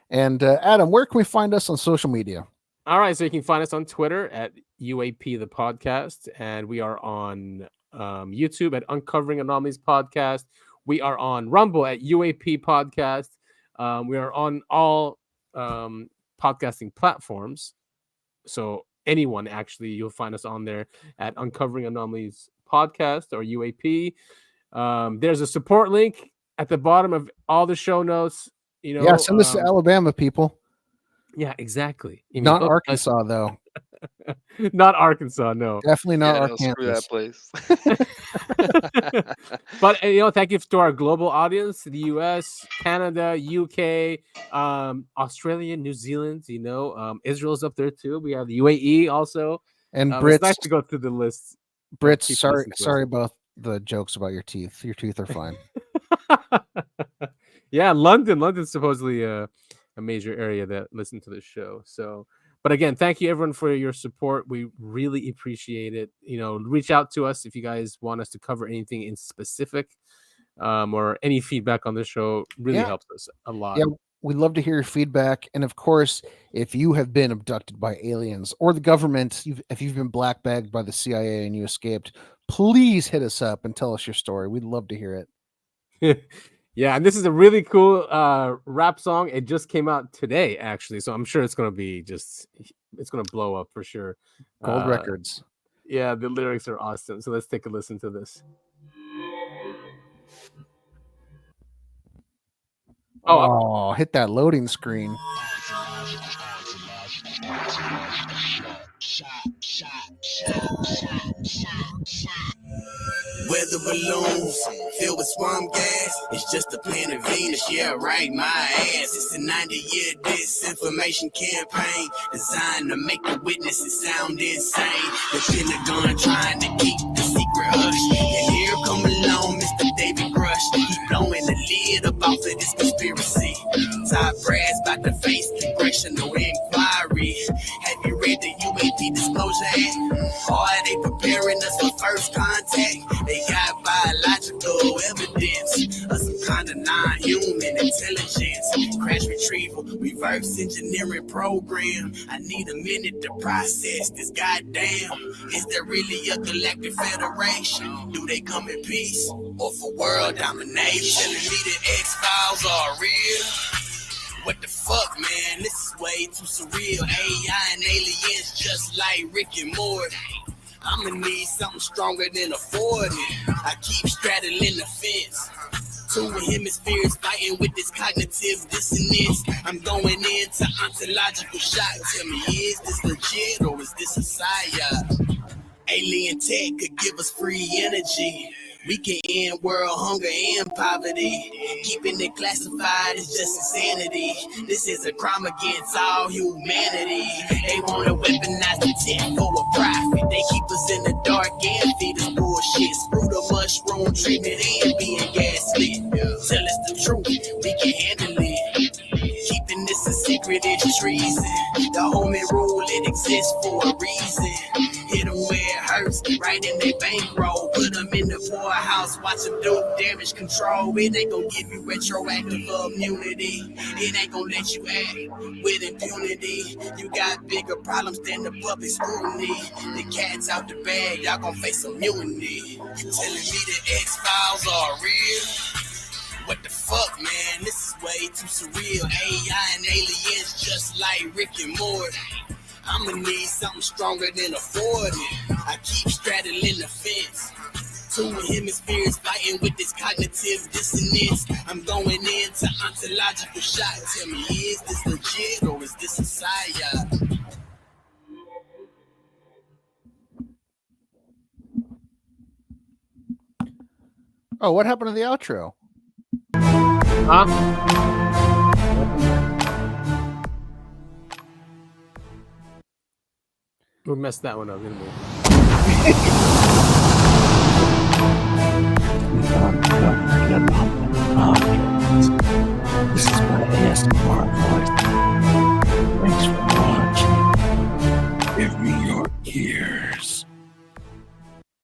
And Adam, where can we find us on social media? All right, so you can find us on Twitter at UAP the podcast, and we are on YouTube at Uncovering Anomalies podcast. We are on Rumble at UAP podcast. We are on all podcasting platforms. So anyone, actually, you'll find us on there at Uncovering Anomalies podcast or UAP. There's a support link at the bottom of all the show notes. Send this to Alabama, people. Yeah, exactly. Not Arkansas, though. Not Arkansas, no. Definitely not Arkansas. Screw that place. But thank you to our global audience, the US, Canada, UK, Australia, New Zealand, Israel's up there too. We have the UAE also. And Brits. It's nice to go through the list. Brits, sorry about the jokes about your teeth. Your teeth are fine. Yeah, London's supposedly a major area that listen to this show. So, but again, thank you everyone for your support. We really appreciate it. Reach out to us if you guys want us to cover anything in specific, or any feedback on the show. Really helps us a lot. Yeah, we'd love to hear your feedback. And of course, if you have been abducted by aliens or the government, if you've been black bagged by the CIA and you escaped, please hit us up and tell us your story. We'd love to hear it. Yeah, and this is a really cool rap song. It just came out today, actually, so I'm sure it's gonna blow up for sure. Gold records. Yeah, the lyrics are awesome. So let's take a listen to this. Oh, hit that loading screen. Weather balloons filled with swamp gas. It's just a planet Venus, yeah, right, my ass. It's a 90-year disinformation campaign designed to make the witnesses sound insane. The Pentagon trying to keep the secret hush. And here come along Mr. David Rush. He's blowing the lid up off of this conspiracy. Top brass about to face congressional inquiry. Have you read the UAP disclosure act? Or are they preparing us for first contact? They got biological evidence of some kind of non-human intelligence. Crash retrieval, reverse engineering program. I need a minute to process this, goddamn. Is there really a galactic federation? Do they come in peace or for world domination? Telling me the X-Files are real. way too surreal. AI and aliens just like Rick and Morty. I'ma need something stronger than a 40. I keep straddling the fence. Two hemispheres fighting with this cognitive dissonance. I'm going into ontological shock. Tell me, is this legit or is this a psyop? Alien tech could give us free energy. We can end world hunger and poverty. Keeping it classified is just insanity. This is a crime against all humanity. They want to weaponize the tech for a profit. They keep us in the dark and feed us bullshit. Screw the mushroom treatment and being gaslit. Tell us the truth, we can handle it. Keeping this a secret is treason. The homie rule, it exists for a reason. Hit them where it hurts, right in their bankroll. Put them in the poorhouse, watch them do damage control. It ain't gonna give you retroactive immunity. It ain't gonna let you act with impunity. You got bigger problems than the public scrutiny. The cat's out the bag, y'all gonna face immunity. You telling me the X-Files are real? What the fuck, man? This is way too surreal. AI and aliens just like Rick and Morty. I'ma need something stronger than a 40. I keep straddling the fence. Two hemispheres fighting with this cognitive dissonance. I'm going into ontological shock. Tell me, is this legit or is this a psyop? Oh, what happened to the outro? Huh? We messed that one up, didn't we?